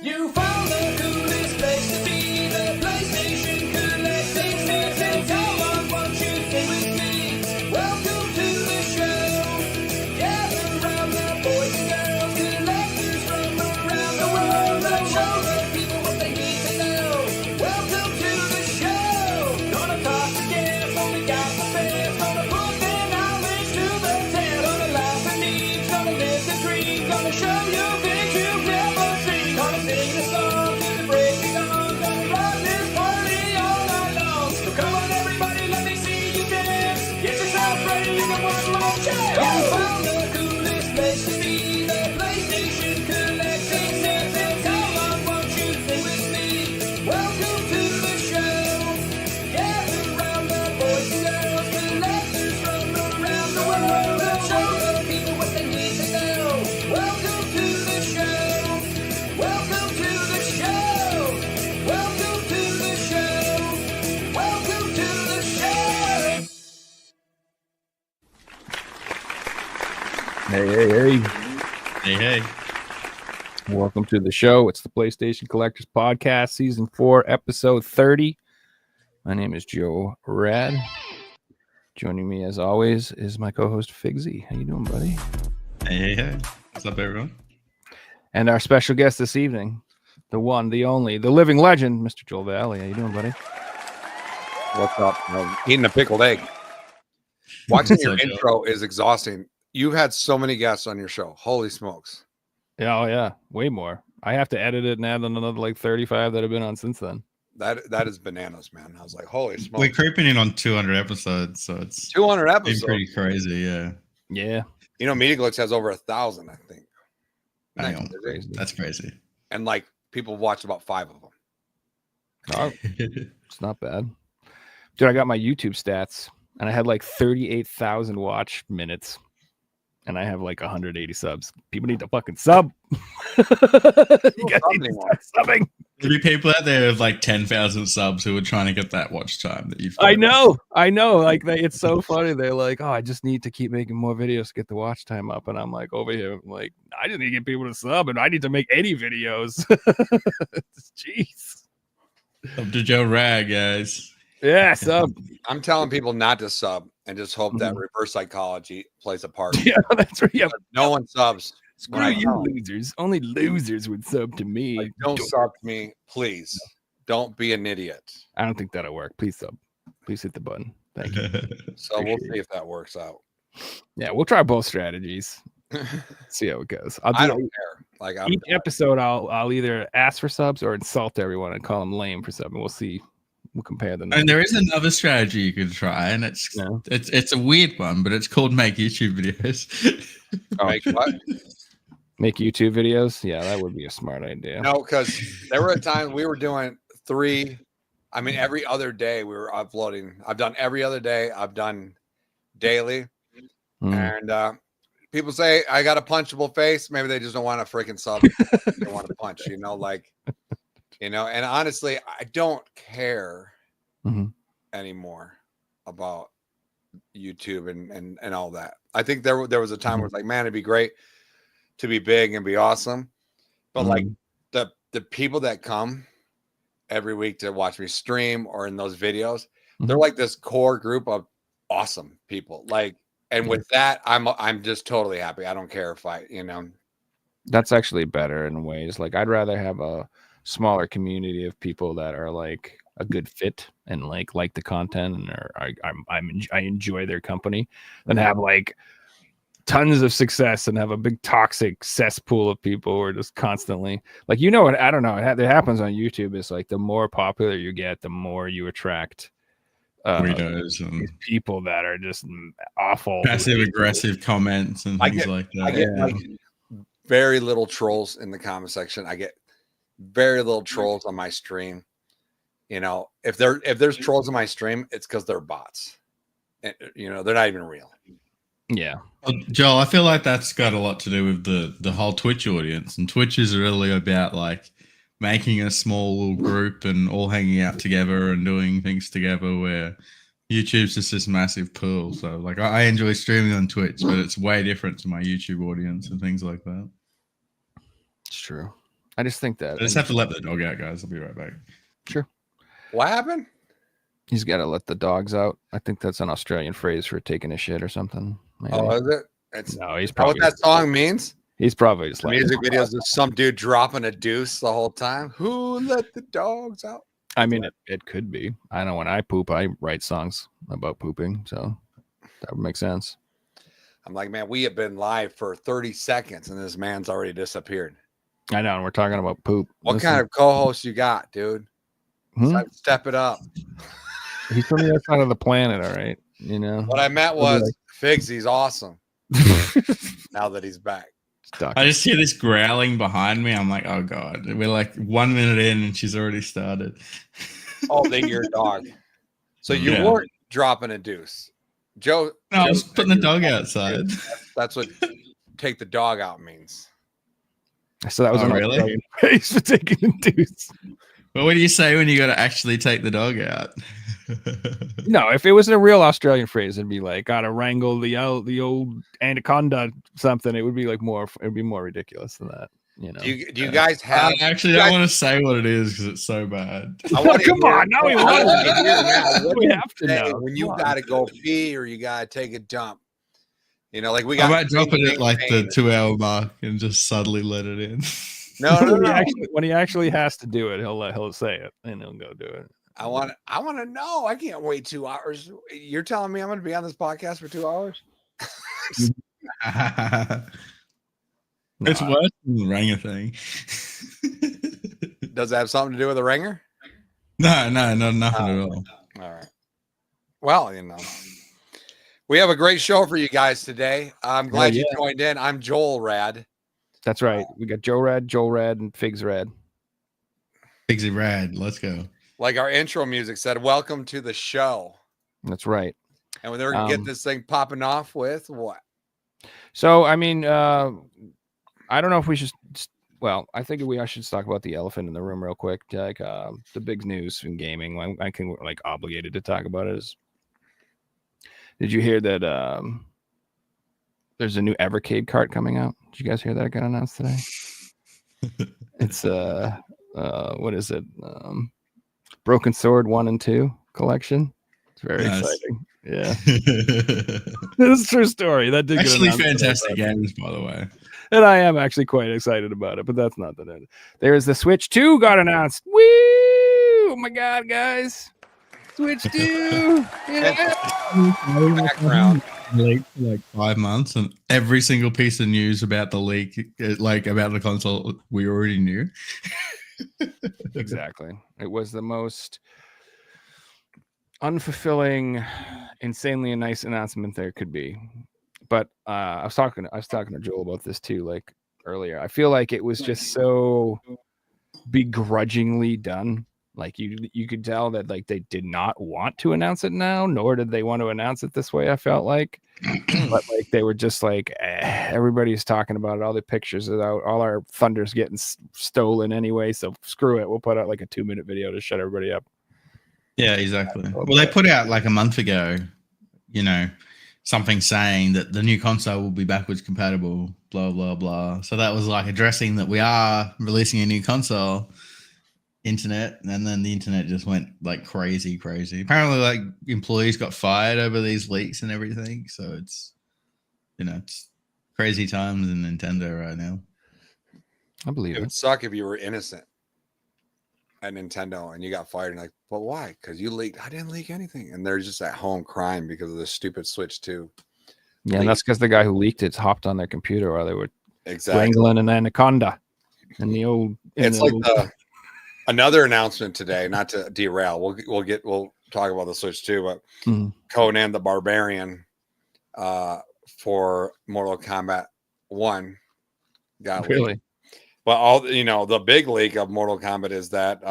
You found the coolest place to be, the PlayStation collecting season. Come on, won't you stay with me? Welcome to the show. Gather round the boys and girls, collectors from around the world. Let's show the people what they need to know. Welcome to the show. Gonna talk to guests, only got the best. Gonna put their knowledge to the test. Gonna laugh and eat, gonna live the dream. Gonna show you things you've never seen. Gonna sing a song to the break of dawn. Gonna run this party all night long. So come on everybody, let me see you dance. Get yourself ready for one more chance. You found the coolest place to be, the PlayStation collecting season. Come on, won't you stay with me? Welcome to the show. Gather round the boys and girls, collectors from around the world. Let's show the people what they need to know. Welcome to the show. Welcome to the show. Welcome to the show. Welcome to the show. Hey. Hey. Welcome to the show. It's the PlayStation Collectors Podcast, Season 4, Episode 30. My name is Joe Rad. Joining me, as always, is my co-host, Figsy. How you doing, buddy? Hey. What's up, everyone? And our special guest this evening, the one, the only, the living legend, Mr. Joel Vallie. How you doing, buddy? What's up? Eating a pickled egg. Watching your So, Joe. intro is exhausting. You've had so many guests on your show. Holy smokes. Yeah, oh yeah, way more. I have to edit it and add another like 35 that have been on since then. That is bananas, man. I was like, holy We're smokes. creeping in on 200 episodes, so it's 200 been episodes. pretty crazy, yeah. Yeah, You know, Media Glitch has over 1,000, I think. Hang on. crazy. That's crazy. And like people watched about 5 of them. Oh, it's not bad. Dude, I got my YouTube stats and I had like 38,000 watch minutes and I have like 180 subs. People need to fucking sub. You guys need to start subbing. There'll be people out there with like 10,000 subs who are trying to get that watch time that you've got. I know. Like it's so funny. They're like, oh, I just need to keep making more videos to get the watch time up. And I'm like over here, I'm like, I just need to get people to sub and I need to make any videos. Jeez. Up to Joe Rag, guys. Yeah, sub. I'm telling people not to sub and just hope that reverse psychology plays a part. Yeah, that's right. Yeah. No one subs. when Screw I you, tell 'em. losers. Only losers would sub to me. Like, don't sub to me, please. Don't be an idiot. I don't think that'll work. Please sub. Please hit the button. Thank you. So we'll Appreciate see if that works out. Yeah, we'll try both strategies. See how it goes. I'll I do don't care. Like I'm each episode. I'll either ask for subs or insult everyone and call them lame for subbing. We'll see. We'll compare them. And there is another strategy you could try, and it's Yeah. it's a weird one, but it's called make YouTube videos. make what? Make YouTube videos. Yeah, that would be a smart idea. No, because there were times we were doing 3. I mean, every other day we were uploading. I've done every other day. I've done daily. Mm. And people say I got a punchable face. Maybe they just don't want to freaking sub. They don't want to punch, and honestly, I don't care Mhm. anymore about YouTube and all that. I think there was a time where it's like, man, it'd be great to be big and be awesome. But like the people that come every week to watch me stream or in those videos, they're like this core group of awesome people. Like, and with that, I'm just totally happy. I don't care if That's actually better in ways. Like I'd rather have a smaller community of people that are like a good fit and like the content and I enjoy their company than have like tons of success and have a big toxic cesspool of people who are just constantly like, what I don't know, it happens on YouTube. It's like the more popular you get, the more you attract Weirdos and these people that are just awful, passive aggressive comments and things like that. I get like very little trolls in the comment section. I get very little trolls on my stream. If there's trolls on my stream, it's because they're bots. And, they're not even real. Yeah. Joel, I feel like that's got a lot to do with the whole Twitch audience, and Twitch is really about like making a small little group and all hanging out together and doing things together, where YouTube's just this massive pool. So like I enjoy streaming on Twitch, but it's way different to my YouTube audience and things like that. It's true. I just think I that just have to let the dog out, guys. I'll be right back. sure. What happened? He's got to let the dogs out. I think that's an Australian phrase for taking a shit or something. Maybe. Oh, is it? It's No, he's is that what probably that song means? he's probably just The like music videos is some dude dropping a deuce the whole time. Who let the dogs out? I mean, it could be. I know when I poop, I write songs about pooping, so that would make sense. I'm like, man, we have been live for 30 seconds and this man's already disappeared. I know, and we're talking about poop. What kind of co-host you got, dude? Step it up. He's from the other side of the planet, all right. You know. What I meant was Figsy's awesome. Now that he's back. I just hear this growling behind me. I'm like, oh god, we're like 1 minute in and she's already started. Oh, they your dog. So you weren't dropping a deuce, Joe. No, I was putting the dog outside. That's what take the dog out means. So that was really face for taking a deuce. Well, what do you say when you got to actually take the dog out? No, if it was a real Australian phrase, it'd be like gotta wrangle the old anaconda something. It would be like more. It would be more ridiculous than that. You know. Do you guys have? I actually don't want to say what it is because it's so bad. Come on, now we want to hear now. We have to know when you gotta go pee or you gotta take a dump. You know, like we got. I might drop it at like the 2-hour mark and just subtly let it in. No. When he actually has to do it, he'll say it and he'll go do it. I want to know. I can't wait 2 hours. You're telling me I'm going to be on this podcast for 2 hours? It's worse than the ringer thing. Does it have something to do with the ringer? No, nothing at all. All right. Well, you know, we have a great show for you guys today. I'm glad you joined in. I'm Joel Rad. That's right. We got Joe Rad, and Figs Rad. Figsy Rad. Let's go. Like our intro music said, welcome to the show. That's right. And we're going to get this thing popping off with what? So, I mean, I don't know if we should. Well, I think I should talk about the elephant in the room real quick. Like the big news in gaming. I can like obligated to talk about it. Did you hear that? There's a new Evercade cart coming out. Did you guys hear that got announced today? It's what is it? Broken Sword 1 and 2 collection. It's very exciting. Yeah. This is a true story. That did actually fantastic games, by the way. And I am actually quite excited about it, but that's not the end. There's the Switch 2 got announced. Woo! Oh my god, guys. Switch 2. Background. Late for like 5 months, and every single piece of news about the leak, like about the console, we already knew. Exactly. It was the most unfulfilling, insanely nice announcement there could be. But I was talking to Joel about this too, like earlier. I feel like it was just so begrudgingly done. Like you could tell that like they did not want to announce it now, nor did they want to announce it this way. I felt like, but like they were just like everybody's talking about it. All the pictures are out. All our thunder's getting stolen anyway. So screw it. We'll put out like a 2-minute video to shut everybody up. Yeah, exactly. Well, they put out like a month ago, something saying that the new console will be backwards compatible. Blah blah blah. So that was like addressing that we are releasing a new console. Internet, and then the internet just went like crazy. Apparently, like employees got fired over these leaks and everything. So it's, it's crazy times in Nintendo right now. I believe it would suck if you were innocent at Nintendo and you got fired. And like, but why? Because you leaked. I didn't leak anything, and they're just at home crying because of the stupid Switch 2. Yeah, and that's because the guy who leaked it hopped on their computer while they were wrangling an anaconda. And the old, another announcement today, not to derail. We'll talk about the Switch too, but Conan the Barbarian for Mortal Kombat 1 got leaked. But all the big leak of Mortal Kombat is that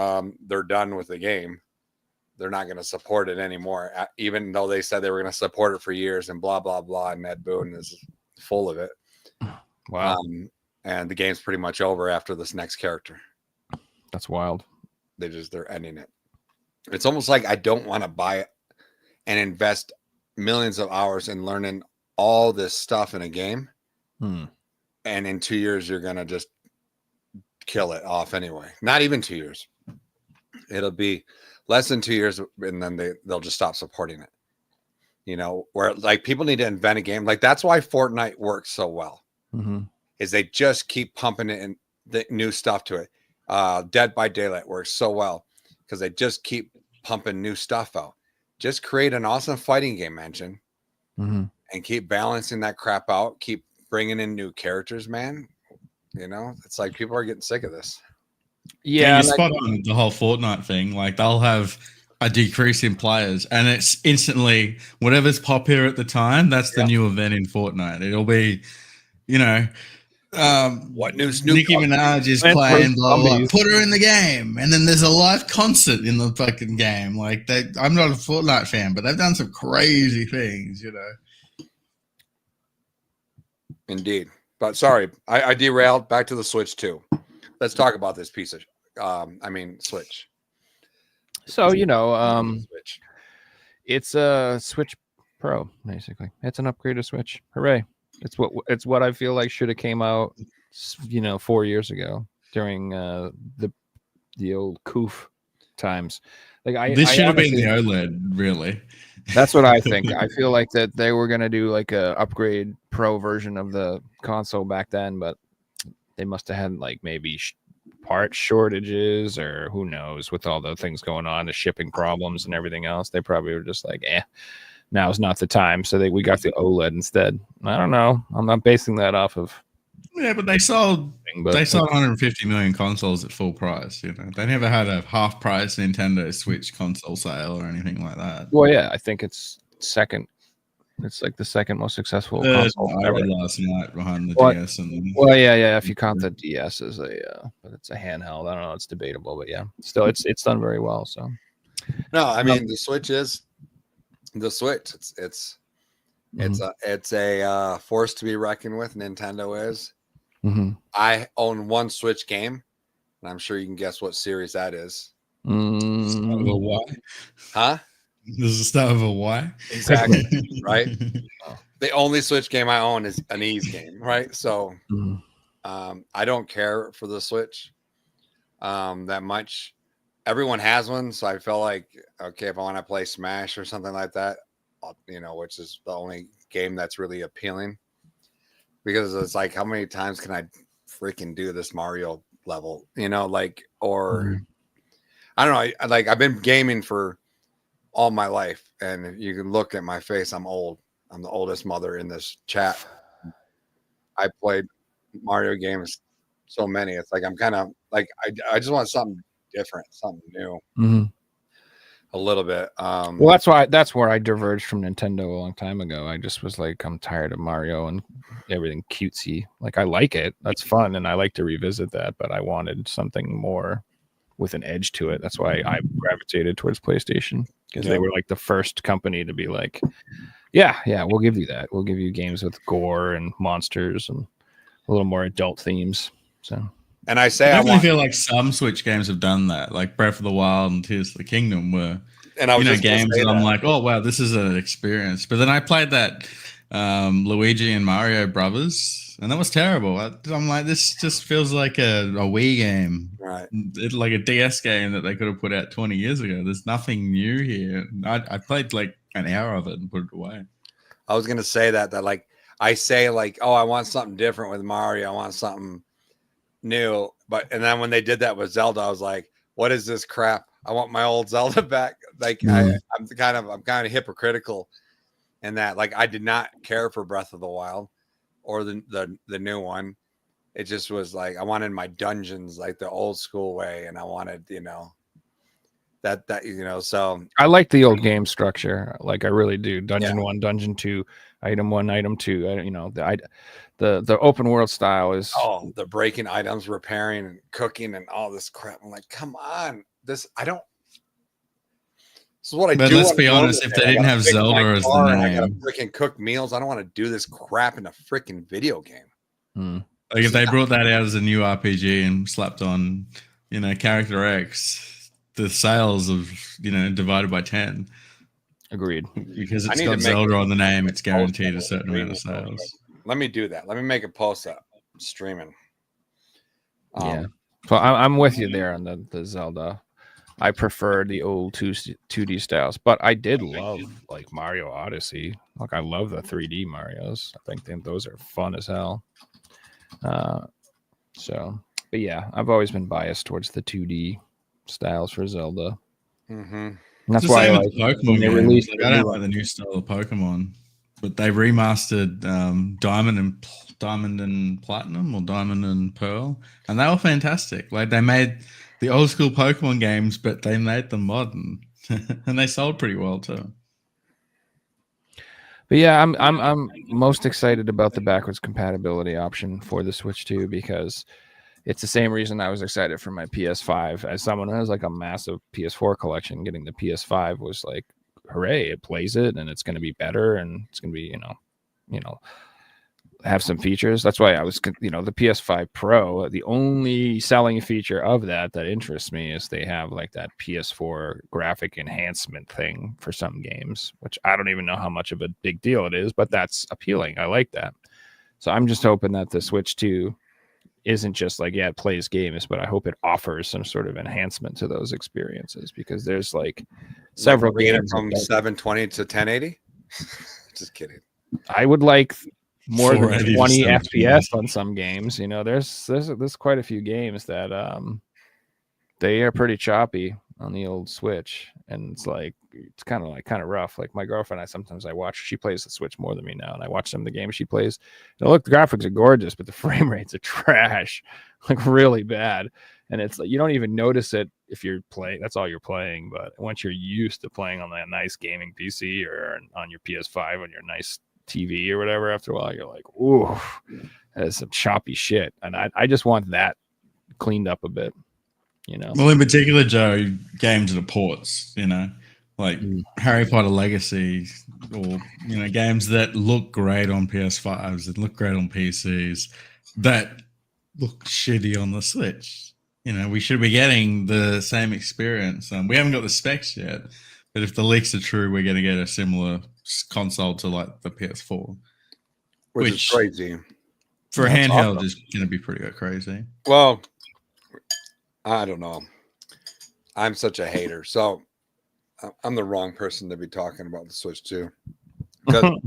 they're done with the game. They're not going to support it anymore, even though they said they were going to support it for years and blah blah blah. And Ed Boon is full of it. Wow. And the game's pretty much over after this next character. That's wild. They're ending it. It's almost like I don't want to buy it and invest millions of hours in learning all this stuff in a game. And in 2 years, you're going to just kill it off anyway. Not even 2 years. It'll be less than 2 years, and then they'll just stop supporting it. You know, where like people need to invent a game. Like that's why Fortnite works so well. Is they just keep pumping it in the new stuff to it. Dead by Daylight works so well because they just keep pumping new stuff out. Just create an awesome fighting game engine and keep balancing that crap out. Keep bringing in new characters, man. You know, it's like people are getting sick of this. Yeah, you spot on the whole Fortnite thing. Like they'll have a decrease in players, and it's instantly whatever's popular at the time. That's the new event in Fortnite. It'll be, you know, what new Nicki Minaj is playing, blah, blah, blah. Put her in the game, and then there's a live concert in the fucking game. Like I'm not a Fortnite fan, but they've done some crazy things, you know. Indeed, but sorry, I derailed. Back to the Switch 2. Let's talk about this piece of, Switch. So, you know, Switch. It's a Switch Pro, basically. It's an upgraded Switch. Hooray. It's what I feel like should have came out, you know, 4 years ago during the old COOF times. Like this should have been the OLED, really. That's what I think. I feel like that they were gonna do like a upgrade Pro version of the console back then, but they must have had like maybe part shortages or who knows, with all the things going on, the shipping problems and everything else. They probably were just like, now's not the time. So we got the OLED instead. I don't know. I'm not basing that off of. Yeah, but they sold 150 million consoles at full price. You know, they never had a half price Nintendo Switch console sale or anything like that. Well, yeah, I think it's second. It's like the second most successful console ever. Last night behind the DS. Well, yeah. If you count the DS as but it's a handheld. I don't know. It's debatable, but yeah, still, it's done very well. So, no, I mean the Switch is the Switch. It's a force to be reckoned with. Nintendo is. I own one Switch game, and I'm sure you can guess what series that is. Why? Huh? This is the start of a Y. Exactly. Right. The only Switch game I own is an Ease game. Right. So, I don't care for the Switch that much. Everyone has one, so I feel like okay, if I want to play Smash or something like that, which is the only game that's really appealing, because it's like, how many times can I freaking do this Mario level? I don't know. I've been gaming for all my life, and you can look at my face. I'm old. I'm the oldest mother in this chat. I played Mario games so many. It's like I'm kind of like I just want something different, something new. A little bit. Well, that's where I diverged from Nintendo a long time ago. I just was like, I'm tired of Mario and everything cutesy. Like, I like it. That's fun, and I like to revisit that, but I wanted something more with an edge to it. That's why I gravitated towards PlayStation, because they were like the first company to be like, yeah, we'll give you that. We'll give you games with gore and monsters and a little more adult themes. So. And I feel like some Switch games have done that, like Breath of the Wild and Tears of the Kingdom were, games that I'm like, oh wow, this is an experience. But then I played that Luigi and Mario Brothers, and that was terrible. I'm like, this just feels like a Wii game, right? Like a DS game that they could have put out 20 years ago. There's nothing new here. I played like an hour of it and put it away. I was gonna say that like I say like, oh, I want something different with Mario. I want something new, and then when they did that with Zelda, I was like, what is this crap? I want my old Zelda back. Like I'm kind of hypocritical in that, like, I did not care for Breath of the Wild or the new one. It just was like I wanted my dungeons like the old school way, and I wanted so I like the old game structure. Like, I really do. Dungeon 1, Dungeon 2, item 1, item 2. The open world style is the breaking items, repairing and cooking and all this crap. I'm like, come on, this is what I do. But let's be honest, if they didn't have Zelda as the name, I gotta freaking cook meals. I don't want to do this crap in a freaking video game. Like, if they brought that out as a new RPG and slapped on, Character X, the sales of, divided by 10. Agreed. Because it's got Zelda on the name, it's guaranteed a certain amount of sales. Let me do that. Let me make a post up streaming. So I'm with you there on the Zelda. I prefer the old 2D styles, but I did love like Mario Odyssey. Like I love the 3D Marios. I think those are fun as hell. But yeah, I've always been biased towards the 2D styles for Zelda. Mm-hmm. And that's It's the why same I with like Pokemon when they games. released. Like, the I new don't one. like the new style of Pokemon, but they remastered Diamond and Platinum or Diamond and Pearl, and they were fantastic. Like they made the old school Pokemon games, but they made them modern, and they sold pretty well too. But yeah, I'm most excited about the backwards compatibility option for the Switch 2 because it's the same reason I was excited for my PS5. As someone who has like a massive PS4 collection, getting the PS5 was like, hooray! It plays it, and it's going to be better, and it's going to be you know, have some features. That's why I was, the PS5 Pro. The only selling feature of that interests me is they have like that PS4 graphic enhancement thing for some games, which I don't even know how much of a big deal it is, but that's appealing. I like that. So I'm just hoping that the Switch 2 isn't just like, yeah, it plays games, but I hope it offers some sort of enhancement to those experiences because there's like several games from 720 to 1080. Just kidding. I would like more than 480 to 20 720. FPS on some games. There's quite a few games that they are pretty choppy on the old Switch, and it's kind of rough. Like my girlfriend, I watch. She plays the Switch more than me now, and I watch some of the games she plays. And look, the graphics are gorgeous, but the frame rates are trash, like really bad. And it's like you don't even notice it if you're playing. That's all you're playing. But once you're used to playing on that nice gaming PC or on your PS5 on your nice TV or whatever, after a while you're like, ooh, that's some choppy shit. And I just want that cleaned up a bit. Well, in particular, Joe, games that are ports, like Harry Potter Legacy, or games that look great on PS5s, that look great on PCs, that look shitty on the Switch. We should be getting the same experience. We haven't got the specs yet, but if the leaks are true, we're going to get a similar console to like the PS4, which is crazy. For a handheld, is going to be pretty crazy. Well, I don't know. I'm such a hater, so I'm the wrong person to be talking about the Switch 2. Because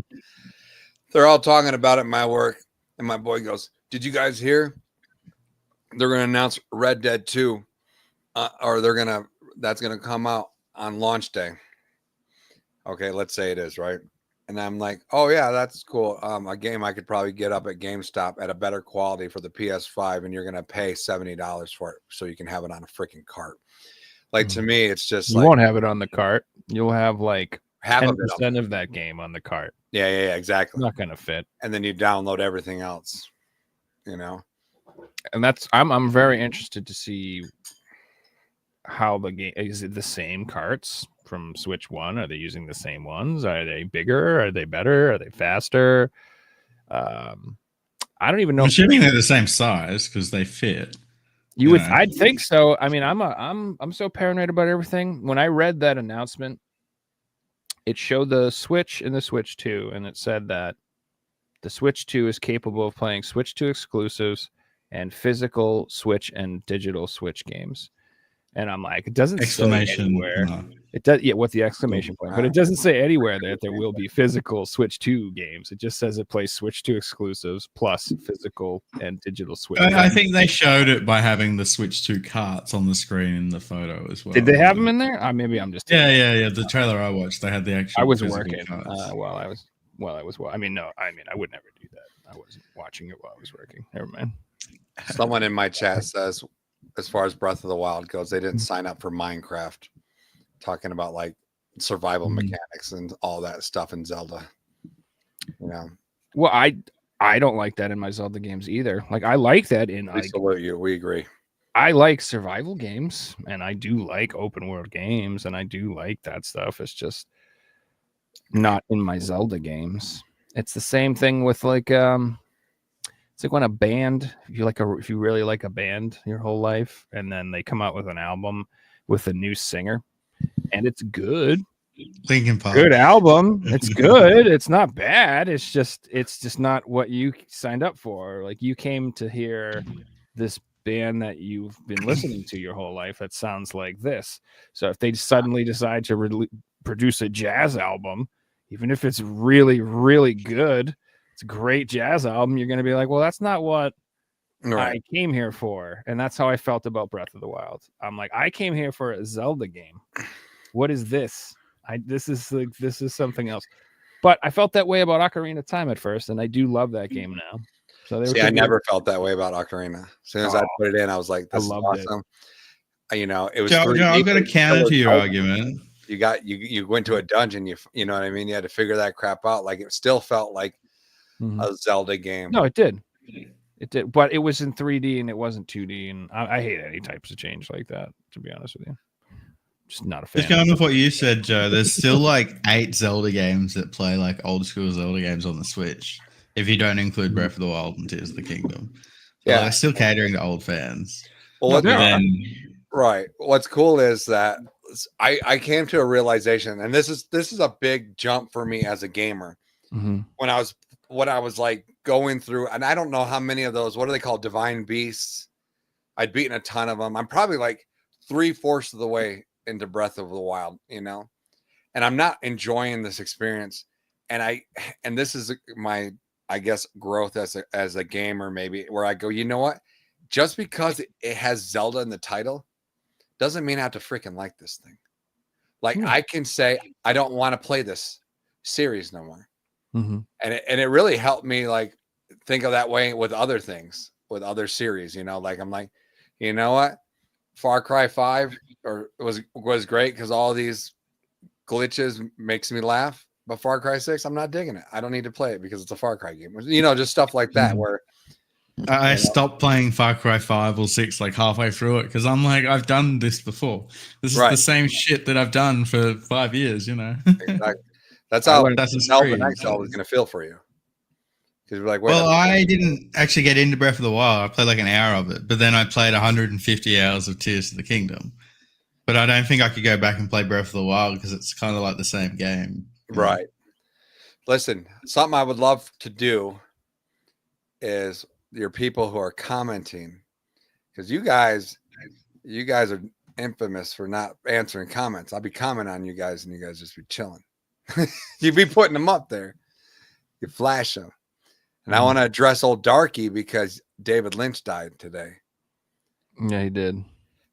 they're all talking about it in my work, and my boy goes, "Did you guys hear? They're going to announce Red Dead 2, or that's going to come out on launch day." Okay, let's say it is, right? And I'm like, "Oh yeah, that's cool. A game I could probably get up at GameStop at a better quality for the PS5, and you're going to pay $70 for it, so you can have it on a freaking cart." Like to me, it's just you won't have it on the cart. You'll have like half 10% of that game on the cart. Yeah, exactly. Not gonna fit. And then you download everything else, And that's I'm very interested to see how the game is. It the same carts from Switch 1? Are they using the same ones? Are they bigger? Are they better? Are they faster? I don't even know. I'm assuming they're the same size because they fit. You would, I'd think so. I mean, I'm so paranoid about everything. When I read that announcement, it showed the Switch and the Switch 2, and it said that the Switch 2 is capable of playing Switch 2 exclusives and physical Switch and digital Switch games. And I'm like, it doesn't say anywhere. No. It does, yeah, with the exclamation point, but it doesn't say anywhere that there will be physical Switch 2 games. It just says it plays Switch 2 exclusives plus physical and digital Switch. I think they showed it by having the Switch 2 carts on the screen in the photo as well. Did they have them in there? Maybe I'm just yeah. The trailer I watched, they had the actual. I was working while I was. I mean, no, I mean, I would never do that. I wasn't watching it while I was working. Never mind. Someone in my chat says, as far as Breath of the Wild goes, they didn't sign up for Minecraft, talking about like survival mechanics and all that stuff in Zelda. Well, I don't like that in my Zelda games either. Like I like that in. We salute you. We agree. I like survival games, and I do like open world games, and I do like that stuff. It's just not in my Zelda games. It's the same thing with like it's like when a band, if you really like a band your whole life, and then they come out with an album with a new singer, and it's good. Linkin Park. Good album. It's good. It's not bad. It's just not what you signed up for. Like you came to hear this band that you've been listening to your whole life that sounds like this. So if they suddenly decide to produce a jazz album, even if it's really, really good, it's a great jazz album, you're going to be like, well, that's not what I came here for. And that's how I felt about Breath of the Wild. I'm like, I came here for a Zelda game. What is this? This is something else. But I felt that way about Ocarina of Time at first, and I do love that game now. So I never felt that way about Ocarina. As soon as I put it in, I was like, "This is awesome." You know, it was. Joe, I've got a counter to your argument. You went to a dungeon. You know what I mean. You had to figure that crap out. Like it still felt like a Zelda game. No, it did. It did, but it was in 3D and it wasn't 2D, and I hate any types of change like that. To be honest with you. Just not a fan. Just going with what you said, Joe, there's still like 8 Zelda games that play like old school Zelda games on the Switch. If you don't include Breath of the Wild and Tears of the Kingdom. So they're still catering to old fans. Well, right. What's cool is that I came to a realization, and this is a big jump for me as a gamer. Mm-hmm. When I was like going through, and I don't know how many of those, what are they called? Divine Beasts. I'd beaten a ton of them. I'm probably like 3/4 of the way into Breath of the Wild, you know, and I'm not enjoying this experience. And this is my, I guess, growth as a gamer, maybe, where I go, you know what? Just because it has Zelda in the title doesn't mean I have to freaking like this thing. Like I can say, I don't want to play this series no more. Mm-hmm. And it really helped me like think of that way with other things, with other series, you know, like I'm like, you know what? Far Cry 5 was great because all these glitches makes me laugh. But Far Cry 6, I'm not digging it. I don't need to play it because it's a Far Cry game. You know, just stuff like that. Where I stopped playing Far Cry 5 or 6 like halfway through it because I'm like, I've done this before. This is the same shit that I've done for 5 years. You know, exactly. That's how the next Zelda is going to feel for you. Because we're like, well, I didn't actually get into Breath of the Wild. I played like an hour of it, but then I played 150 hours of Tears of the Kingdom. But I don't think I could go back and play Breath of the Wild because it's kind of like the same game. Right. Listen, something I would love to do is your people who are commenting, because you guys are infamous for not answering comments. I'll be commenting on you guys and you guys just be chilling. You'd be putting them up there. You flash them. And I want to address old Darky because David Lynch died today. Yeah, he did.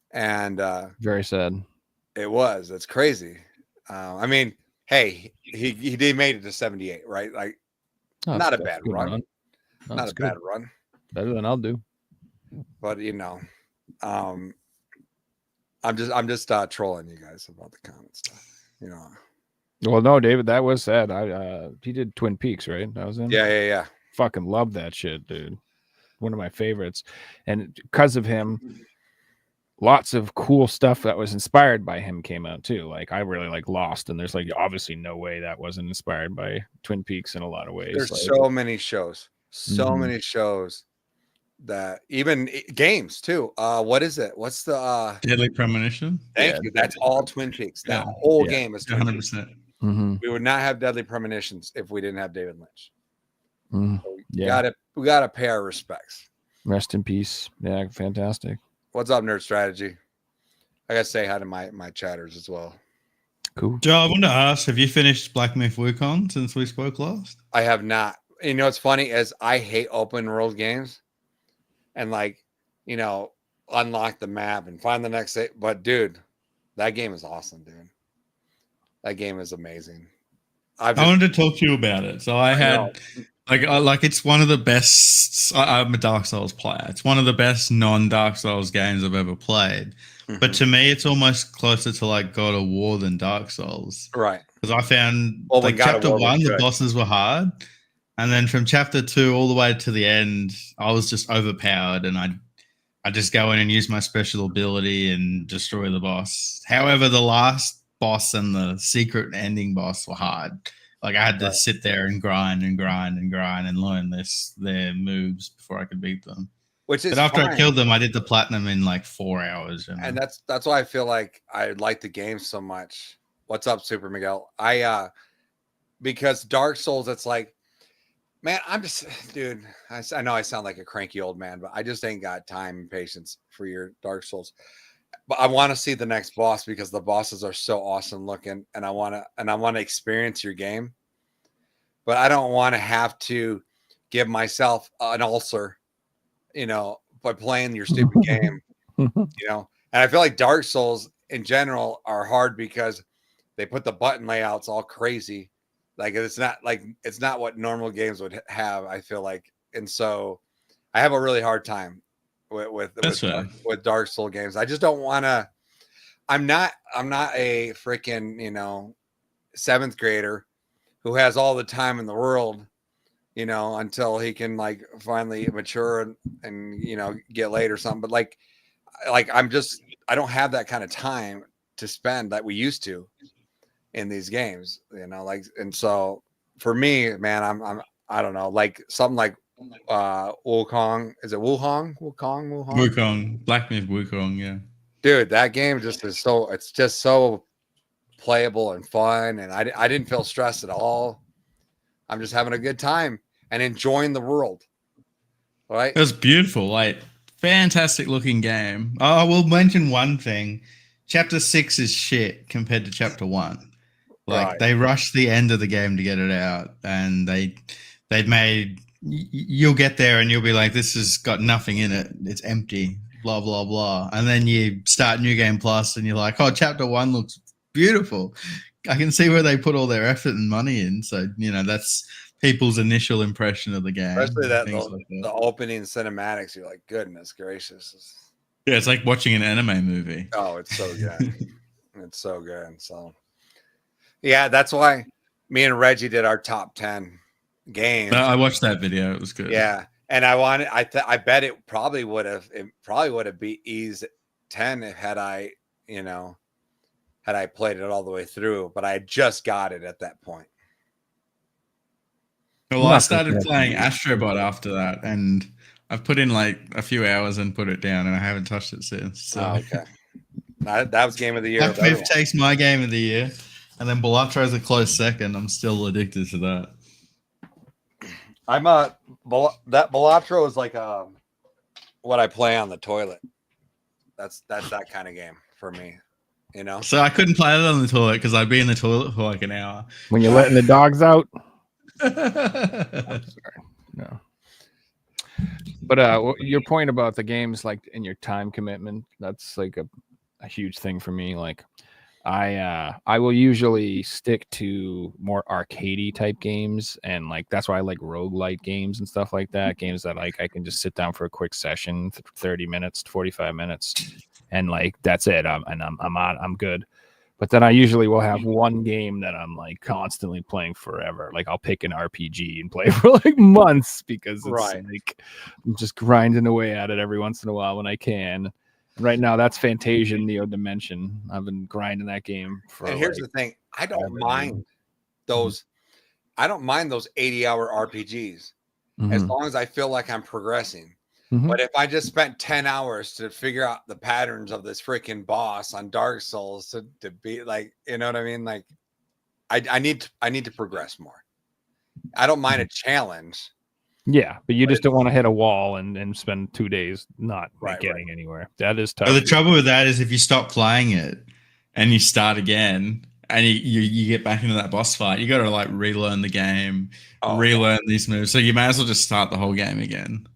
And very sad. It was. That's crazy. I mean, hey, he did made it to 78, right? Like, not a bad run. Not a bad run. Better than I'll do. But you know, I'm just trolling you guys about the comment stuff. You know. Well, no, David, that was sad. He did Twin Peaks, right? That was him. Yeah. Fucking love that shit, dude. One of my favorites. And because of him, lots of cool stuff that was inspired by him came out too. Like I really like Lost, and there's like obviously no way that wasn't inspired by Twin Peaks in a lot of ways. There's like, so many shows that even games too. What is it? What's the Deadly Premonition? Thank you. That's all Twin Peaks. That whole game is 100%. We would not have Deadly Premonitions if we didn't have David Lynch. So we gotta pay our respects. Rest in peace. Yeah, fantastic. What's up, Nerd Strategy? I gotta say hi to my chatters as well. Cool. Joe, I want to ask, have you finished Black Myth Wukong since we spoke last? I have not. You know what's funny is I hate open world games and like, you know, unlock the map and find the next day. But dude, that game is awesome, dude. That game is amazing. I wanted to talk to you about it. So I had like it's one of the best. I'm a Dark Souls player. It's one of the best non-Dark Souls games I've ever played. Mm-hmm. But to me, it's almost closer to like God of War than Dark Souls. Right. Because I found like chapter 1, the bosses were hard. And then from chapter 2 all the way to the end, I was just overpowered, and I just go in and use my special ability and destroy the boss. However, the last boss and the secret ending boss were hard. Like I had to sit there and grind and learn their moves before I could beat them. But after I killed them, I did the platinum in like 4 hours. And that's why I feel like I like the game so much. What's up, Super Miguel? Because Dark Souls, it's like Man, I'm just, dude. I know I sound like a cranky old man, but I just ain't got time and patience for your Dark Souls. But I want to see the next boss because the bosses are so awesome looking, and I want to experience your game. But I don't want to have to give myself an ulcer, by playing your stupid game, And I feel like Dark Souls in general are hard because they put the button layouts all crazy. Like it's not what normal games would have, I feel like. And so I have a really hard time with Dark Soul games. I just don't want to. I'm not a freaking seventh grader who has all the time in the world, until he can like finally mature and get laid or something. But like I don't have that kind of time to spend that we used to in these games, and so for me, man, I don't know, like something like Wukong. Is it Wukong, Black Myth Wukong, yeah. Dude, that game it's just so playable and fun, and I didn't feel stressed at all. I'm just having a good time and enjoying the world. Right? It was beautiful, like fantastic looking game. Oh, I will mention one thing. Chapter 6 is shit compared to chapter 1. Like they rushed the end of the game to get it out, and they'd made you'll get there and you'll be like, this has got nothing in it. It's empty, blah, blah, blah. And then you start New Game Plus and you're like, oh, chapter 1 looks beautiful. I can see where they put all their effort and money in. So, that's people's initial impression of the game. Especially the opening cinematics. You're like, goodness gracious. Yeah, it's like watching an anime movie. Oh, it's so good. It's so good. So, yeah, that's why me and Reggie did our top 10 games. I watched that video. It was good. Yeah, and I bet it probably would have beat E's 10 had I played it all the way through. But I just got it at that point. Well, I started playing Astrobot after that, and I've put in like a few hours and put it down, and I haven't touched it since. So. Oh, okay. That was game of the year. Black Myth takes my game of the year, and then Balatro is a close second. I'm still addicted to that. That Balatro is like what I play on the toilet. That's that kind of game for me, So I couldn't play it on the toilet because I'd be in the toilet for like an hour. When you're letting the dogs out. Sorry. No. But your point about the games, like in your time commitment, that's like a huge thing for me. Like I will usually stick to more arcadey type games, and like that's why I like roguelite games and stuff like that. Games that like I can just sit down for a quick session, 30 minutes, 45 minutes, and like that's it. I'm good. But then I usually will have one game that I'm like constantly playing forever. Like I'll pick an RPG and play for like months because it's like I'm just grinding away at it every once in a while when I can. Right now, that's Fantasia Neo Dimension. I've been grinding that game for. And here's the thing: I don't mind those. I don't mind those 80-hour RPGs as long as I feel like I'm progressing. But if I just spent 10 hours to figure out the patterns of this freaking boss on Dark Souls to be like, you know what I mean? Like, I need to progress more. I don't mind a challenge. Yeah, but you just don't want to hit a wall and spend 2 days not getting anywhere. That is tough. But the trouble with that is if you stop playing it and you start again and you get back into that boss fight, you got to like relearn the game, relearn these moves. So you may as well just start the whole game again.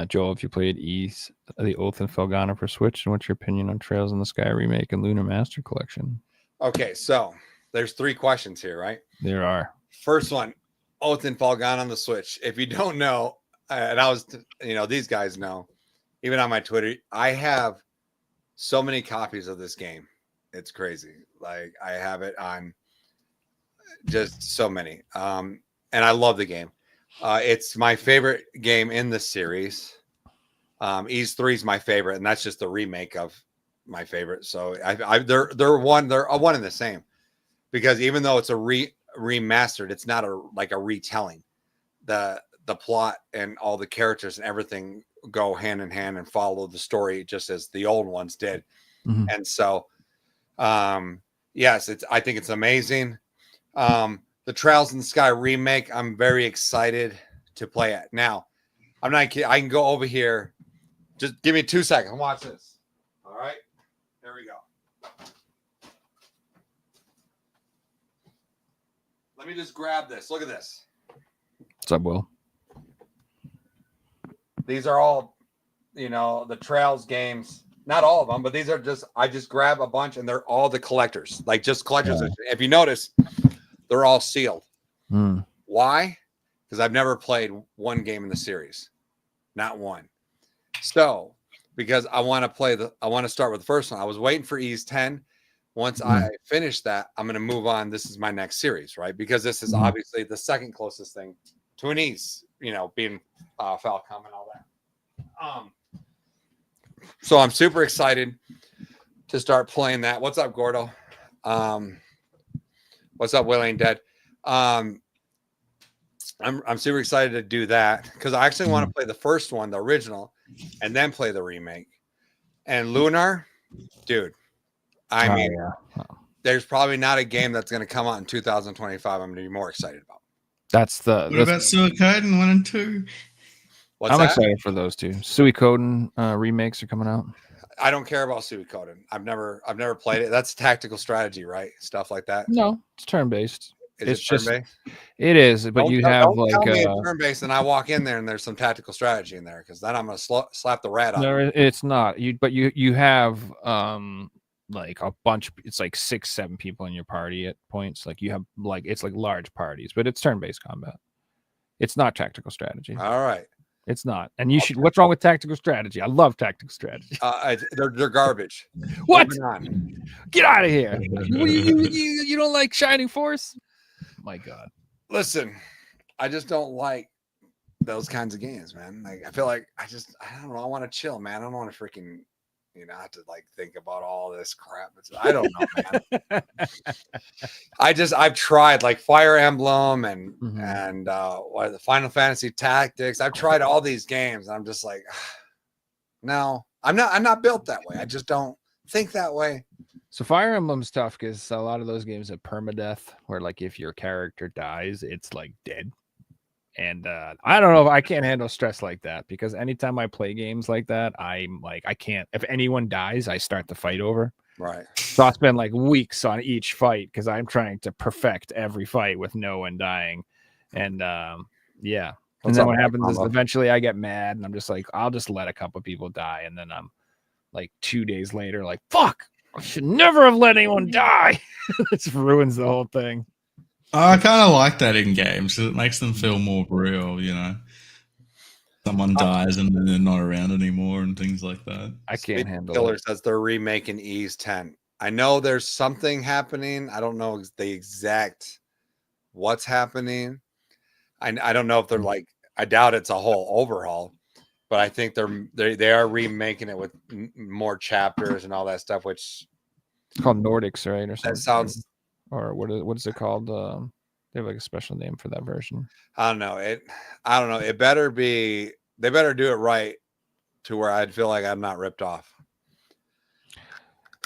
Joel, if you played Ys, The Oath and Felghana for Switch, and what's your opinion on Trails in the Sky remake and Lunar Master Collection? Okay, so there's 3 questions here, right? There are. First one, Oath and Felghana on the Switch. If you don't know, and I was, these guys know, even on my Twitter, I have so many copies of this game. It's crazy. Like I have it on just so many. And I love the game. It's my favorite game in the series. Ys 3 is my favorite, and that's just the remake of my favorite. So they're one and the same, because even though it's a remastered, it's not like a retelling. The plot and all the characters and everything go hand in hand and follow the story just as the old ones did. And so, yes, I think it's amazing. The the Trails in the Sky remake. I'm very excited to play it. Now, I'm not kidding. I can go over here. Just give me 2 seconds. Watch this. All right. Here we go. Let me just grab this. Look at this. What's up, Will? These are all, the Trails games. Not all of them, but these are I just grab a bunch and they're all the collectors. Like just collectors. Yeah. If you notice, they're all sealed. Mm. Why? Because I've never played one game in the series. Not one. So, because I want to start with the first one. I was waiting for Ease 10. Once I finish that, I'm going to move on. This is my next series, right? Because this is obviously the second closest thing to an Ease, being Falcom and all that. So I'm super excited to start playing that. What's up, Gordo? What's up, Willie and Dead? I'm super excited to do that because I actually want to play the first one, the original, and then play the remake. And Lunar, dude, there's probably not a game that's going to come out in 2025 I'm going to be more excited about. What about Suikoden 1 and 2? I'm excited for those two. Suikoden remakes are coming out. I don't care about Suikoden. I've never played it. That's tactical strategy, right? Stuff like that. No, it's turn-based. It's just turn-based? It is, but you have don't tell me it's turn-based and I walk in there and there's some tactical strategy in there because then I'm gonna slap the rat on. No, it's not. You have like a bunch. It's like 6-7 people in your party at points. Like you have it's like large parties, but it's turn-based combat. It's not tactical strategy. All right. It's not. And you should. What's wrong with tactical strategy? I love tactical strategy. They're garbage. What? Get out of here. You don't like Shining Force? My God. Listen, I just don't like those kinds of games, man. Like I feel like I don't know. I want to chill, man. I don't want to freaking, have to think about all this crap. I don't know, man. I've tried like Fire Emblem and the Final Fantasy Tactics. I've tried all these games and I'm just like, no, I'm not built that way. I just don't think that way. So Fire Emblem's tough because a lot of those games have permadeath where if your character dies, it's dead. And I don't know if I can't handle stress like that because anytime I play games like that, I'm I can't. If anyone dies, I start the fight over. Right. So I spend weeks on each fight because I'm trying to perfect every fight with no one dying. And yeah. And then what happens is eventually I get mad and I'm just I'll just let a couple people die. And then I'm 2 days later, fuck, I should never have let anyone die. It just ruins the whole thing. I kind of like that in games. It makes them feel more real, Someone dies and then they're not around anymore and things like that. I can't handle Killer it. says they're remaking Ease 10. I know there's something happening. I don't know the exact what's happening. I don't know if they're I doubt it's a whole overhaul, but I think they are remaking it with more chapters and all that stuff, which it's called Nordics, right? Or something. That sounds. Or what is it called? They have a special name for that version. I don't know. I don't know. It better be. They better do it right, to where I'd feel like I'm not ripped off.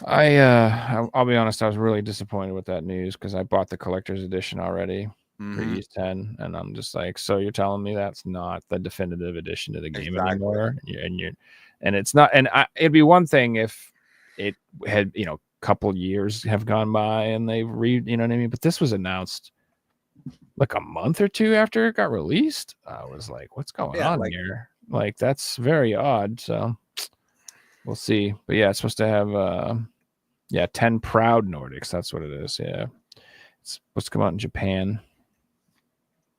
I'll be honest. I was really disappointed with that news because I bought the collector's edition already for Ease 10, and I'm just so you're telling me that's not the definitive edition of the game anymore, and it's not. And it'd be one thing if it had couple years have gone by and they've you know what I mean, but this was announced a month or two after it got released. I was what's going on here? That's very odd. So we'll see. But yeah, it's supposed to have 10 proud Nordics. That's what it is. Yeah, it's supposed to come out in Japan.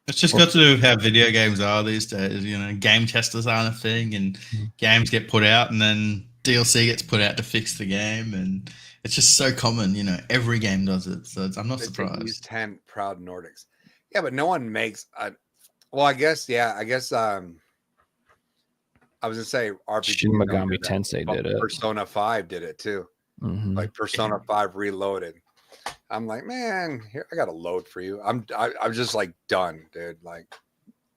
It's just got to do with how video games are these days. Game testers aren't a thing, and games get put out and then DLC gets put out to fix the game, and it's just so common, every game does it. So I'm not surprised. 10 proud Nordics. Yeah, but no one makes I guess I was gonna say RPG. Shin Megami Tensei did it. Persona 5 did it too. Persona 5 Reloaded. I'm man, here I got a load for you. I'm just done, dude.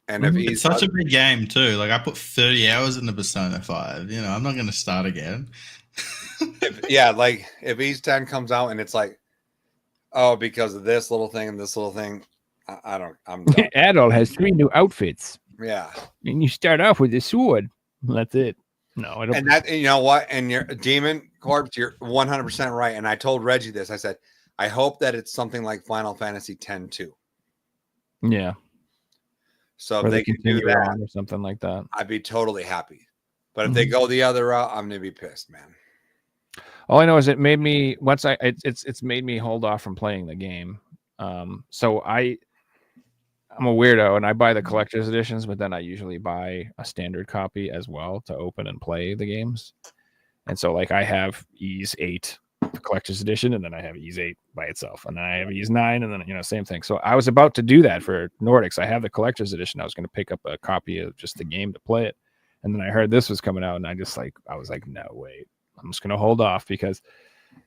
And if it's such a big game too. I put 30 hours into Persona 5. I'm not gonna start again. if Ease 10 comes out and it's because of this little thing and this little thing, I don't. I'm done. Adult has 3 new outfits, Yeah. and you start off with a sword. That's it. No, I don't. And that, you know what? And your Demon Corpse, you're 100% right. And I told Reggie this. I said, I hope that it's something like Final Fantasy X-2. Yeah. So Or if they they could do continue that, on or something like that. I'd be totally happy. But if they go the other route, I'm gonna be pissed, man. All I know is it made me it's made me hold off from playing the game. So I'm a weirdo and I buy the collector's editions, but then I usually buy a standard copy as well to open and play the games. And so like I have Ys 8 the collector's edition, and then I have Ys 8 by itself, and then I have Ys 9, and then same thing. So I was about to do that for Nordics. I have the collector's edition. I was going to pick up a copy of just the game to play it, and then I heard this was coming out, and I was like, no, wait, I'm just going to hold off, because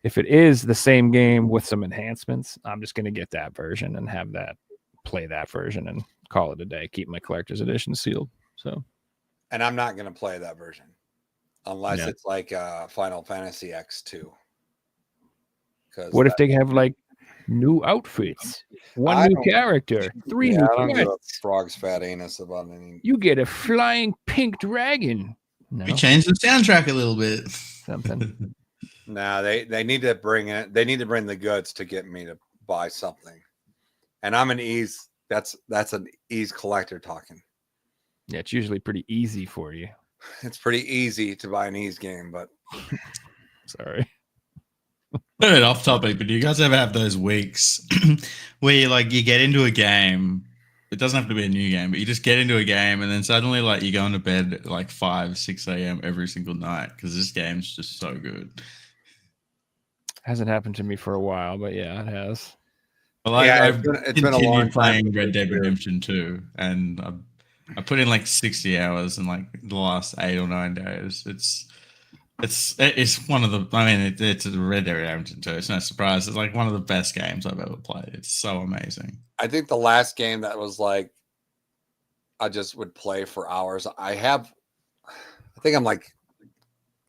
if it is the same game with some enhancements, I'm just going to get that version and have that play that version and call it a day. Keep my collector's edition sealed. So, and I'm not going to play that version unless it's like Final Fantasy X-2. What if they have like new outfits, one new character, 3 new I don't give a quests? frog's fat anus about any. You get a flying pink dragon. No, We changed the soundtrack a little bit. something. Nah, they need to bring it. They need to bring the goods to get me to buy something. And I'm an Ys. That's an Ys collector talking. Yeah, it's usually pretty easy for you. It's pretty easy to buy an Ys game, but Sorry. A bit off topic, but do you guys ever have those weeks where you get into a game? It doesn't have to be a new game, but you just get into a game and then suddenly you go into bed at like 5, 6 a.m. every single night because this game's just so good. Hasn't happened to me for a while, but yeah, it has. Well, I've been a long time playing Red Dead Redemption 2, and I put in like 60 hours in like the last 8 or 9 days. It's one of the. I mean, it's a Red Dead Redemption 2. It's no surprise. It's like one of the best games I've ever played. It's so amazing. I think the last game that was like I just would play for hours. I think I'm like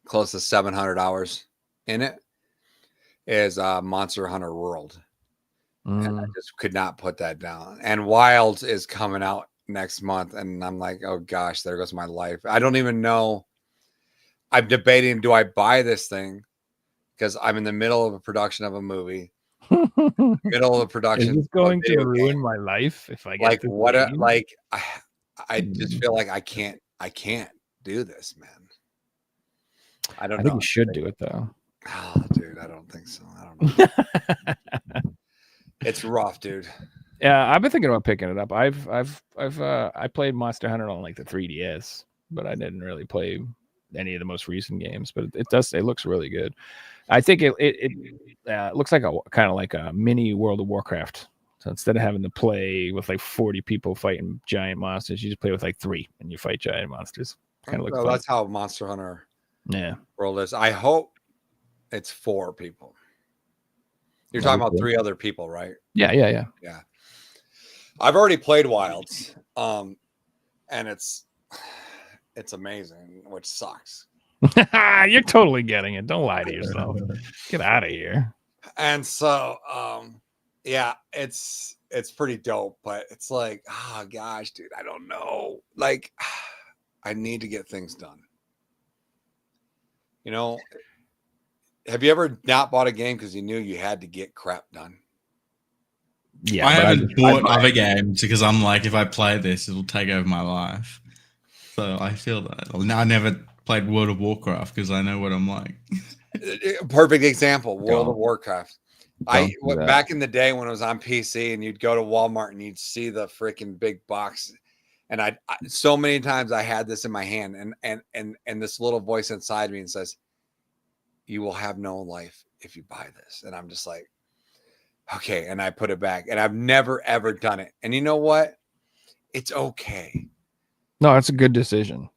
close to 700 hours in it. Is Monster Hunter World. And I just could not put that down. And Wilds is coming out next month, and I'm like, oh gosh, there goes my life. I don't even know. I'm debating, do I buy this thing? Because I'm in the middle of a production of a movie. Middle of a production. Is this going to ruin my life if I get like this what? game? I just feel like I can't do this, man. I don't know. I think you should do it though. Oh, dude, I don't think so. I don't know. It's rough, dude. Yeah, I've been thinking about picking it up. I played Monster Hunter on like the 3DS, but I didn't really play any of the most recent games. But it looks really good. I think it looks like a kind of like a mini World of Warcraft. So instead of having to play with like 40 people fighting giant monsters, you just play with like 3 and you fight giant monsters. Kind of looks fun. That's how Monster Hunter World is. I hope it's 4 people. You're talking about 3 other people, right? Yeah. I've already played Wilds, and it's amazing, which sucks. You're totally getting it. Don't lie to yourself. Get out of here. And so, yeah, it's pretty dope, but it's like, oh gosh, dude, I don't know. Like, I need to get things done. Have you ever not bought a game because you knew you had to get crap done? Yeah, I haven't bought other games because I'm like, if I play this, it'll take over my life. So I feel that. I never played World of Warcraft because I know what I'm like. Perfect example, World of Warcraft. Back in the day when it was on PC and you'd go to Walmart and you'd see the freaking big box, and I so many times I had this in my hand, and this little voice inside me and says, you will have no life if you buy this. And I'm just like, okay. And I put it back, and I've never, ever done it. And you know what? It's okay. No, it's a good decision.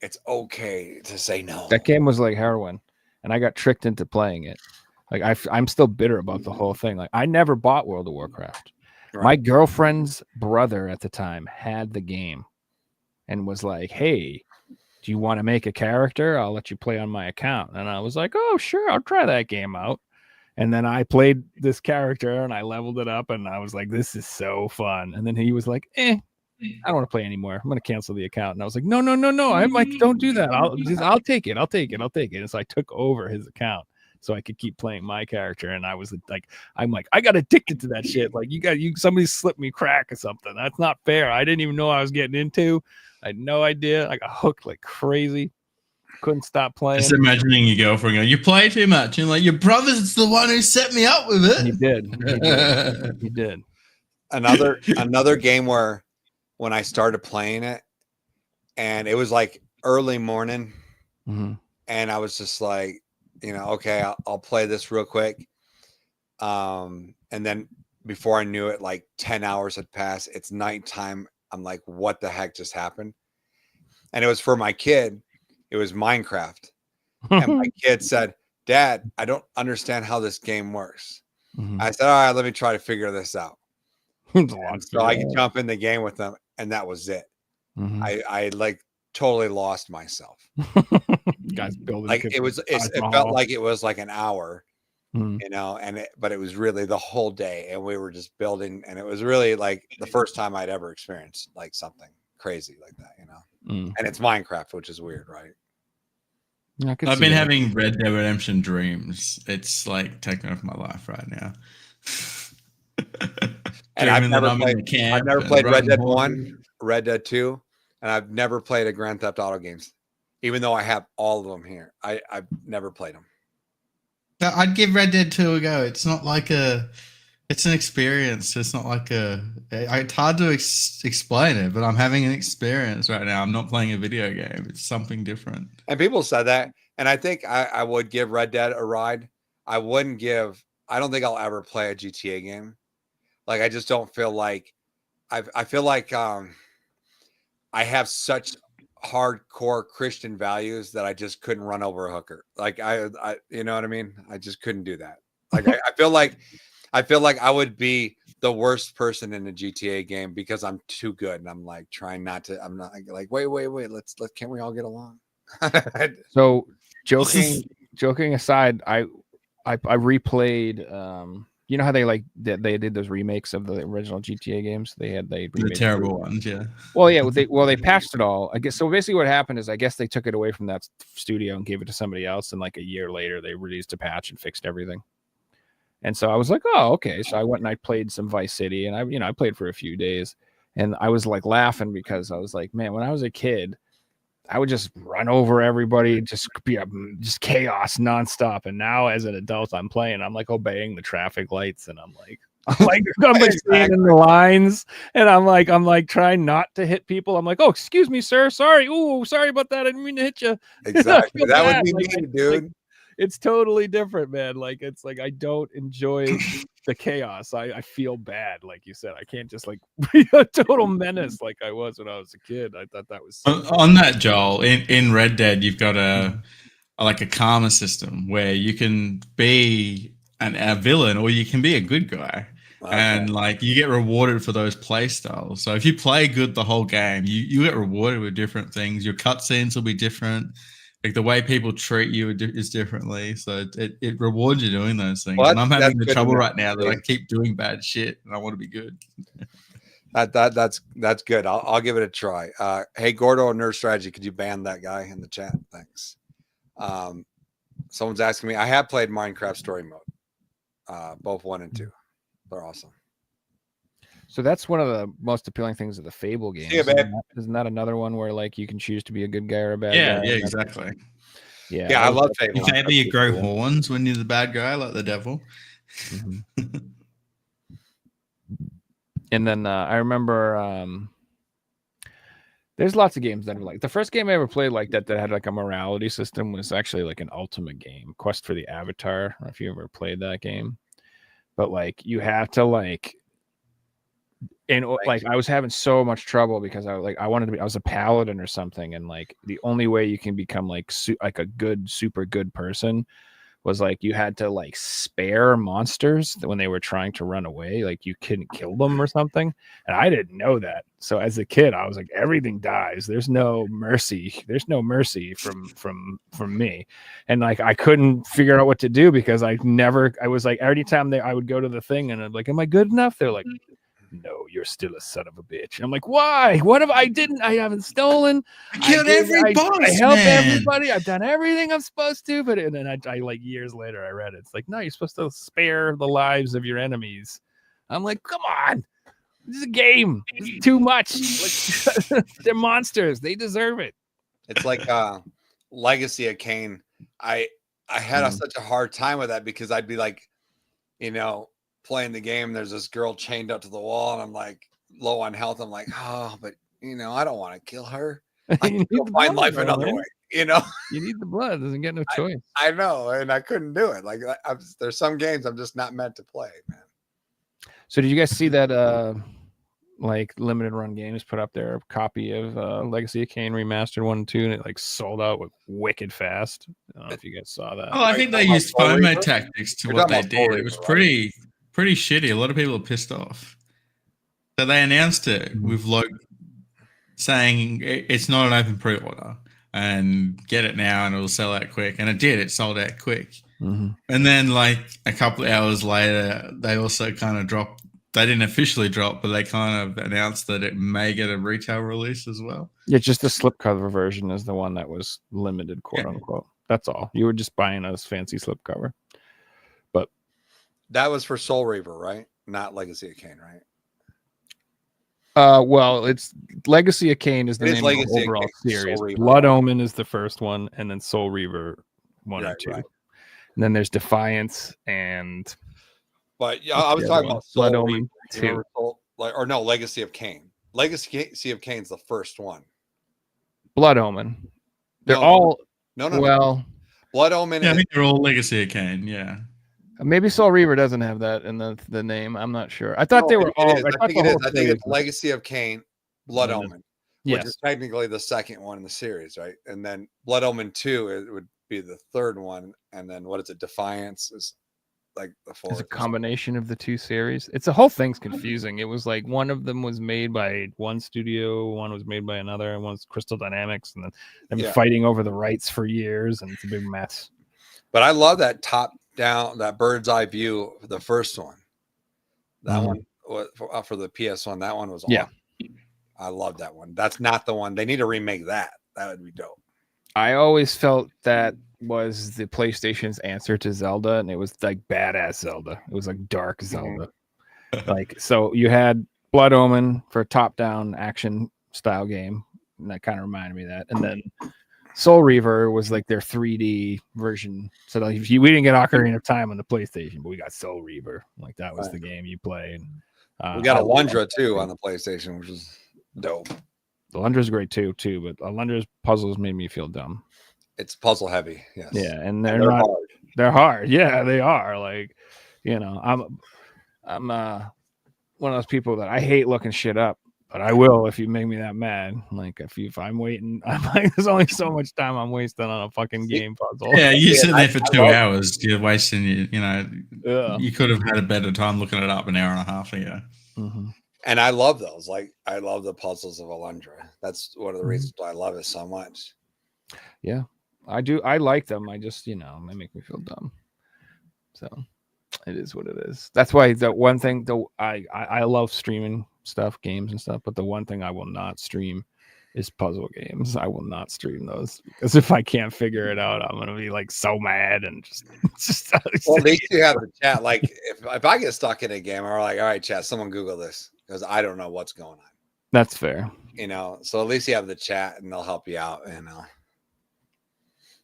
It's okay to say no. That game was like heroin, and I got tricked into playing it. Like I'm still bitter about the whole thing. Like I never bought World of Warcraft. Right. My girlfriend's brother at the time had the game and was like, hey, do you want to make a character? I'll let you play on my account. And I was like, oh, sure, I'll try that game out. And then I played this character and I leveled it up and I was like, this is so fun. And then he was like, I don't want to play anymore. I'm going to cancel the account. And I was like, no. I'm like, don't do that. I'll take it. And so I took over his account so I could keep playing my character. And I was like, I got addicted to that shit. Like somebody slipped me crack or something. That's not fair. I didn't even know what I was getting into. I had no idea. I got hooked like crazy. Couldn't stop playing. Just imagining your girlfriend going, you play too much. And like, your brother's the one who set me up with it. He did. Another game where when I started playing it and it was like early morning and I was just like, okay, I'll play this real quick. And then before I knew it, like 10 hours had passed. It's nighttime. I'm like, what the heck just happened? And it was for my kid. It was Minecraft. And my kid said, Dad, I don't understand how this game works. I said, all right, let me try to figure this out. So I could jump in the game with them. And that was it. I like totally lost myself. Guys building like it felt like it was like an hour, but it was really the whole day. And we were just building. And it was really like the first time I'd ever experienced like something crazy like that, and it's Minecraft, which is weird, right? I've been having Red Dead Redemption dreams. It's like taking over my life right now. And I've never played Red Dead 1, Red Dead 2, and I've never played a Grand Theft Auto games, even though I have all of them here. I've never played them. I'd give Red Dead 2 a go. It's not like it's an experience. It's not like it's hard to explain it, but I'm having an experience right now. I'm not playing a video game. It's something different. And people said that. And I think I would give Red Dead a ride. I don't think I'll ever play a GTA game. Like, I just don't feel like, I feel like I have such hardcore Christian values that I just couldn't run over a hooker. Like I you know what I mean? I just couldn't do that. Like I feel like I would be the worst person in a GTA game because I'm too good. And I'm like trying not to, I'm not like, wait, can't we all get along? So joking aside, I replayed, you know how they did those remakes of the original GTA games? They the terrible ones, yeah. Well, yeah, they patched it all. I guess so. Basically, what happened is I guess they took it away from that studio and gave it to somebody else, and like a year later, they released a patch and fixed everything. And so I was like, oh, okay. So I went and I played some Vice City, and I played for a few days, and I was like laughing because I was like, man, when I was a kid, I would just run over everybody, just be just chaos nonstop. And now as an adult, I'm like obeying the traffic lights, and I'm like staying in the lines, and I'm like trying not to hit people. I'm like, oh, excuse me, sir, sorry. Ooh, sorry about that. I didn't mean to hit you. Exactly. That would be me, dude. Like, it's totally different, man. Like, it's like I don't enjoy the chaos. I feel bad, like you said. I can't just like be a total menace like I was when I was a kid. I thought that was on that, Joel. In Red Dead, you've got a karma system where you can be a villain or you can be a good guy. Okay. And like you get rewarded for those play styles. So if you play good the whole game, you get rewarded with different things. Your cutscenes will be different. Like the way people treat you is differently, so it rewards you doing those things. Well, and I'm having the trouble right now that I keep doing bad shit, and I want to be good. That's good. I'll give it a try. Hey, Gordo, Nerd Strategy, could you ban that guy in the chat? Thanks. Someone's asking me. I have played Minecraft Story Mode, both 1 and 2. They're awesome. So that's one of the most appealing things of the Fable games. Yeah, babe. Isn't that another one where like you can choose to be a good guy or a bad guy? Yeah, exactly. Yeah, I love Fable. Maybe you grow horns when you're the bad guy, like the devil. Mm-hmm. And then I remember there's lots of games that are like the first game I ever played like that had like a morality system was actually like an Ultimate game, Quest for the Avatar. I don't know if you ever played that game, but like you have to like. And like I was having so much trouble because I was a paladin or something, and like the only way you can become like a good, super good person was like you had to like spare monsters when they were trying to run away, like you couldn't kill them or something. And I didn't know that. So as a kid, I was like, everything dies. There's no mercy. There's no mercy from me. And like I couldn't figure out what to do because I was like every time I would go to the thing and I'm like, am I good enough? They're like, no, you're still a son of a bitch. I'm like, why? What have I didn't? I haven't stolen. I killed every boss, I helped man. everybody. I've done everything I'm supposed to. But and then I like years later I read it. It's like, no, you're supposed to spare the lives of your enemies. I'm like, come on, this is a game. This is too much. Like, they're monsters. They deserve it. It's like Legacy of Kain. I had such a hard time with that because I'd be like, playing the game, there's this girl chained up to the wall, and I'm like low on health. I'm like, oh, but I don't want to kill her. I can go find life another way. You need the blood. Doesn't get no choice. I know, and I couldn't do it. Like, there's some games I'm just not meant to play, man. So did you guys see that? Like Limited Run Games put up their copy of Legacy of Kain Remastered 1 and 2, and it like sold out with wicked fast. I don't know if you guys saw that. Oh, I think they used FOMO tactics to what they did. It was pretty shitty. A lot of people are pissed off. So they announced it with saying it's not an open pre-order and get it now and it'll sell out quick. And it did. It sold out quick. Mm-hmm. And then like a couple of hours later, they also kind of dropped. They didn't officially drop, but they kind of announced that it may get a retail release as well. Yeah, just the slipcover version is the one that was limited, quote unquote. That's all. You were just buying a fancy slipcover. But that was for Soul Reaver, right? Not Legacy of Kain, right? Well, it's Legacy of Kain is the name of the overall series. Blood Omen is the first one, and then Soul Reaver 1 and 2. Right. And then there's Defiance and. But yeah, I was talking about Blood Omen 2. Legacy of Kain. Legacy of Kain's the first one. Blood Omen. They're all. No. Well, Blood Omen. Yeah, I think they're all Legacy of Kain. Yeah. Maybe Soul Reaver doesn't have that in the name. I'm not sure. I thought they were all. I think it is. I think it's Legacy of Kain, Blood Omen, which is technically the second one in the series, right? And then Blood Omen 2 it would be the third one, and then what is it? Defiance is like the fourth. It's a combination of the two series. It's the whole thing's confusing. It was like one of them was made by one studio, one was made by another, and one's Crystal Dynamics, and then they've been fighting over the rights for years, and it's a big mess. But I love that top down, that bird's eye view of the first one. That one for the PS1. That one was awesome. I love that one. That's not the one. They need to remake that. That would be dope. I always felt that was the PlayStation's answer to Zelda, and it was like badass Zelda. It was like dark Zelda. Like, so you had Blood Omen for a top-down action style game, and that kind of reminded me of that. And then Soul Reaver was like their 3D version. So like, we didn't get Ocarina of Time on the PlayStation, but we got Soul Reaver. Like that was the game you played. We got Alundra too on the PlayStation, which is dope. Alundra's great too, but Alundra's puzzles made me feel dumb. It's puzzle heavy, yes. Yeah, and they're not hard. They're hard. Yeah, they are. Like, I'm one of those people that I hate looking shit up, but I will if you make me that mad. Like if I'm waiting, I'm like, there's only so much time I'm wasting on a fucking game puzzle. Yeah, you sit there for 2 hours, you're wasting you could have had a better time looking it up an hour and a half ago. Mm-hmm. And I love those. Like I love the puzzles of Alundra. That's one of the reasons why I love it so much. Yeah, I do. I like them. I just, they make me feel dumb. So it is what it is. That's why the one thing, though, I love streaming stuff, games and stuff, but the one thing I will not stream is puzzle games. I will not stream those because if I can't figure it out, I'm gonna be like so mad and just well, at least you have the chat. Like if I get stuck in a game, I'm like, all right, chat, someone Google this because I don't know what's going on. That's fair. So at least you have the chat and they'll help you out.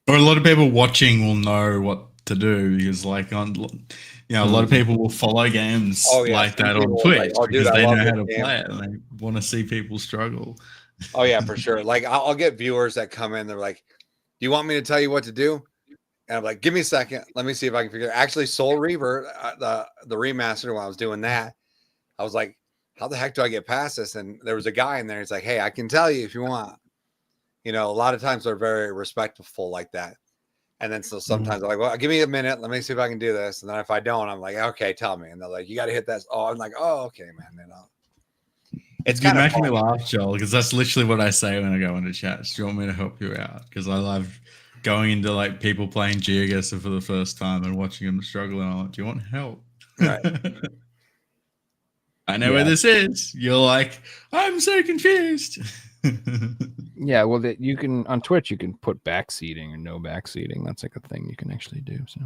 Or a lot of people watching will know what to do because, like, a lot of people will follow games like that on Twitch because they know how to play it and they want to see people struggle. Oh yeah, for sure. Like I'll get viewers that come in. They're like, "Do you want me to tell you what to do?" And I'm like, "Give me a second. Let me see if I can figure it." Actually, Soul Reaver, the remaster, when I was doing that, I was like, "How the heck do I get past this?" And there was a guy in there. He's like, "Hey, I can tell you if you want." A lot of times they're very respectful like that. And then so sometimes I'm like, well, give me a minute. Let me see if I can do this. And then if I don't, I'm like, okay, tell me. And they're like, you got to hit that. Oh, I'm like, oh, okay, man. You know, it's You're kind of making me fun. laugh, Joel, because that's literally what I say when I go into chats. Do you want me to help you out? Because I love going into like people playing GeoGuessr for the first time and watching them struggle. And I'm like, do you want help? Right. I know where this is. You're like, I'm so confused. Yeah, well, that you can on Twitch you can put backseating or no backseating. That's like a thing you can actually do. So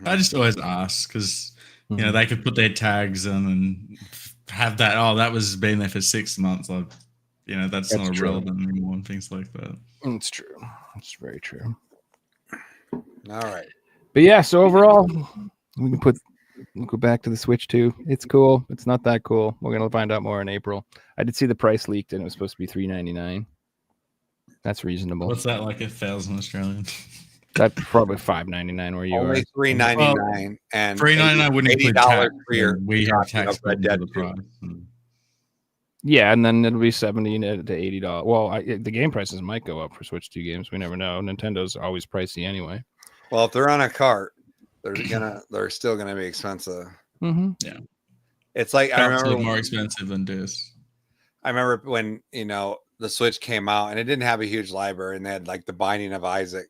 I just always ask because you know they could put their tags in and have that. Oh, that was been there for 6 months. Like, you know, that's not true. relevant anymore and things like that. It's true. It's very true. All right. But yeah, so overall, we'll go back to the Switch 2. It's cool. It's not that cool. We're gonna find out more in April. I did see the price leaked, and it was supposed to be $399. That's reasonable. What's that, like 1,000 Australian? That's probably $599 where you Only are. $399 and $399 wouldn't include tax. for your We have tax Red built into Dead the 2. price. Yeah, and then it'll be $70 to $80. Well, the game prices might go up for Switch 2 games. We never know. Nintendo's always pricey anyway. Well, if they're on a cart, they're still gonna be expensive. Mm-hmm. Yeah, It's like I remember more expensive than this. I remember when the Switch came out and it didn't have a huge library and they had like the Binding of Isaac,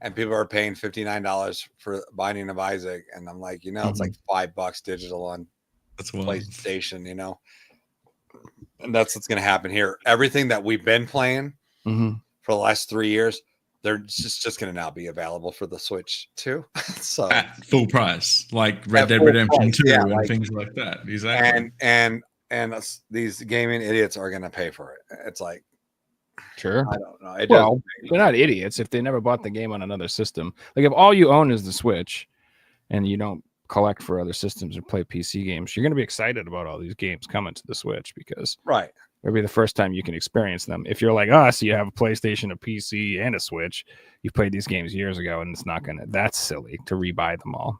and people are paying $59 for Binding of Isaac, and I'm like, it's like $5 digital on That's wild. PlayStation, and that's what's gonna happen here. Everything that we've been playing for the last 3 years, they're just going to now be available for the Switch too. So at full price, like Red Dead Redemption 2 and things like that. Exactly. And these gaming idiots are going to pay for it. It's like, sure. I don't know. They're not idiots if they never bought the game on another system. Like if all you own is the Switch and you don't collect for other systems or play PC games, you're going to be excited about all these games coming to the Switch because it'll be the first time you can experience them. If you're like us, you have a PlayStation, a PC, and a Switch, you played these games years ago, and that's silly to rebuy them all.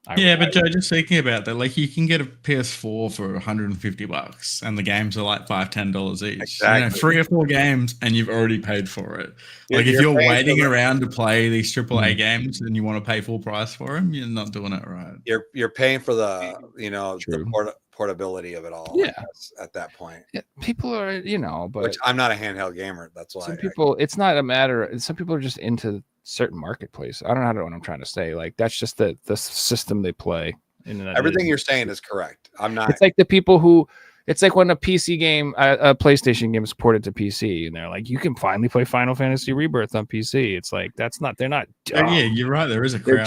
But Joe, just thinking about that, like you can get a PS4 for $150 and the games are like $5-10 each. Exactly. 3 or 4 games and you've already paid for it. Like if you're waiting around to play these AAA games and you want to pay full price for them, you're not doing it right. You're paying for the the portability of it all. Yeah. At that point. Yeah, people are, but which I'm not a handheld gamer. That's why some people, it's not a matter. Some people are just into certain marketplace. I don't know what I'm trying to say. Like that's just the system they play. Everything you're saying is correct. I'm not. It's like the people who. It's like when a PC game, a PlayStation game is ported to PC, and they're like, you can finally play Final Fantasy Rebirth on PC. It's like they're not. Dumb. Yeah, you're right. There is a crowd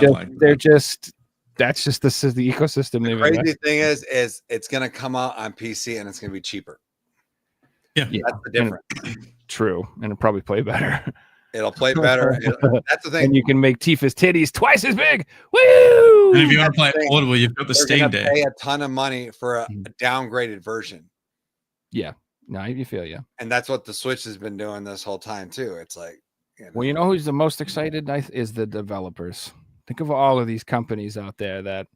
That's just the ecosystem. The crazy thing is it's going to come out on PC and it's going to be cheaper. Yeah, that's the difference. True, and it'll probably play better. It'll play better. That's the thing. And you can make Tifa's titties twice as big. Woo! And if you want to play portable, you've got the Steam Deck. Pay a ton of money for a downgraded version. Yeah, no, you feel And that's what the Switch has been doing this whole time too. It's like, well, who's the most excited? Is the developers. Think of all of these companies out there that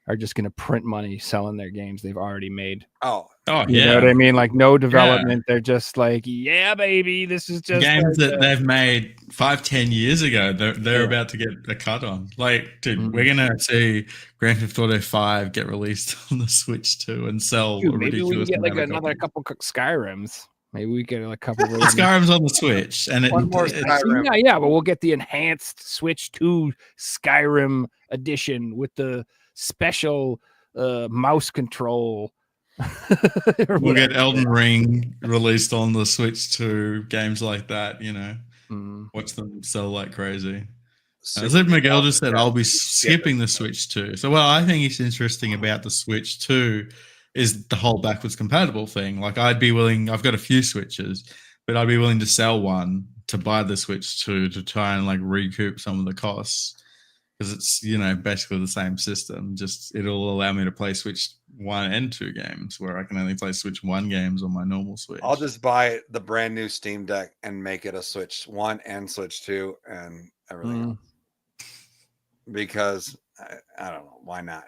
are just going to print money selling their games they've already made. You know what I mean? Like no development. They're just like, yeah, baby, this is just games that they've made 5-10 years ago. They're about to get a cut on. Like, dude, we're gonna see Grand Theft Auto 5 get released on the Switch too and sell. Maybe we can get like another couple Skyrims. Maybe we get a couple. Skyrim's on the Switch, and one more Skyrim. Yeah, but we'll get the enhanced Switch 2 Skyrim edition with the special mouse control. We'll get Elden Ring released on the Switch 2, games like that, watch them sell like crazy. As Miguel just said, I'll be skipping the Switch 2. So what I think is interesting about the Switch 2 is the whole backwards compatible thing. Like I'd be willing, I've got a few Switches, but I'd be willing to sell one to buy the Switch 2 to try and like recoup some of the costs. Because it's, basically the same system. Just it'll allow me to play Switch 1 and 2 games where I can only play Switch 1 games on my normal Switch. I'll just buy the brand new Steam Deck and make it a Switch 1 and Switch 2 and everything else. Because I don't know. Why not?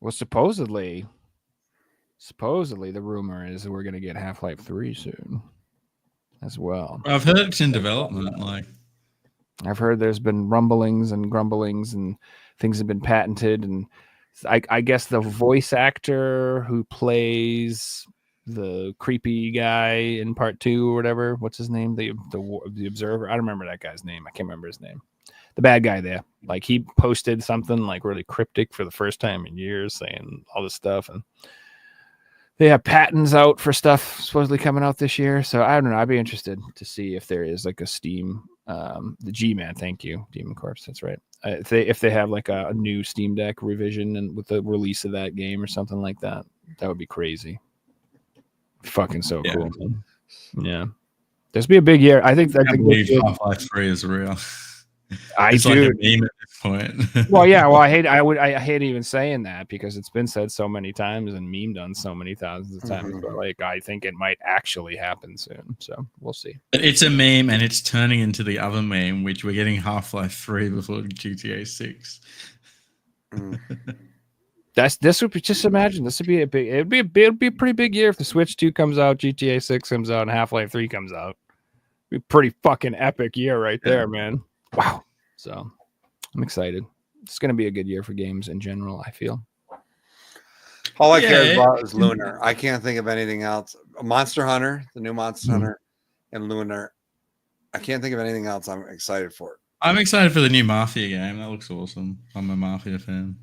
Well, supposedly the rumor is we're going to get Half-Life 3 soon as well. I've heard it's in development. Like, I've heard there's been rumblings and grumblings, and things have been patented. And I guess the voice actor who plays the creepy guy in part 2 or whatever, what's his name? The observer. I don't remember that guy's name. I can't remember his name. The bad guy there. Like, he posted something like really cryptic for the first time in years, saying all this stuff, and they have patents out for stuff supposedly coming out this year. So I don't know. I'd be interested to see if there is like a Steam, the G-Man. Thank you, Demon Corpse. That's right. If they have like a new Steam Deck revision and with the release of that game or something like that, that would be crazy. Fucking so cool. Yeah, this would be a big year. I think believe Half-Life 3 is real. It's like do. a meme at this point. Well, yeah. Well, I hate even saying that because it's been said so many times and memed on so many thousands of times. But like, I think it might actually happen soon. So we'll see. But it's a meme, and it's turning into the other meme, which we're getting Half-Life 3 before GTA 6. This would be, just imagine, this would be it'd be a pretty big year if the Switch 2 comes out, GTA 6 comes out, and Half-Life 3 comes out. It'd be a pretty fucking epic year right there, man. Wow. So I'm excited. It's going to be a good year for games in general, I feel. All I care about is Lunar. I can't think of anything else. Monster Hunter, the new Monster Hunter, and Lunar. I can't think of anything else I'm excited for. I'm excited for the new Mafia game. That looks awesome. I'm a Mafia fan.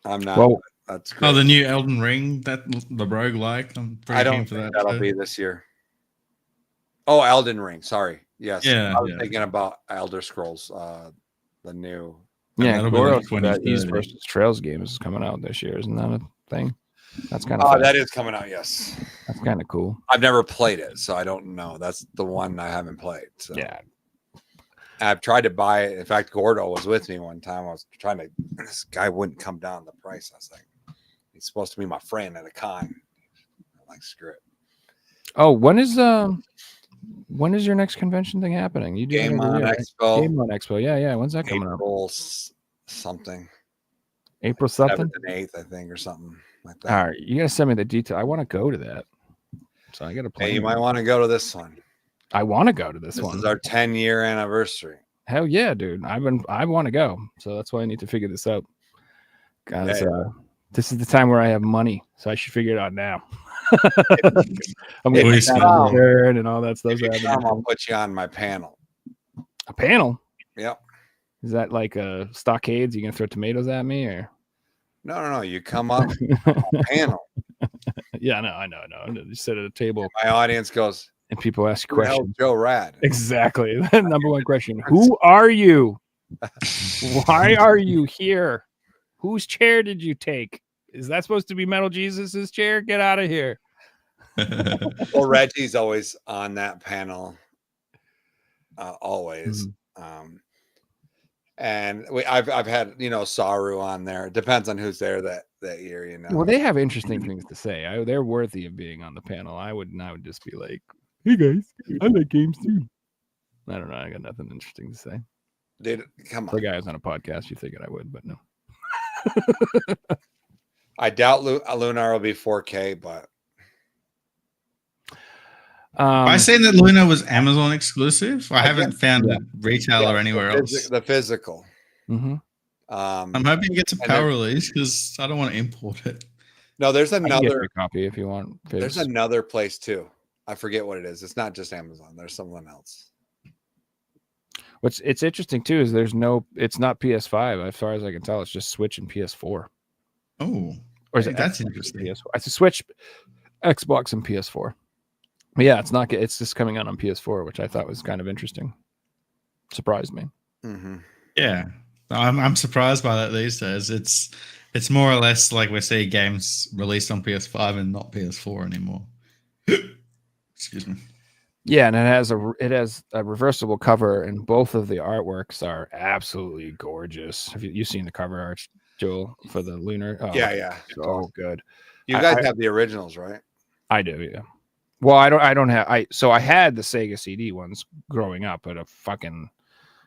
I'm not. Well, that's great. Oh, the new Elden Ring, the roguelike. I'm pretty I don't keen for think that. that'll be this year. Oh, Elden Ring. Sorry. Yes. Yeah, I was thinking about Elder Scrolls, the new. Yeah, that'll be like that East 2030. versus Trails game is coming out this year. Isn't that a thing? That's kind of Oh, that is coming out. Yes. that's kind of cool. I've never played it, so I don't know. That's the one I haven't played. So. Yeah. I've tried to buy it. In fact, Gordo was with me one time. I was trying to. This guy wouldn't come down the price. I was like, he's supposed to be my friend at a con. I'm like, screw it. Oh, when is your next convention thing happening? You do Game it every on year, right? Expo. Game on Expo. Yeah. When's that coming up? April something. April something? 7th and 8th, I think, or something like that. All right, you gotta send me the detail. I want to go to that, so I gotta play. Hey, you might want to go to this one. I want to go to this This one. is our 10-year anniversary. Hell yeah, dude! I want to go, so that's why I need to figure this out. Guys, this is the time where I have money, so I should figure it out now. I'm If getting you come, and all that stuff. If you come, I'll put you on my panel. A panel? Yep. Is that like stockades? You gonna throw tomatoes at me or? No. You come up on a panel. Yeah, I know. You sit at a table. My audience goes, and people ask "Who the hell questions. Joe Rad?" Exactly. Number one question: who are you? Why are you here? Whose chair did you take? Is that supposed to be Metal Jesus's chair? Get out of here. Well, Reggie's always on that panel. Always. And I've had Saru on there. It depends on who's there that year. Well, they have interesting things to say. They're worthy of being on the panel. I would just be like, "Hey guys, I like games too." I don't know. I got nothing interesting to say. Dude, come on. The guy was on a podcast. You figured I would, but no. I doubt Lunar will be 4K, but I seen that Luna was Amazon exclusive. I haven't found a retailer anywhere else. The physical. Mm-hmm. I'm hoping it gets a power release because I don't want to import it. No, there's I can get another you a copy if you want. There's another place too. I forget what it is. It's not just Amazon. There's someone else. It's interesting too is it's not PS5 as far as I can tell. It's just Switch and PS4. Oh, or is it that's Xbox interesting. PS4? It's a Switch, Xbox, and PS4. But yeah, it's not. It's just coming out on PS4, which I thought was kind of interesting. Surprised me. Mm-hmm. Yeah, I'm surprised by that these days. It's more or less like we see games released on PS5 and not PS4 anymore. Excuse me. Yeah, and it has a reversible cover, and both of the artworks are absolutely gorgeous. Have you seen the cover art, Joel, for the Lunar? Oh, Yeah. So good. You guys have the originals, right? I do, yeah. Well, I don't have. I had the Sega CD ones growing up, but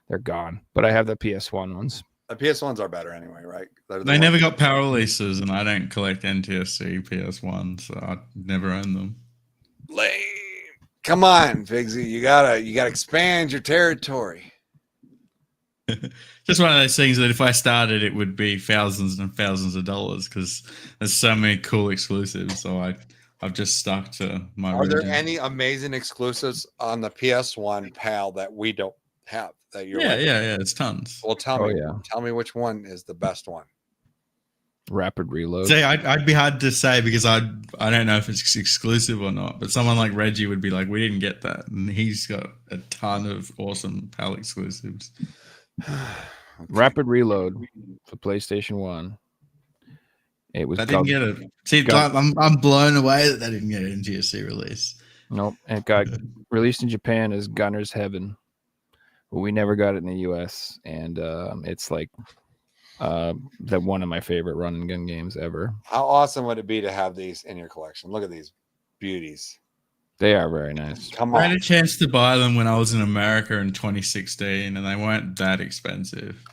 they're gone. But I have the PS1 ones. The PS1s are better anyway, right? They never got power releases, and I don't collect NTSC PS1, so I never own them. Lame. Come on, Figsy, you gotta expand your territory. Just one of those things that if I started, it would be thousands and thousands of dollars because there's so many cool exclusives. So I've just stuck to my. Are there region. any amazing exclusives on the PS1, pal, that we don't have? That you're like, Yeah. It's tons. well, tell Oh, me, yeah. tell me which one is the best one. Rapid reload. See, I'd be hard to say because I don't know if it's exclusive or not. But someone like Reggie would be like, we didn't get that, and he's got a ton of awesome PAL exclusives. Okay. Rapid reload for PlayStation 1. It was. I didn't get it. See, I'm blown away that they didn't get an NTSC release. Nope. It got released in Japan as Gunner's Heaven, but we never got it in the US. And it's like one of my favorite run and gun games ever. How awesome would it be to have these in your collection? Look at these beauties. They are very nice. Come I had on. a chance to buy them when I was in America in 2016, and they weren't that expensive.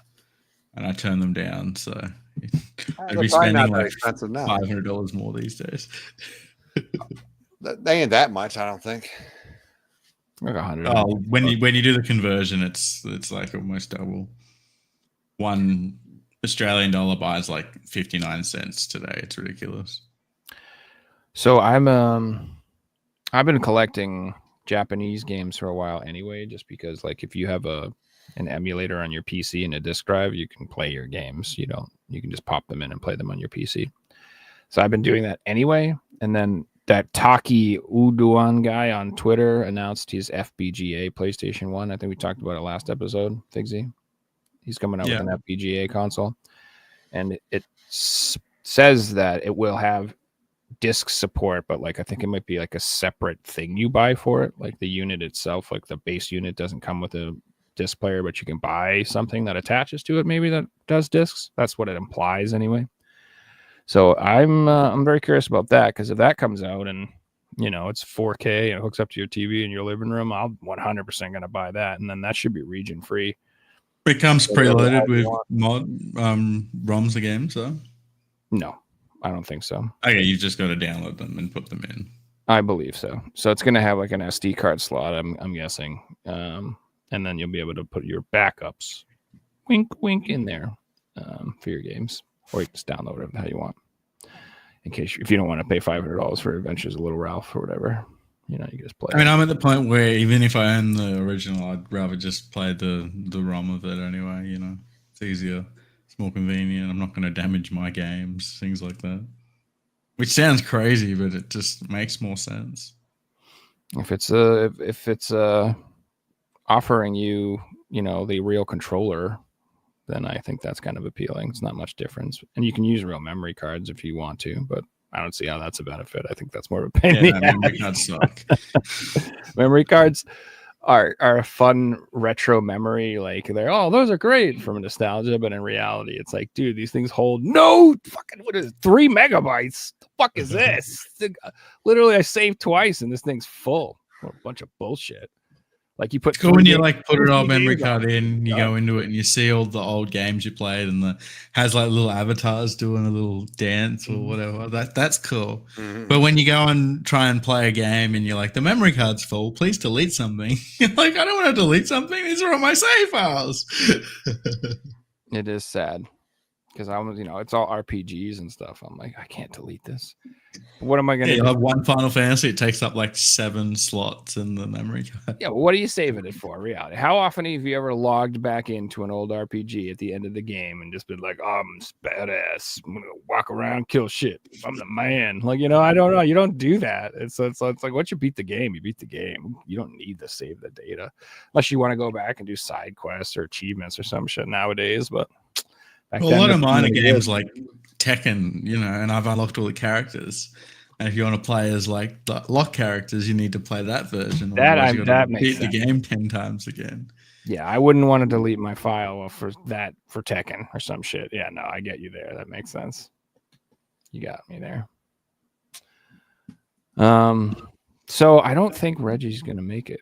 And I turned them down, so I'd They're be probably spending not that like expensive now. $500 more these days. They ain't that much, I don't think. Like $100. Oh, when you do the conversion, it's like almost double. $1 Australian buys like 59 cents today. It's ridiculous. So I've been collecting Japanese games for a while anyway, just because like if you have an emulator on your PC and a disk drive, you can play your games. You can just pop them in and play them on your PC. So I've been doing that anyway. And then that Taki Uduan guy on Twitter announced his FPGA PlayStation 1. I think we talked about it last episode, Figsy. He's coming out with an FPGA console. And it says that it will have disk support, but like I think it might be like a separate thing you buy for it. Like the unit itself, like the base unit doesn't come with a disc player, but you can buy something that attaches to it, maybe that does discs. That's what it implies anyway. So I'm very curious about that, because if that comes out and it's 4K and it hooks up to your TV in your living room, I'm 100% gonna buy that, and then that should be region free. It comes preloaded with mod ROMs again, so No, I don't think so. okay, you just got to download them and put them in. I believe so. So it's gonna have like an SD card slot, I'm guessing, and then you'll be able to put your backups, wink, wink, in there for your games. Or you can just download it how you want. In case if you don't want to pay $500 for Adventures of Little Ralph or whatever, you can just play. I mean, I'm at the point where even if I own the original, I'd rather just play the ROM of it anyway. It's easier, it's more convenient. I'm not going to damage my games, things like that. Which sounds crazy, but it just makes more sense. If it's offering you, the real controller, then I think that's kind of appealing. It's not much difference. And you can use real memory cards if you want to, but I don't see how that's a benefit. I think that's more of a pain. Memory cards suck. Memory cards are a fun retro memory. Like those are great from nostalgia, but in reality, it's like, dude, these things hold what is it, 3 megabytes? The fuck is this? Literally, I saved twice and this thing's full. What a bunch of bullshit. Like you put when you put an old memory card in, you go into it and you see all the old games you played, and has like little avatars doing a little dance or whatever. That's cool. Mm-hmm. But when you go and try and play a game and you're like, the memory card's full, please delete something. You're like, I don't want to delete something. These are all my save files. It is sad because it's all RPGs and stuff. I'm like, I can't delete this. What am I going to do? Like one Final Fantasy, it takes up like 7 slots in the memory card. Yeah, well, what are you saving it for, reality? How often have you ever logged back into an old RPG at the end of the game and just been like, oh, I'm badass. I'm going to walk around, kill shit. I'm the man. Like, I don't know. You don't do that. It's like once you beat the game, you beat the game. You don't need to save the data unless you want to go back and do side quests or achievements or some shit nowadays. But a lot of minor games like Tekken, and I've unlocked all the characters. And if you want to play as like the lock characters, you need to play that version. That makes sense. The game 10 times again. Yeah, I wouldn't want to delete my file for Tekken or some shit. Yeah, no, I get you there. That makes sense. You got me there. So I don't think Reggie's gonna make it.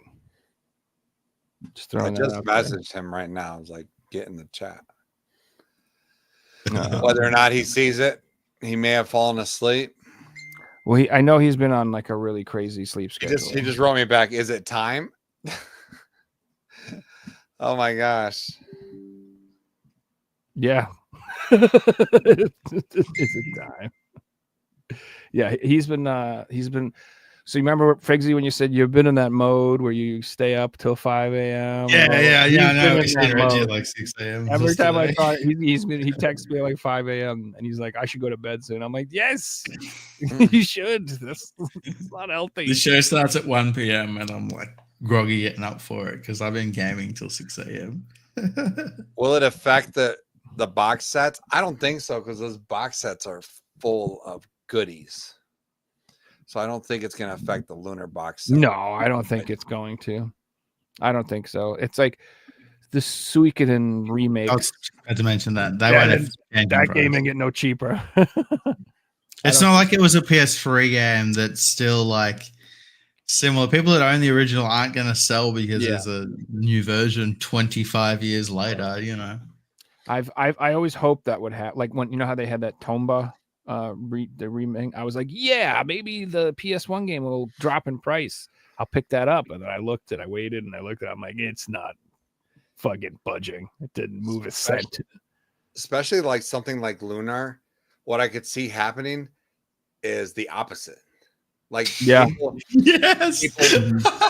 I just messaged him right now. I was like, get in the chat. Whether or not he sees it, he may have fallen asleep. Well, I know he's been on like a really crazy sleep He schedule. just wrote me back. Is it time? Oh my gosh. Yeah. Is it time? Yeah, he's been. So you remember, Figsy, when you said you've been in that mode where you stay up till 5 a.m.? Yeah. He's I been know. in We seen that Reggie at mode. like 6 a.m. Every time I yesterday. thought he texts me at like 5 a.m. and he's like, I should go to bed soon. I'm like, yes, you should. That's not healthy. The show starts at 1 p.m. and I'm like groggy getting up for it because I've been gaming till 6 a.m. Will it affect the box sets? I don't think so, because those box sets are full of goodies. So I don't think it's going to affect the Lunar box set. No, I don't think it's going to. I don't think so. It's like the Suikoden remake. I was had to mention that. They That won't is- have that game didn't get no cheaper. It's not like it was a PS3 game that's still like similar. People that own the original aren't going to sell because Yeah. there's a new version 25 years later, you know. I always hoped that would happen. Like when you know how they had that Tomba the remake. I was like, yeah, maybe the PS1 game will drop in price. I'll pick that up. And then I waited and I looked at it. I'm like, it's not fucking budging. It didn't move a cent. Especially like something like Lunar, what I could see happening is the opposite. Like, Yeah. people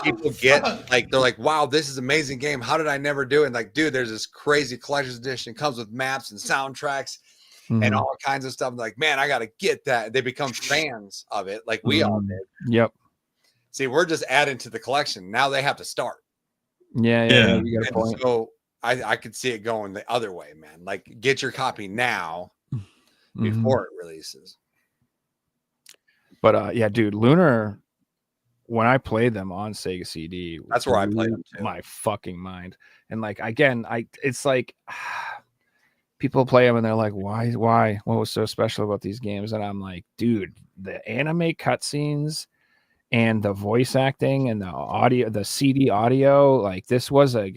People get like, they're like, wow, this is an amazing game. How did I never do it? And like, dude, there's this crazy collector's edition. It comes with maps and soundtracks and all kinds of stuff. I'm like, man, I got to get that. They become fans of it, like we all did. Yep. See, we're just adding to the collection. Now they have to start. Yeah. You got a And point. so I could see it going the other way, man. Like, get your copy now before it releases. But yeah, dude, Lunar, when I played them on Sega CD, That's where I played them too. my fucking mind. And like again, it's like people play them and they're like, why? What was so special about these games? And I'm like, dude, the anime cutscenes and the voice acting and the audio, the CD audio, like this was a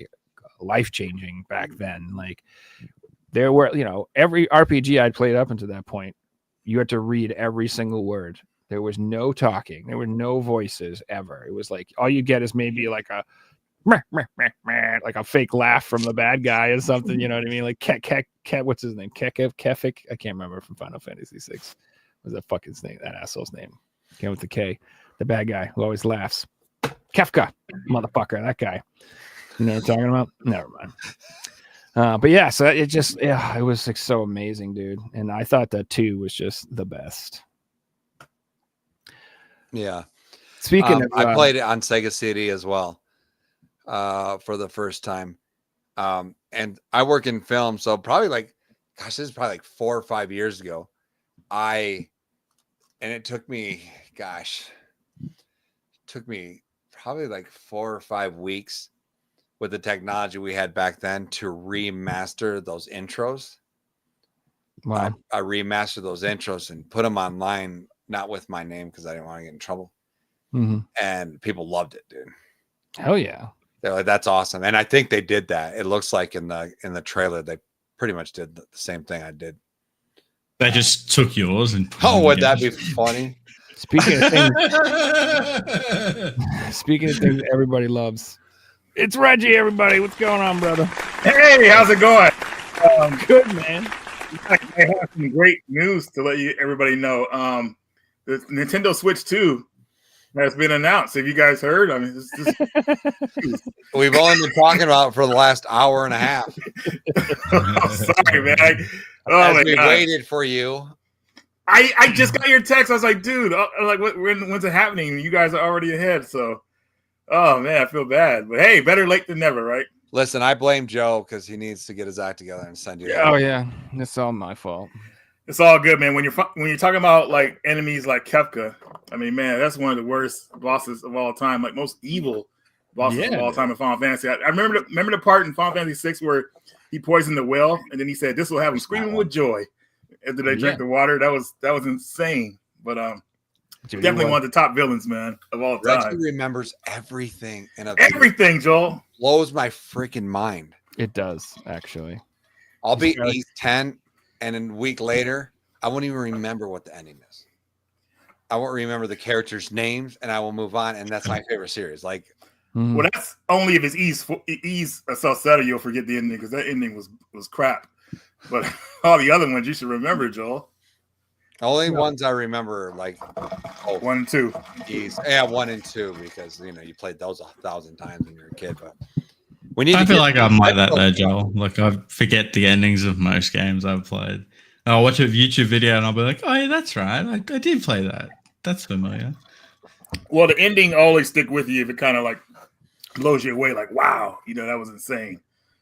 life-changing back then. Like there were, every RPG I'd played up until that point, you had to read every single word. There was no talking. There were no voices ever. It was like all you get is maybe like a fake laugh from the bad guy or something. You know what I mean? Like Ket, what's his name? Kefik. I can't remember from Final Fantasy VI. What was that fucking name? That asshole's name. Came with the K. The bad guy who always laughs. Kefka, motherfucker. That guy. You know what I'm talking about? Never mind. But yeah, so it was like so amazing, dude. And I thought that 2 was just the best. Yeah. Speaking of, I played it on Sega CD as well for the first time. And I work in film, so probably this is probably like 4 or 5 years ago. And it took me probably like 4 or 5 weeks with the technology we had back then to remaster those intros. wow. I remastered those intros and put them online, not with my name because I didn't want to get in trouble. And people loved it, dude. Hell yeah. They're like, that's awesome. And I think they did that. It looks like in the trailer, they pretty much did the same thing I did. They just took yours and would that be funny? Speaking of things everybody loves. It's Reggie, everybody. What's going on, brother? Hey, how's it going? Good, man. I have some great news to let everybody know. The Nintendo Switch 2 has been announced. Have you guys heard? I mean, We've only been talking about it for the last hour and a half. I'm sorry, man. As we waited for you. I just got your text. I was like, dude, I'm like, when's it happening? You guys are already ahead. So, oh man, I feel bad. But hey, better late than never, right? Listen, I blame Joe because he needs to get his act together and send you. Oh yeah, it's all my fault. It's all good, man. When you're talking about like enemies like Kefka, I mean, man, that's one of the worst bosses of all time, like most evil bosses of all time in Final Fantasy. I remember the part in Final Fantasy VI where he poisoned the well, and then he said, "This will have him screaming with joy." After they drank the water, that was insane. But definitely one of the top villains, man, of all time. Reggie remembers everything Everything, Joel. Blows my freaking mind. It does, actually. I'll be East 10, and a week later, I won't even remember what the ending is. I won't remember the characters' names, and I will move on. And that's my favorite series. Like, Well, that's only if it's Ease Salsetta, you'll forget the ending because that ending was crap. But all the other ones you should remember, Joel. only ones I remember, like 1 and 2. Yeah, 1 and 2, because you played those 1,000 times when you were a kid. But we need. I feel like I'm like that though, Joel. Like I forget the endings of most games I've played. I'll watch a YouTube video and I'll be like, "Oh yeah, that's right. I did play that. That's familiar." Well, the ending always stick with you if it kind of like blows you away. Like, wow, that was insane.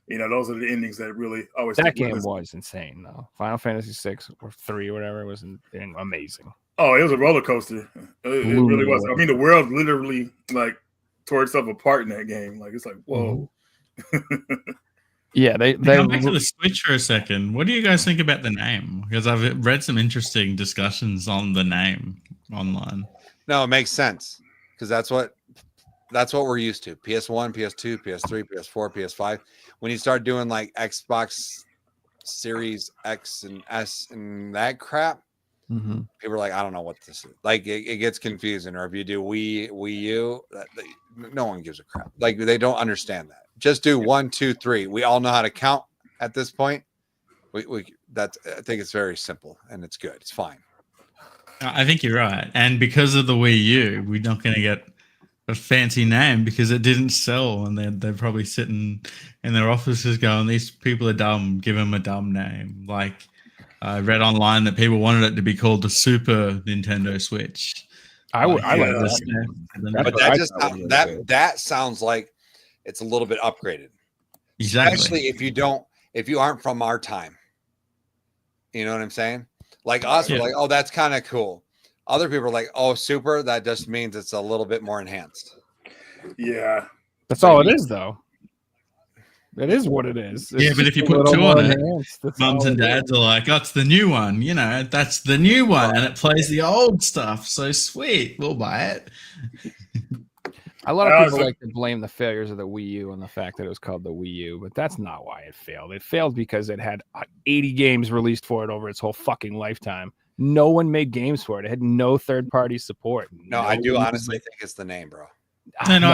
Those are the endings that really always. That game was insane, though. Final Fantasy 6 or 3 or whatever was amazing. Oh, it was a roller coaster. It really was. I mean, the world literally like tore itself apart in that game. Like, it's like, whoa. Yeah, they Come back to the Switch for a second. What do you guys think about the name? Because I've read some interesting discussions on the name online. No, it makes sense because that's what we're used to. PS1, PS2, PS3, PS4, PS5. When you start doing like Xbox Series X and S and that crap, people are like, I don't know what this is. Like, it gets confusing. Or if you do Wii U, no one gives a crap. Like, they don't understand that. Just do 1, 2, 3. We all know how to count at this point. I think it's very simple and it's good. It's fine. I think you're right. And because of the Wii U, we're not going to get a fancy name because it didn't sell, and they're probably sitting in their offices going, "These people are dumb. Give them a dumb name." Like, I read online that people wanted it to be called the Super Nintendo Switch. I like this name. But that sounds like it's a little bit upgraded. Exactly. Especially if you aren't from our time. You know what I'm saying? Like us, we're like, oh, that's kind of cool. Other people are like, oh, super. That just means it's a little bit more enhanced. Yeah. That's all it is, though. It is what it is. It's but if you put 2 on it, mums and dads are like, "Oh, it's the new one. That's the new one, and it plays the old stuff. So sweet, we'll buy it." A lot of people like to blame the failures of the Wii U on the fact that it was called the Wii U, but that's not why it failed. It failed because it had 80 games released for it over its whole fucking lifetime. No one made games for it. It had no third-party support. No, I do honestly think it's the name, bro. No,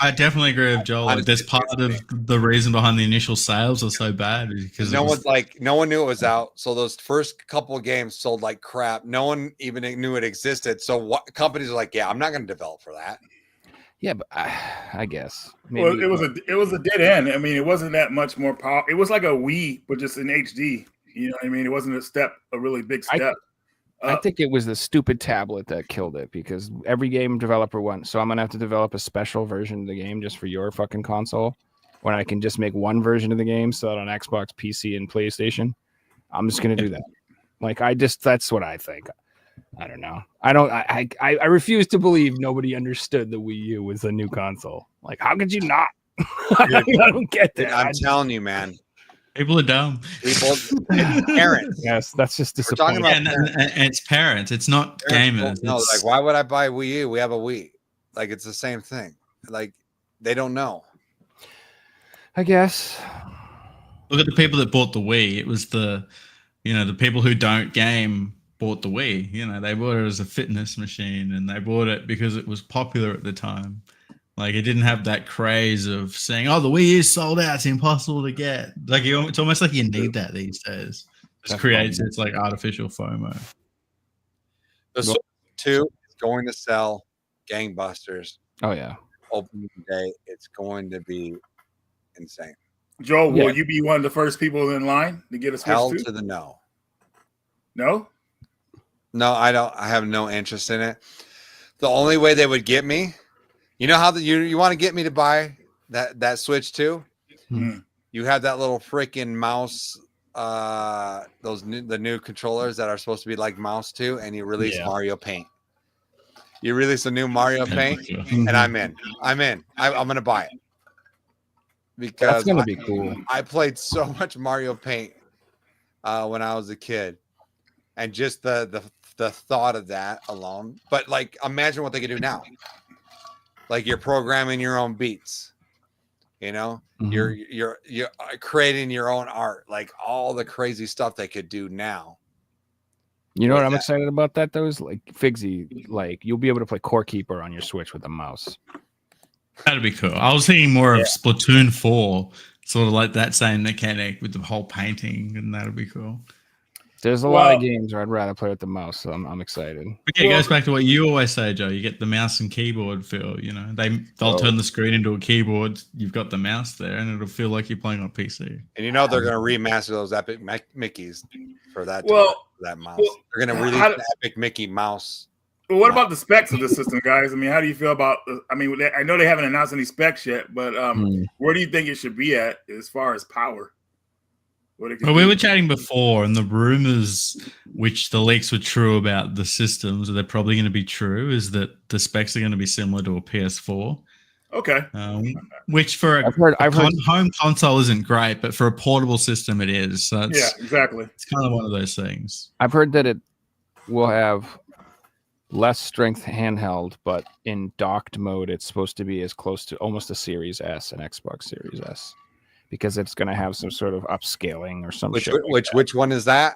I definitely agree with Joel. Like, there's part of the reason behind the initial sales are so bad because no one knew it was out. So those first couple of games sold like crap. No one even knew it existed. So what companies are like, yeah, I'm not going to develop for that. Yeah, but I guess. Maybe. Well, it was a dead end. I mean, it wasn't that much more power. It was like a Wii, but just in HD. You know what I mean? It wasn't a really big step. I think it was the stupid tablet that killed it because every game developer went, so I'm going to have to develop a special version of the game just for your fucking console when I can just make one version of the game, sell it on Xbox, PC, and PlayStation. I'm just going to do that. Like, that's what I think. I don't know. I refuse to believe nobody understood the Wii U was a new console. Like, how could you not? I don't get that. I'm telling you, man. People are dumb. It's parents. Yes, that's just disappointing. And it's parents. It's not gamers. No, like, why would I buy Wii U? We have a Wii. Like, it's the same thing. Like, they don't know. I guess. Look at the people that bought the Wii. It was the people who don't game bought the Wii. They bought it as a fitness machine, and they bought it because it was popular at the time. Like, it didn't have that craze of saying, "Oh, the Wii is sold out. It's impossible to get." Like, it's almost like you need that these days. It creates its like artificial FOMO. The Switch 2 is going to sell gangbusters. Oh yeah, opening day. It's going to be insane. Joel, will you be one of the first people in line to get a Switch 2? Hell to the no. No? No, I don't. I have no interest in it. The only way they would get me, you know how you want to get me to buy that Switch 2? Mm-hmm. You have that little freaking mouse, the new controllers that are supposed to be like mouse 2, and you release Mario Paint. You release a new Mario Paint, and I'm in. I'm gonna buy it because that's gonna be cool. I played so much Mario Paint when I was a kid, and just the thought of that alone. But like, imagine what they could do now. Like, you're programming your own beats, you know, you're creating your own art, like all the crazy stuff they could do now. You know What's what I'm that? excited about that though is like Figsy, like you'll be able to play Core Keeper on your Switch with a mouse. That'd be cool. I was thinking more Yeah. of Splatoon 4, sort of like that same mechanic with the whole painting, and that'd be cool. There's a lot of games where I'd rather play with the mouse, so I'm excited. But yeah, it goes back to what you always say, Joe. You get the mouse and keyboard feel. You know, they'll turn the screen into a keyboard. You've got the mouse there, and it'll feel like you're playing on PC. And you know they're going to remaster those Epic Mickeys for that. That mouse. They're going to release the Epic Mickey mouse. Well, what about the specs of the system, guys? I mean, how do you feel about? I mean, I know they haven't announced any specs yet, but where do you think it should be at as far as power? Well, we were chatting before, and the rumors, which the leaks were true about the systems, they're probably going to be true, is that the specs are going to be similar to a PS4. Okay. Which for a home console isn't great, but for a portable system, it is. So yeah, exactly. It's kind of one of those things. I've heard that it will have less strength handheld, but in docked mode, it's supposed to be as close to almost a Series S, an Xbox Series S. Because it's going to have some sort of upscaling or something. Which one is that?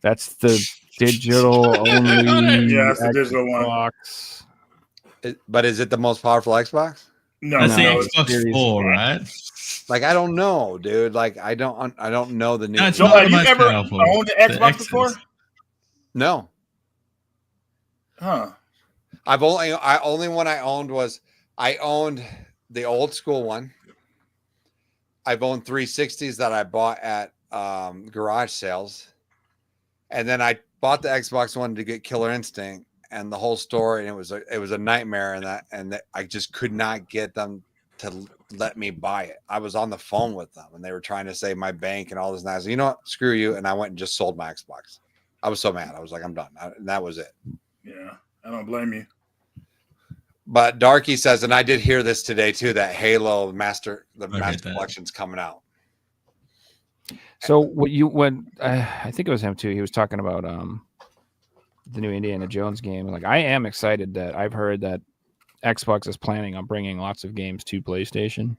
That's the digital only. Yeah, that's the digital one. But is it the most powerful Xbox? No, that's the Xbox 4, right? Like I don't know, dude. Like I don't know the new. No, so have you ever owned the Xbox before? No. Huh. Only one I owned was I owned the old school one. I've owned 360s that I bought at garage sales, and then I bought the Xbox One to get Killer Instinct and the whole story, and it was a nightmare, and I just could not get them to let me buy it. I was on the phone with them, and they were trying to save my bank and all this. And I said, you know what, screw you, and I went and just sold my Xbox. I was so mad. I was like, I'm done, and that was it. Yeah, I don't blame you. But Darky says, and I did hear this today too, that Halo Master Collection's coming out. So I think it was him too. He was talking about the new Indiana Jones game. Like I am excited that I've heard that Xbox is planning on bringing lots of games to PlayStation,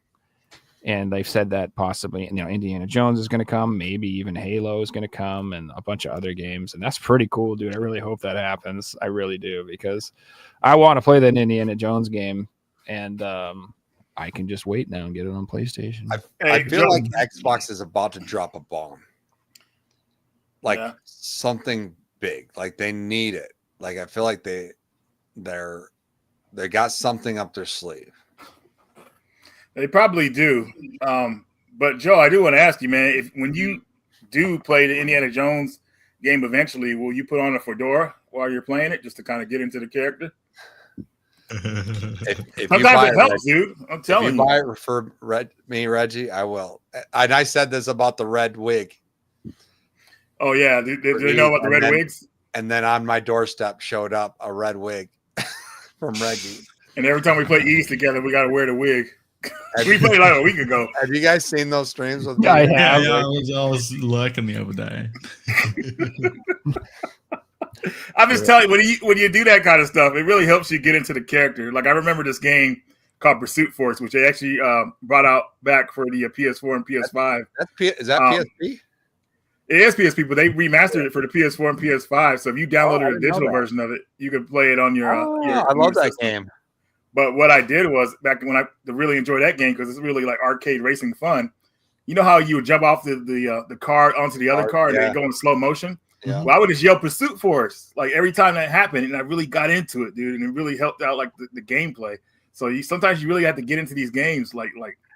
and they've said that possibly Indiana Jones is going to come, maybe even Halo is going to come, and a bunch of other games, and that's pretty cool, dude. I really hope that happens. I really do, because I want to play that Indiana Jones game, and I can just wait now and get it on PlayStation. I feel like Xbox is about to drop a bomb, like something big. Like they need it. Like I feel like they got something up their sleeve. They probably do. But Joe, I do want to ask you, man, when you do play the Indiana Jones game eventually, will you put on a fedora while you're playing it just to kind of get into the character? If sometimes it helps, dude. I'm telling you. If you buy it for me, Reggie, I will. And I said this about the red wig. Oh, yeah. Do they know about the red wigs? And then on my doorstep showed up a red wig from Reggie. And every time we play East together, we got to wear the wig. We played like a week ago. Have you guys seen those streams with me? I have. Yeah, I was lurking the other day. I'm just telling you, when you do that kind of stuff, it really helps you get into the character. Like I remember this game called Pursuit Force, which they actually brought out back for the PS4 and PS5. Is that PSP? It is PSP, but they remastered it for the PS4 and PS5. So if you downloaded a digital version of it, you could play it on your. I love that game. But what I did was back when I really enjoyed that game because it's really like arcade racing fun. You know how you would jump off the car onto the other car and they go in slow motion? Yeah. Well, I would just yell Pursuit Force like every time that happened, and I really got into it, dude, and it really helped out like the gameplay. So sometimes you really have to get into these games like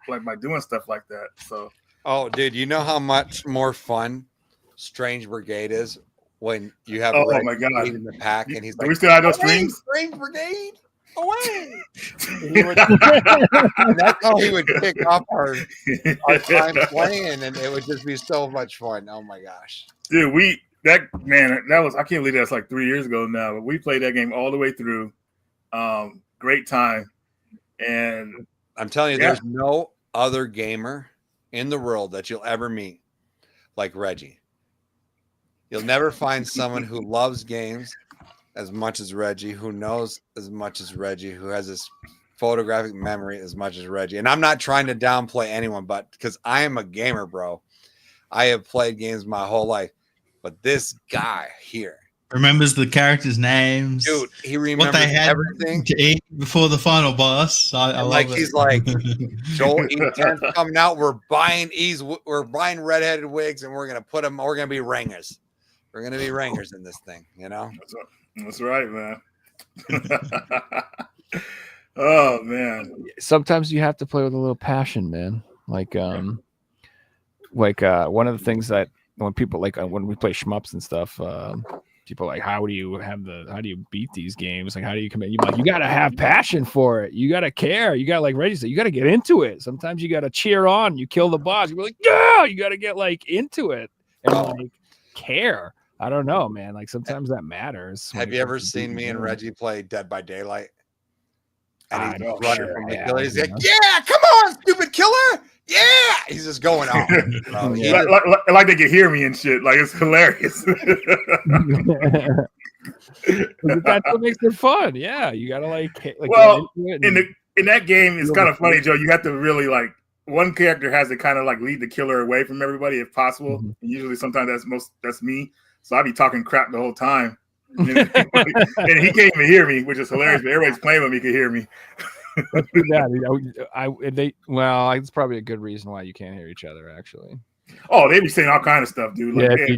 by doing stuff like that. So dude, you know how much more fun Strange Brigade is when you have my God in the pack and he's like, we still have those streams? Strange Brigade away. That's how he would kick off our time playing, and it would just be so much fun. Oh my gosh, dude, that was, I can't believe that's like 3 years ago now, but we played that game all the way through. Great time. And I'm telling you, there's no other gamer in the world that you'll ever meet like Reggie. You'll never find someone who loves games as much as Reggie, who knows as much as Reggie, who has this photographic memory as much as Reggie. And I'm not trying to downplay anyone, but because I am a gamer, bro. I have played games my whole life. But this guy here remembers the characters' names. Dude, he What remembers they had everything. to eat before the final boss. I And love like it. he's like, Joel E10's coming out. We're buying redheaded wigs, and we're gonna put them. We're gonna be ringers. We're gonna be ringers in this thing. You know. That's right, man. Oh man. Sometimes you have to play with a little passion, man. Like one of the things that when people when we play shmups and stuff, people are like, how do you beat these games? Like, how do you commit? You gotta have passion for it. You gotta care. You gotta, like Reggie said, you gotta get into it. Sometimes you gotta cheer on. You kill the boss. You're like, yeah. You gotta get like into it and like care. I don't know, man. Like sometimes that matters. Have you ever seen me and Reggie play Dead by Daylight? And he's running from the killer. He's like, yeah, come on, stupid killer. Yeah. He's just going on. Like they can hear me and shit. Like it's hilarious. That's what makes it fun. Yeah. You gotta like well, in that game, it's kind of funny, Joe. You have to really like one character has to kind of like lead the killer away from everybody if possible. Mm-hmm. Usually sometimes that's me. So I'd be talking crap the whole time. And he can't even hear me, which is hilarious. But everybody's playing with me can hear me. It's probably a good reason why you can't hear each other, actually. Oh, they be saying all kind of stuff, dude. Like, a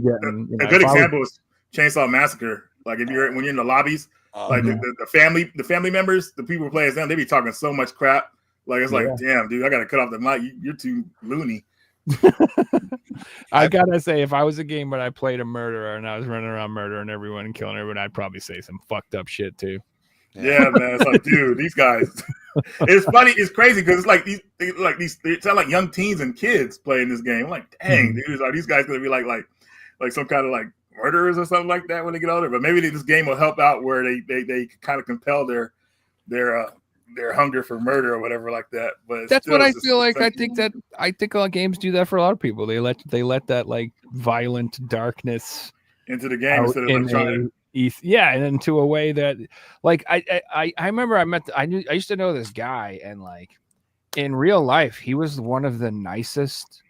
good example is Chainsaw Massacre. Like when you're in the lobbies, like the family members, the people who play as them, they be talking so much crap. Like it's like, damn, dude, I gotta cut off the mic. You're too loony. I gotta say, if I was a game but I played a murderer and I was running around murdering everyone and killing everyone, I'd probably say some fucked up shit too. Yeah, man. It's like, dude, these guys. It's funny. It's crazy because it's like these. They sound like young teens and kids playing this game. I'm like, dang, dude, are these guys gonna be like some kind of like murderers or something like that when they get older? But maybe this game will help out where they kind of compel their hunger for murder or whatever like that. But that's what I feel like. I think a lot of games do that for a lot of people. They let that like violent darkness into the game instead of like trying. And into a way that, like, I remember I used to know this guy, and like in real life, he was one of the nicest,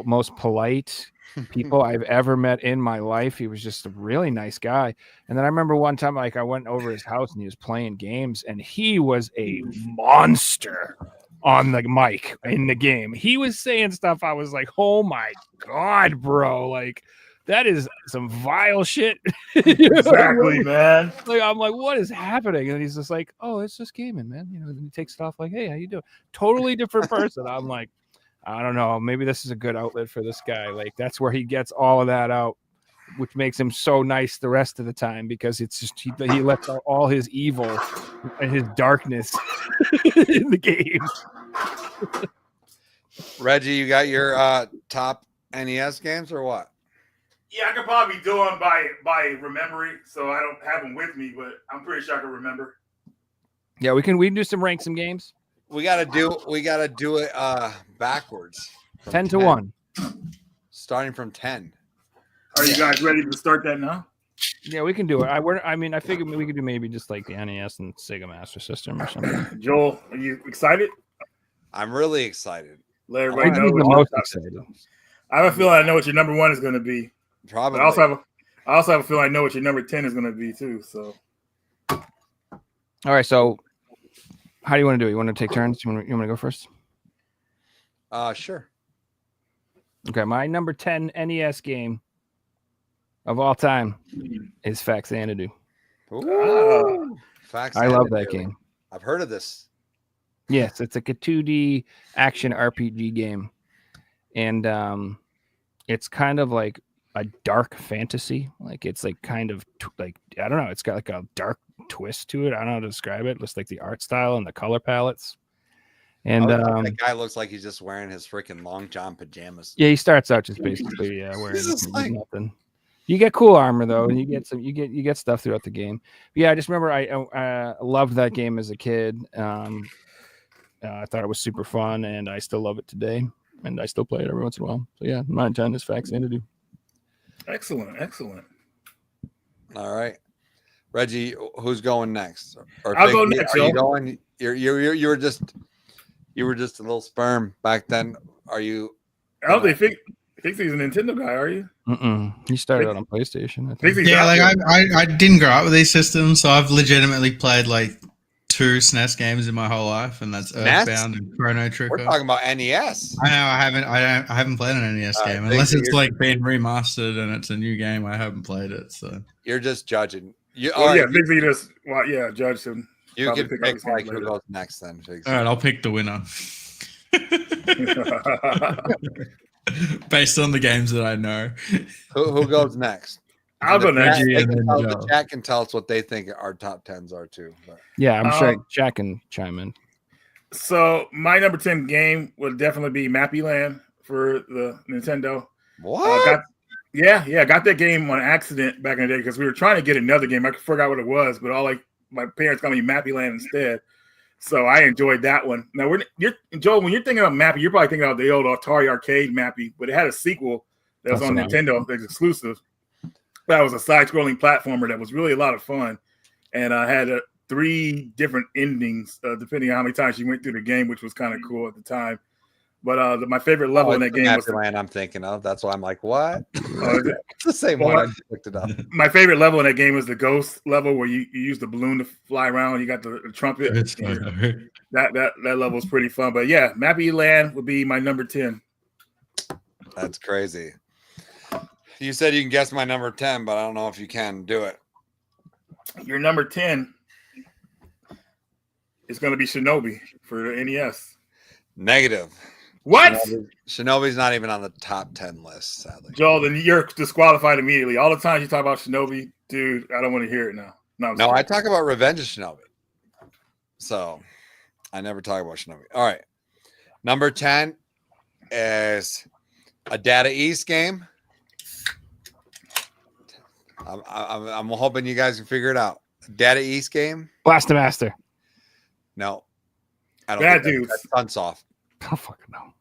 most polite people I've ever met in my life. He was just a really nice guy. And then I remember one time, like, I went over his house and he was playing games, and he was a monster on the mic in the game. He was saying stuff. I was like, oh my God, bro. Like, that is some vile shit. Exactly, man. Like, I'm like, what is happening? And he's just like, oh, it's just gaming, man. You know, and he takes it off like, hey, how you doing? Totally different person. I'm like, I don't know. Maybe this is a good outlet for this guy. Like, that's where he gets all of that out, which makes him so nice the rest of the time, because it's just he lets out all his evil and his darkness in the game. Reggie, you got your top NES games or what? Yeah, I could probably do them by remembering, so I don't have them with me, but I'm pretty sure I can remember. Yeah, we can do some games. We gotta do it backwards. 10 to 1. Starting from 10. Are you guys ready to start that now? Yeah, we can do it. I figured we could do maybe just like the NES and Sega Master System or something. Joel, are you excited? I'm really excited. Let everybody know the most excited. I have a feeling I know what your number 1 is going to be. Probably. But I also have a feeling I know what your number 10 is going to be too. So, all right. So, how do you want to do it? You want to take turns? You want to go first? Sure. Okay, my number 10 NES game of all time is Faxanadu. Ooh. I love that game. I've heard of this. Yes, it's like a 2D action RPG game, and it's kind of like a dark fantasy. Like, it's like kind of like, I don't know, it's got like a dark twist to it. I don't know how to describe it. Just like the art style and the color palettes. And that guy looks like he's just wearing his freaking long john pajamas. Yeah, he starts out just basically wearing nothing. You get cool armor though, and you get stuff throughout the game. But yeah, I just remember I loved that game as a kid. I thought it was super fun, and I still love it today, and I still play it every once in a while. So yeah, my 10 is Faxanadu. Excellent. All right, Reggie, who's going next? Or I'll go next. Are you going? You were just a little sperm back then. Are you? Oh, they Pixie's a Nintendo guy, are you? He started on PlayStation. I think. Pixie's Yeah, out like there. I didn't grow up with these systems, so I've legitimately played like 2 SNES games in my whole life, and that's SNES? Earthbound and Chrono We're Trigger. talking about NES. I know I haven't played an NES All right, game unless Pixie, it's like been remastered and it's a new game. I haven't played it, so You're just judging. Well, yeah, Pixie just judged him. You Probably can pick up pick his games like who later. goes next then. Pixie. all right, I'll pick the winner based on the games that I know. Who goes next? I'll go next. Reggie and then The Joe. chat can tell us what they think our top 10s are too. But. Yeah, I'm sure Jack can chime in. So my number 10 game would definitely be Mappy Land for the Nintendo. What? Got that game on accident back in the day because we were trying to get another game. I forgot what it was, but my parents got me Mappy Land instead. So I enjoyed that one. Now Joel, when you're thinking about Mappy, you're probably thinking about the old Atari Arcade Mappy, but it had a sequel that was on Nintendo that's exclusive. That was a side-scrolling platformer that was really a lot of fun, and I had 3 different endings depending on how many times you went through the game, which was kind of cool at the time. But my favorite level in that game was the land I'm thinking of. That's why I'm like, what? It's the same one. I looked it up. My favorite level in that game was the ghost level where you use the balloon to fly around. You got the trumpet. That level was pretty fun. But yeah, Mappy Land would be my number 10. That's crazy. You said you can guess my number 10, but I don't know if you can do it. Your number 10 is going to be Shinobi for the NES. Negative. What? Shinobi's not even on the top 10 list, sadly. Joel, then you're disqualified immediately. All the times you talk about Shinobi, dude, I don't want to hear it now. No, I talk about Revenge of Shinobi. So I never talk about Shinobi. All right. Number 10 is a Data East game. I'm hoping you guys can figure it out. Data East game? Blaster Master. No. I don't Bad think dudes. that's Sunsoft. I don't fucking know.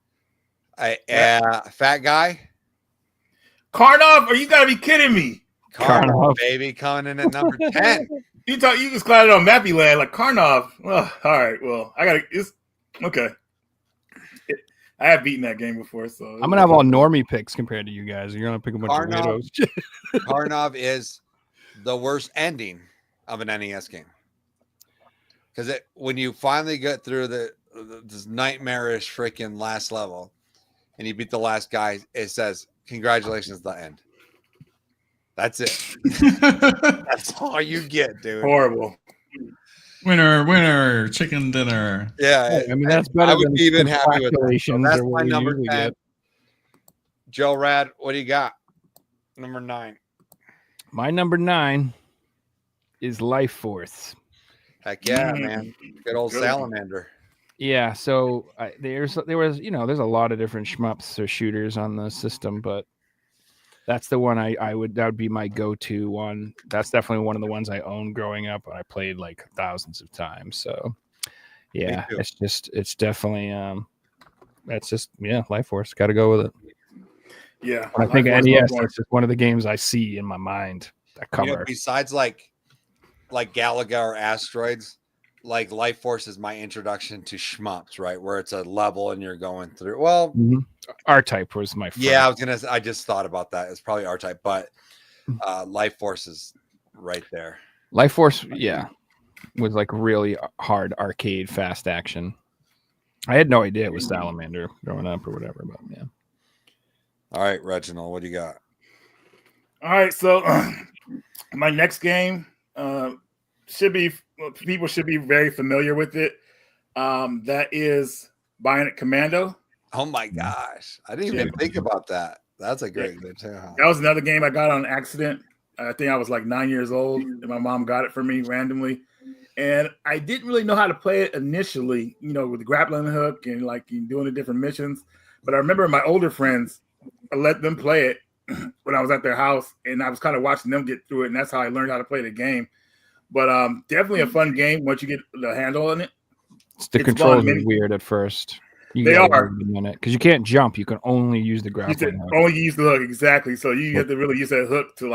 Fat guy? Karnov? Are you gotta be kidding me? Karnov, baby, coming in at number 10. You just clouded on Mappy Land like Karnov. Well, all right. Well, it's okay. I have beaten that game before, so I'm gonna have all normie picks compared to you guys. You're gonna pick a bunch of weirdos. Karnov is the worst ending of an NES game because when you finally get through this nightmarish freaking last level and you beat the last guy, it says congratulations, the end. That's it. That's all you get, dude. horrible. Winner, chicken dinner. Yeah, I mean that's better. I would than be even happy with that. So calculations that's or what my you number usually 10. get. Joe Rad, what do you got? Number 9. My number 9 is Life Force. Heck yeah, man. Good old salamander. Yeah, so there was there's a lot of different shmups or shooters on the system, but that's the one that would be my go-to one. That's definitely one of the ones I owned growing up. I played like thousands of times. So yeah, it's definitely Life Force. Got to go with it. Yeah, when I think of NES, that's just one of the games I see in my mind. That cover. Besides like Galaga or Asteroids, like Life Force is my introduction to shmups, right? Where it's a level and you're going through. Well, R-Type was my first. Yeah, I just thought about that. It's probably R-Type, but Life Force is right there. Life Force, yeah, was like really hard arcade fast action. I had no idea it was Salamander growing up or whatever, but yeah. All right, Reginald, what do you got? All right, so my next game people should be very familiar with it. That is Bionic Commando. Oh my gosh, I didn't even think about that. That's a great game too. Huh? That was another game I got on accident. I think I was like 9 years old, and my mom got it for me randomly. And I didn't really know how to play it initially, with the grappling hook and like doing the different missions. But I remember my older friends, I let them play it when I was at their house, and I was kind of watching them get through it, and that's how I learned how to play the game. But definitely a fun game once you get the handle on it. The controls are weird at first. They are because you can't jump. You can only use the grappling hook. Only use the hook, exactly. So you have to really use that hook to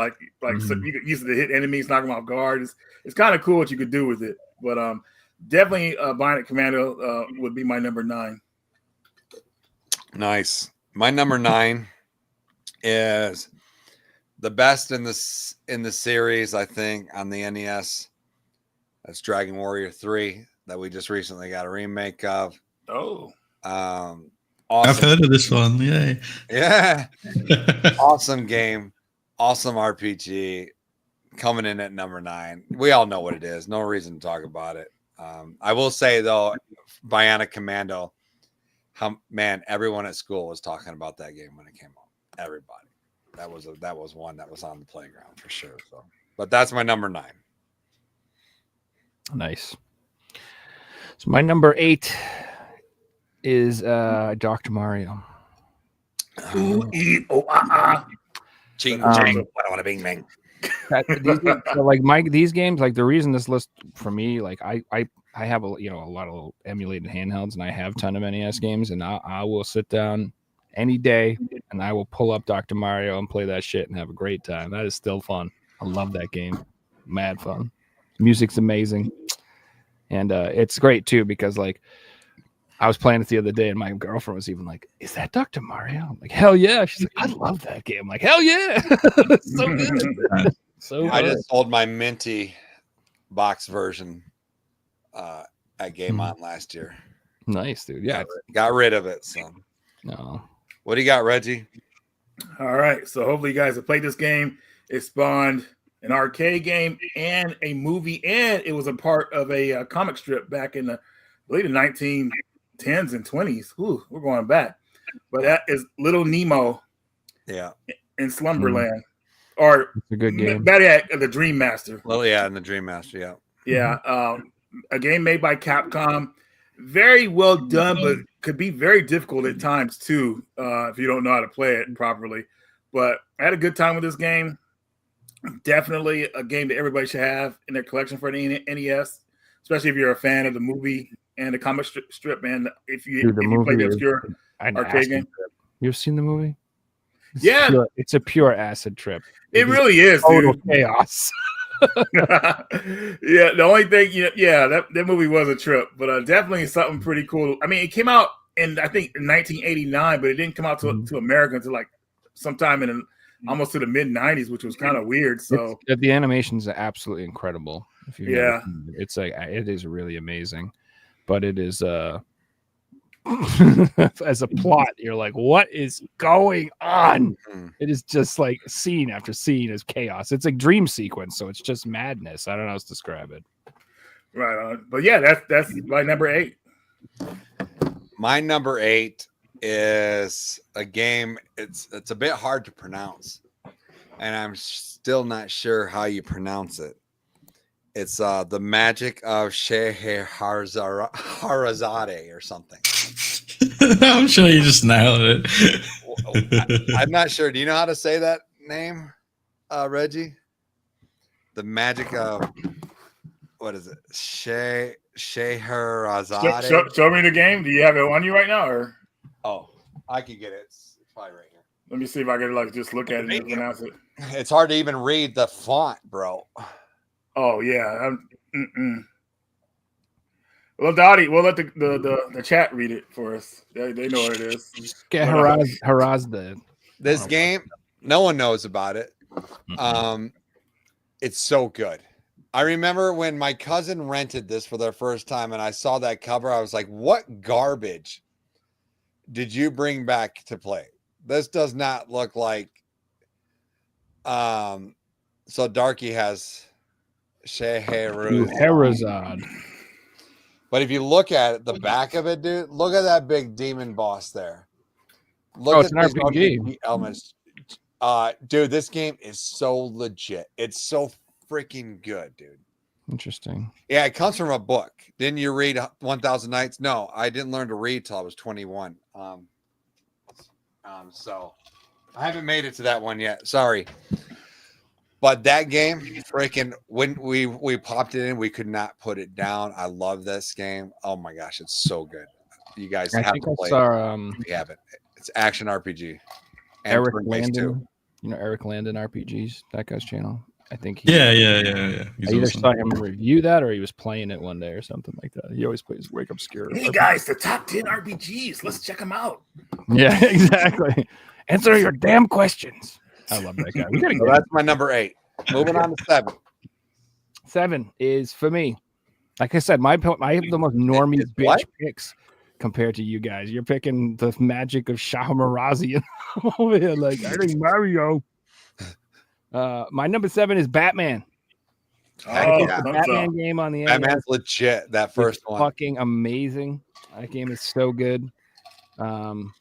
so you could use it to hit enemies, knock them off guard. It's kind of cool what you could do with it. But definitely Bionic Commando would be my number 9. Nice. My number 9 is the best in the series, I think, on the NES. That's Dragon Warrior 3 that we just recently got a remake of. Oh, Awesome. I've heard of this one. Yay. Yeah. Awesome game. Awesome RPG. Coming in at number 9. We all know what it is. No reason to talk about it. I will say, though, Bionic Commando, everyone at school was talking about that game when it came out. Everybody. That was one that was on the playground for sure. So, but that's my number 9. Nice. So my number 8 is Dr. Mario. Ching, Um, ching. I don't want to bing bang. These games, like the reason this list for me, like I have a lot of emulated handhelds, and I have a ton of NES games, and I will sit down any day and I will pull up Dr. Mario and play that shit and have a great time. That is still fun. I love that game. Mad fun. Music's amazing, and it's great too because like I was playing it the other day and my girlfriend was even like, "Is that Dr. Mario?" I'm like, "Hell yeah!" She's like, "I love that game." I'm like, "Hell yeah!" So good. So I just sold my Minty box version at Game On last year. Nice, dude. Yeah, got rid of it. So no. What do you got, Reggie? All right. So hopefully you guys have played this game. It spawned an arcade game and a movie, and it was a part of a comic strip back in the 1910s and 20s. Ooh, we're going back. But that is Little Nemo. Yeah. In Slumberland. Or it's a good game. Better the Dream Master. Well, yeah, and the Dream Master, yeah. Yeah. A game made by Capcom. Very well done, but could be very difficult at times too if you don't know how to play it properly. But I had a good time with this game. Definitely a game that everybody should have in their collection for the NES, especially if you're a fan of the movie and the comic strip. And if you play the obscure arcade game, you've seen the movie? It's a pure acid trip. It really is, total dude. Chaos. Yeah, the only thing, that movie was a trip, but definitely something pretty cool. I mean, it came out in I think in 1989, but it didn't come out to America until like sometime in almost to the mid 90s, which was kind of weird. So the animations are absolutely incredible. If you it's like it is really amazing, but it is as a plot, you're like, what is going on? It is just like scene after scene is chaos. It's a dream sequence, so it's just madness. I don't know how to describe it. Right on. But yeah, that's my number 8. My number 8 is a game. It's a bit hard to pronounce, and I'm still not sure how you pronounce it. It's the Magic of Scheherazade or something. I'm sure you just nailed it. I'm not sure. Do you know how to say that name, Reggie? The Magic of what is it? Scheherazade. Show me the game. Do you have it on you right now, or? Oh, I can get it. It's probably right here. Let me see if I can like just look at it and pronounce it. It's hard to even read the font, bro. Oh yeah. Well, Dottie, we'll let the chat read it for us. They know what it is. This game, no one knows about it. It's so good. I remember when my cousin rented this for their first time and I saw that cover, I was like, what garbage did you bring back to play? This does not look like so Darky has Scheherazade. But if you look at it, the back of it, dude, look at that big demon boss there. Look at an the RPG elements. Dude, this game is so legit. It's so freaking good, dude. Interesting. Yeah, it comes from a book. Didn't you read 1000 Nights? No, I didn't learn to read till I was 21. So I haven't made it to that one yet. Sorry. But that game, freaking, when we popped it in, we could not put it down. I love this game. Oh my gosh, it's so good. You guys have to play it. We have it. It's action RPG. And Eric Landon. You know Eric Landon RPGs, that guy's channel. I think Yeah. I either saw him review that or he was playing it one day or something like that. He always plays Wake Up Scare. Hey guys, the top 10 RPGs. Let's check them out. Yeah, exactly. Answer your damn questions. I love that guy. We gotta So get that's my number 8. Moving on to 7. 7 is for me. Like I said, I have the most normie It's bitch what? picks compared to you guys. You're picking the magic of Shahmarazi over here. Like, I think Mario. My number 7 is Batman. Heck Oh, yeah. The thumbs Batman up. game on the Batman's NES legit. That is first one. fucking amazing. That game is so good. That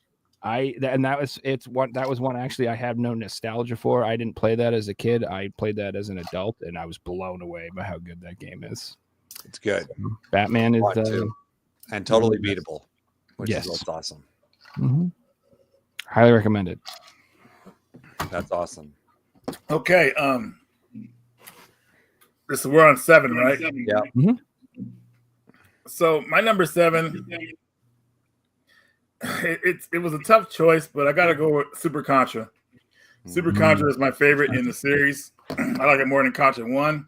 was one actually I have no nostalgia for. I didn't play that as a kid. I played that as an adult, and I was blown away by how good that game is. It's good. Batman is One, two. And totally yes. beatable, which Yes. is what's awesome. Highly recommend it. That's awesome. Okay. We're on 7, right? Yeah. So my number 7, it was a tough choice, but I got to go with Super Contra. Super Contra is my favorite in the series. I like it more than Contra 1.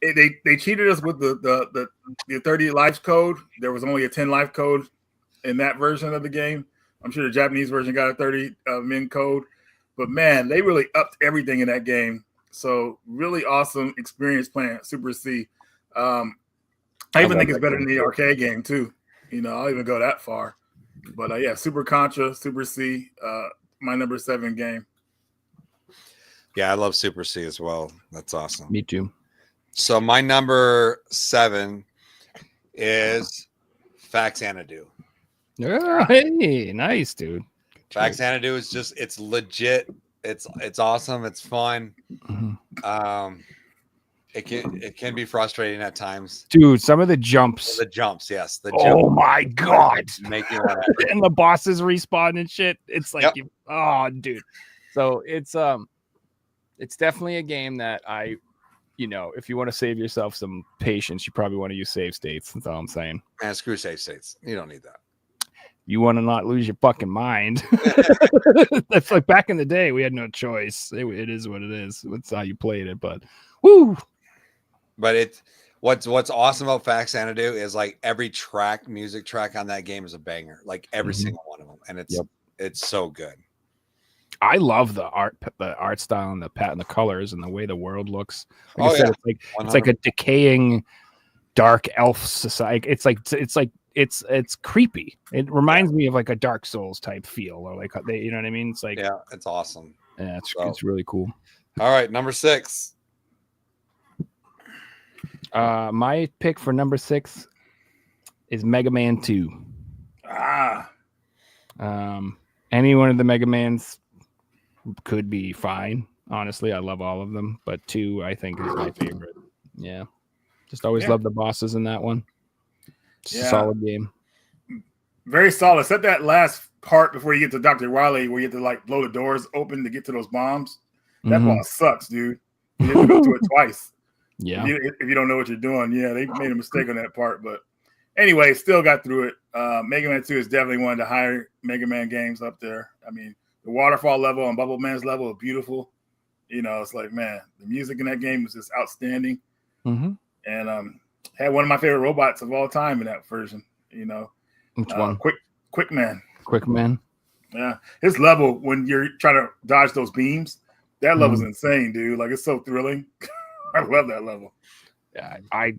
They cheated us with the 30 life code. There was only a 10 life code in that version of the game. I'm sure the Japanese version got a 30 min code, but man, they really upped everything in that game. So really awesome experience playing Super C. I even think it's better than the arcade game too. I'll even go that far. But yeah, Super Contra, Super C, my number 7 game. Yeah, I love Super C as well. That's awesome. Me too. So my number 7 is Fax Xanadu. Oh, hey, nice, dude. Fax Xanadu is it's legit. It's awesome. It's fun. It can be frustrating at times. Dude, some of the jumps. The jumps, yes. The Oh jumps my god. make you want to. And the bosses respawn and shit. It's like Yep. dude. So it's definitely a game that if you want to save yourself some patience, you probably want to use save states. That's all I'm saying. Man, screw save states. You don't need that. You want to not lose your fucking mind. That's like back in the day, we had no choice. It is what it is. That's how you played it. But woo. But what's awesome about Fax Xanadu is like every music track on that game is a banger. Like every single one of them, and it's so good. I love the art style and the colors and the way the world looks. Like Oh, I said, yeah. it's like a decaying dark elf society. It's creepy. It reminds me of like a Dark Souls type feel, or like you know what I mean? It's like It's awesome. Yeah, it's really cool. All right, number 6. My pick for number 6 is Mega Man 2. Any one of the Mega Mans could be fine. Honestly, I love all of them, but 2 I think is my favorite. Yeah, just always love the bosses in that one. It's a solid game. Very solid. Except that last part before you get to Dr. Wily, where you have to like blow the doors open to get to those bombs. That boss sucks, dude. You have to go through it twice. Yeah. If you don't know what you're doing, they made a mistake on that part. But anyway, still got through it. Mega Man 2 is definitely one of the higher Mega Man games up there. I mean, the waterfall level and Bubble Man's level are beautiful. It's like, man, the music in that game was just outstanding. And had one of my favorite robots of all time in that version. Which one? Quick Man. Quick Man. Yeah, his level when you're trying to dodge those beams, that level's insane, dude. Like, it's so thrilling. I love that level. Yeah, I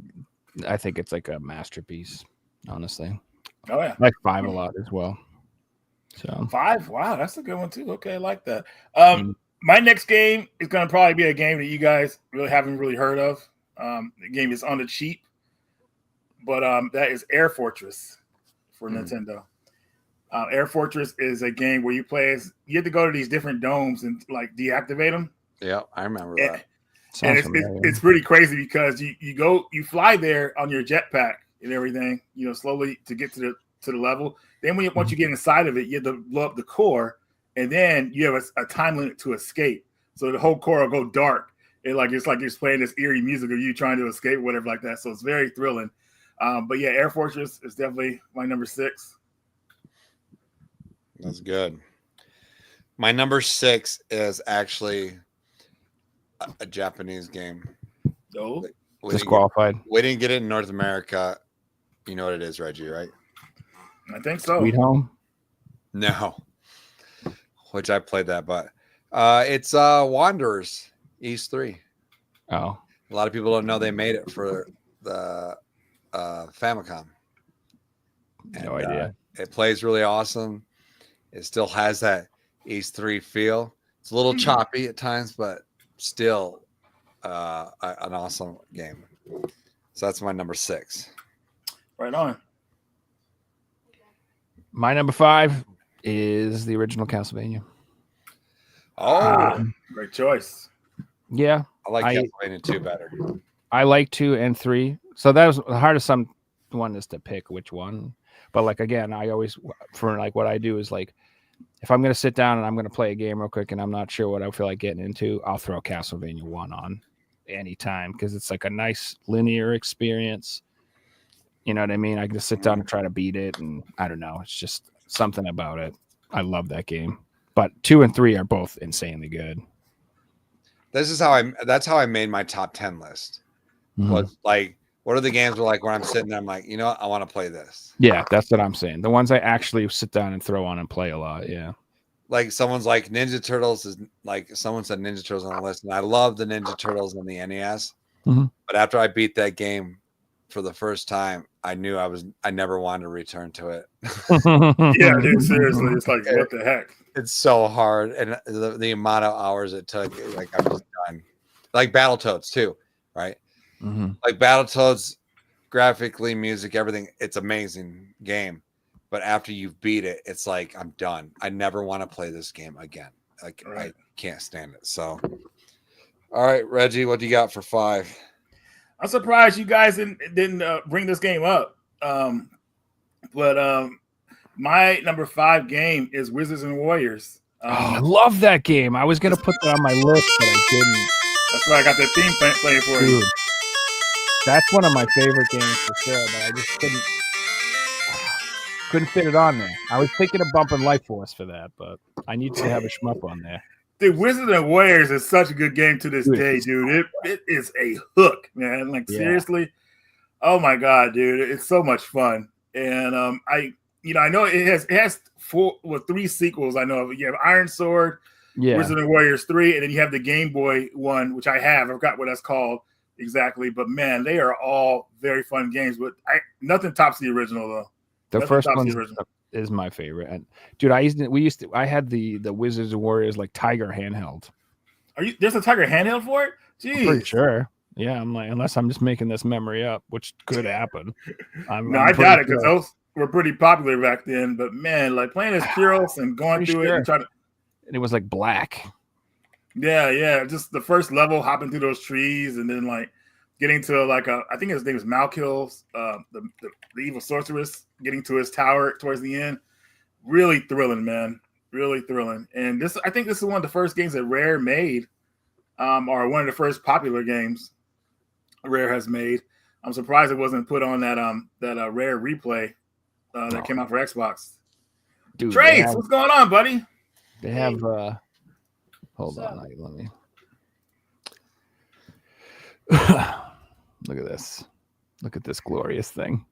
think it's like a masterpiece, honestly. Oh yeah, I like 5 a lot as well. So 5, wow, that's a good one too. Okay, I like that. My next game is going to probably be a game that you guys really haven't really heard of. The game is on the cheap, but that is Air Fortress for Nintendo. Air Fortress is a game where you have to go to these different domes and like deactivate them. Yeah, I remember that. And it's pretty crazy because you fly there on your jetpack and everything, slowly to get to the level. Then once you get inside of it, you have to blow up the core, and then you have a time limit to escape. So the whole core will go dark. It's like you're playing this eerie music of you trying to escape, whatever like that. So it's very thrilling. But yeah, Air Fortress is definitely my number 6. That's good. My number 6 is actually a Japanese game. Oh, disqualified. We didn't get it in North America. You know what it is, Reggie, right? I think so. Sweet Home? No. which I played that, but it's Wanderers East 3. Oh, A lot of people don't know they made it for the Famicom. no idea. It plays really awesome. It still has that East 3 feel. It's a little choppy at times, but still an awesome game. So that's my number 6. Right on. My number 5 is the original Castlevania. Oh, Great choice. Yeah, I like Castlevania 2 better. I like 2 and 3. So that was the hardest one is to pick which one. But like again, I always for like what I do is like if I'm gonna sit down and I'm gonna play a game real quick and I'm not sure what I feel like getting into, I'll throw Castlevania 1 on anytime because it's like a nice linear experience. You know what I mean? I can just sit down and try to beat it, and I don't know. It's just something about it. I love that game. But 2 and 3 are both insanely good. That's how I made my top 10 list. Was like, what are the games where like when I'm sitting there, I'm like, you know what, I want to play this. Yeah, that's what I'm saying. The ones I actually sit down and throw on and play a lot. Yeah. Like someone's like Ninja Turtles is like someone said Ninja Turtles on the list, and I love the Ninja Turtles on the NES. But after I beat that game for the first time, I knew I never wanted to return to it. Yeah, dude, seriously, it's like what the heck? It's so hard, and the amount of hours it took, like I'm just done. Like Battletoads too, right? Like Battletoads, graphically, music, everything, it's amazing game. But after you've beat it, it's like I'm done. I never want to play this game again. Like I can't stand it. So, all right, Reggie, what do you got for 5? I'm surprised you guys didn't bring this game up. But my number 5 game is Wizards and Warriors. I love that game. I was gonna put that on my list, but I didn't. That's why I got that theme playing for you. That's one of my favorite games for sure, but I just couldn't fit it on there. I was thinking of bumping Life Force for that, but I need to have a shmup on there. Dude, Wizards and Warriors is such a good game to this day, dude. It is a hook, man. Like seriously, oh my god, dude, it's so much fun. And I know it has 3 sequels. I know of. You have Iron Sword, Wizards and Warriors 3, and then you have the Game Boy one, which I have. I forgot what that's called exactly, but man, they are all very fun games. But nothing tops the original though. The first one is my favorite. And dude, I had the Wizards and Warriors like Tiger handheld. There's a Tiger handheld for it? Jeez. I'm pretty sure. Yeah, I'm like, unless I'm just making this memory up, which could happen. I doubt it because those were pretty popular back then. But man, like playing as Kyros and going through it and trying to. And it was like black. Yeah. Just the first level, hopping through those trees, and then like getting to like I think his name is Malkil's, the evil sorceress, getting to his tower towards the end. Really thrilling, man. Really thrilling. And I think this is one of the first games that Rare made, or one of the first popular games Rare has made. I'm surprised it wasn't put on that Rare replay that came out for Xbox. Dude, Trace, what's going on, buddy? They have hold on, let me look at this. Look at this glorious thing.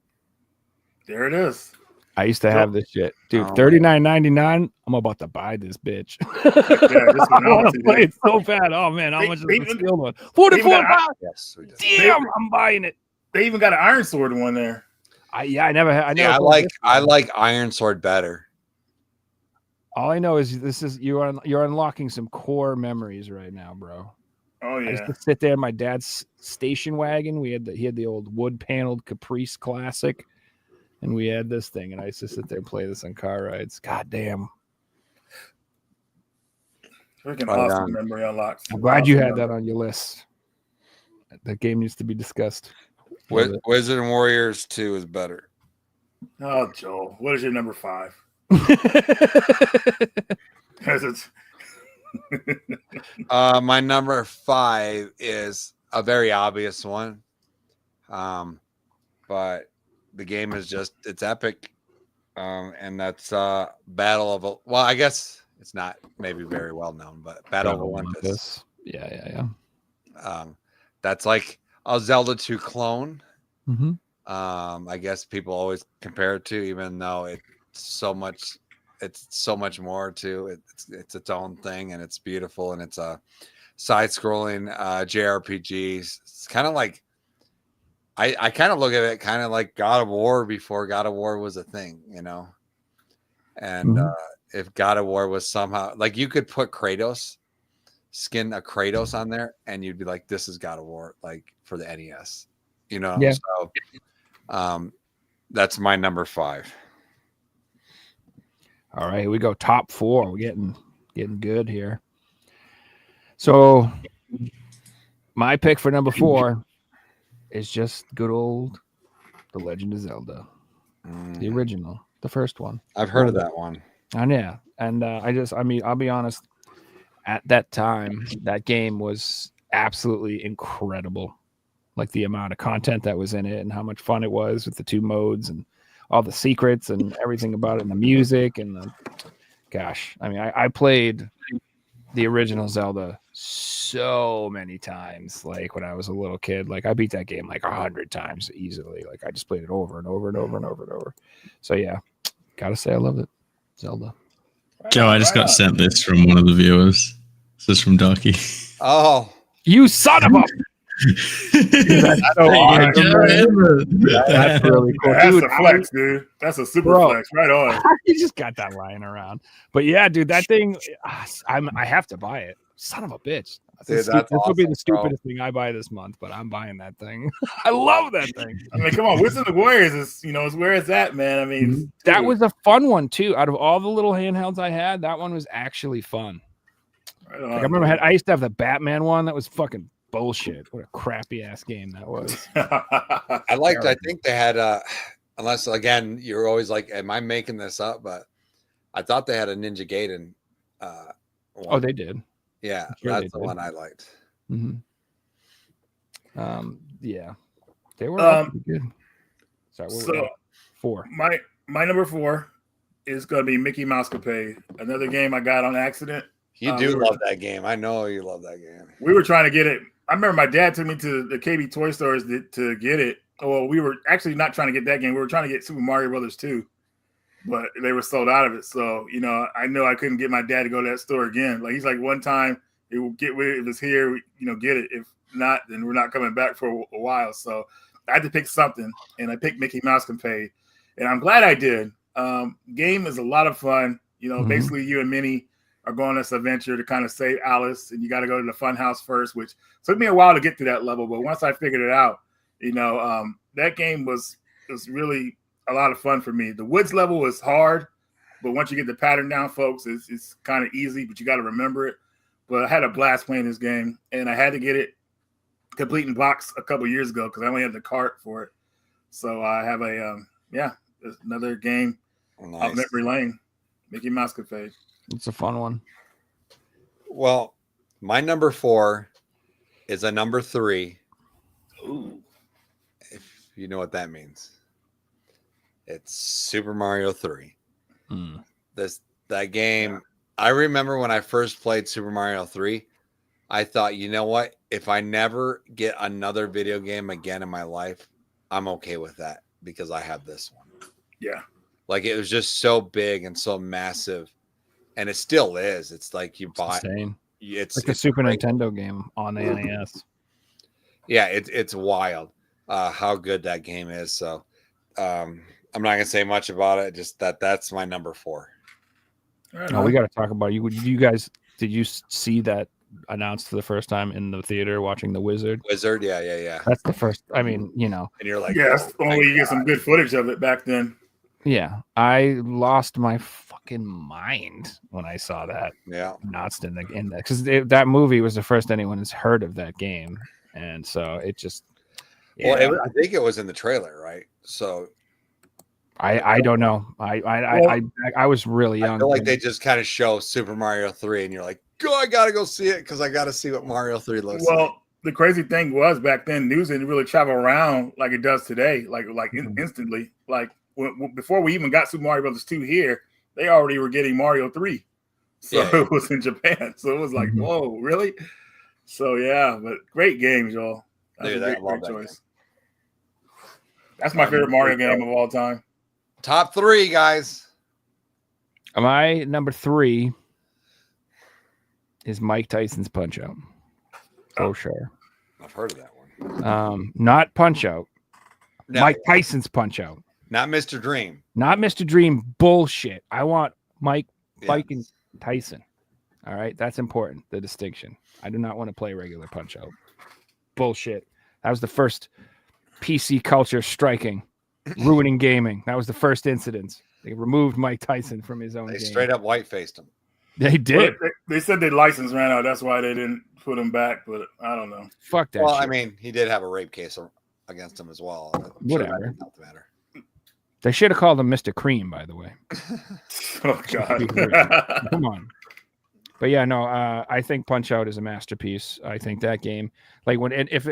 There it is. I used to have this shit. Dude, $39.99. I'm about to buy this bitch. I want to play it so bad. Oh man, how much is the skilled one? 44 bucks. Yes, damn, I'm buying it. They even got an Iron Sword one there. I like Iron Sword better. All I know is you're unlocking some core memories right now, bro. Oh yeah. I used to sit there in my dad's station wagon. He had the old wood paneled Caprice Classic, and we had this thing, and I used to sit there and play this on car rides. God damn. Freaking awesome memory unlocks. I'm glad you had that on your list. That game needs to be discussed. Wizard and Warriors 2 is better. Oh, Joel, what is your number 5? My number 5 is a very obvious one, but the game is it's epic, and that's Battle of I guess it's not maybe very well known, but Battle of Olympus. Yeah. That's like a Zelda 2 clone. Mm-hmm. I guess people always compare it to, even though it's so much it's so much more too. It's its own thing, and it's beautiful, and it's a side-scrolling JRPG. It's kind of like I kind of look at it kind of like God of War before God of War was a thing, you know. And if God of War was somehow like you could put Kratos, skin a Kratos on there, and you'd be like, this is God of War, like for the NES, you know. Yeah. So that's my number 5. All right, here we go. Top 4. We're getting good here. So my pick for number 4 is just good old The Legend of Zelda, the original, the first one. I've heard of that one. And yeah, and I mean, I'll be honest. At that time, that game was absolutely incredible. Like the amount of content that was in it and how much fun it was with the 2 modes and all the secrets and everything about it and the music and the gosh. I mean, I played the original Zelda so many times. Like when I was a little kid, like I beat that game like 100 times easily. Like I just played it over and over and over and over and over. So yeah, gotta say I love it. Zelda. Joe, I just got sent this from one of the viewers. This is from Ducky. Oh, You son of a That's so awesome. That's really cool. That's Dude, a flex, dude. That's a super flex. Right on. You just got that lying around. But yeah, dude, that thing, I have to buy it. Son of a bitch. Dude, This will be the stupidest thing I buy this month, but I'm buying that thing. I love that thing. I mean, come on, Wizards of the Warriors is where it's at, man. I mean, that was a fun one too. Out of all the little handhelds I had, that one was actually fun. Right on, like I remember I used to have the Batman one. That was fucking bullshit. What a crappy ass game that was. I think they had unless again you're always like, am I making this up? But I thought they had a Ninja Gaiden one. Oh, they did. Yeah, Sure that's the one I liked. Yeah, they were pretty good. Sorry, so 4. My number 4 is gonna be Mickey Mouse Capade, another game I got on accident. You do love that game. I know you love that game. We were trying to get it. I remember my dad took me to the KB toy stores to get it. Well, we were actually not trying to get that game. We were trying to get Super Mario Brothers 2, but they were sold out of it. So, I know I couldn't get my dad to go to that store again. Like he's like, one time it will get with it. If it's here, get it. If not, then we're not coming back for a while. So I had to pick something, and I picked Mickey Mouse Capade, and I'm glad I did. Game is a lot of fun. Basically you and Minnie are going on this adventure to kind of save Alice, and you got to go to the fun house first, which took me a while to get to that level. But once I figured it out, that game was really a lot of fun for me. The woods level was hard, but once you get the pattern down, folks, it's kind of easy, but you got to remember it. But I had a blast playing this game, and I had to get it complete in box a couple years ago because I only had the cart for it. So I have another game up memory lane, Mickey Mouse Cafe. It's a fun one. Well, my number 4 is a number 3. Ooh. If you know what that means. It's Super Mario 3. That game, I remember when I first played Super Mario 3, I thought, you know what? If I never get another video game again in my life, I'm okay with that because I have this one. Yeah. Like it was just so big and so massive. And it still is. It's like you buy it's like a Super Nintendo game on the NES. Yeah, it's wild how good that game is. So I'm not gonna say much about it. Just that's my number 4. Oh, we got to talk about you. You guys, did you see that announced for the first time in the theater watching The Wizard? Wizard, yeah. That's the first. I mean, And you're like, yeah, that's only you get some good footage of it back then. Yeah, I lost my fucking mind when I saw that. Yeah, announced in that because that movie was the first anyone has heard of that game, and so it just. Well, I think it was in the trailer, right? So. I don't know. I was really young. I feel like they just kind of show Super Mario 3, and you're like, I gotta go see it because I gotta see what Mario 3 looks like. Well, the crazy thing was back then, news didn't really travel around like it does today, like instantly. Like before we even got Super Mario Brothers 2 here, they already were getting Mario 3. So it was in Japan. So it was like, whoa, really? So yeah, but great games, y'all. That's a great choice. Game. That's my favorite Mario game of all time. Top 3, guys. My number 3 is Mike Tyson's Punch Out. For sure. I've heard of that one. Not Punch Out. No, Mike Tyson's Punch Out. not Mr. Dream. Not Mr. Dream bullshit. I want Mike Yeah. fucking Tyson. All right. That's important. The distinction. I do not want to play regular Punch Out. Bullshit. That was the first PC culture striking, ruining gaming. That was the first incident. They removed Mike Tyson from his own They game. straight up white faced him. They did. Well, they said their license ran out. That's why they didn't put him back. But I don't know. Fuck that Well, shit. I mean, he did have a rape case against him as well. I'm sure Whatever. that didn't help the matter. They should have called him Mr. Cream, by the way. Oh God. Come on. But yeah, no, I think Punch Out is a masterpiece. I think that game, like when if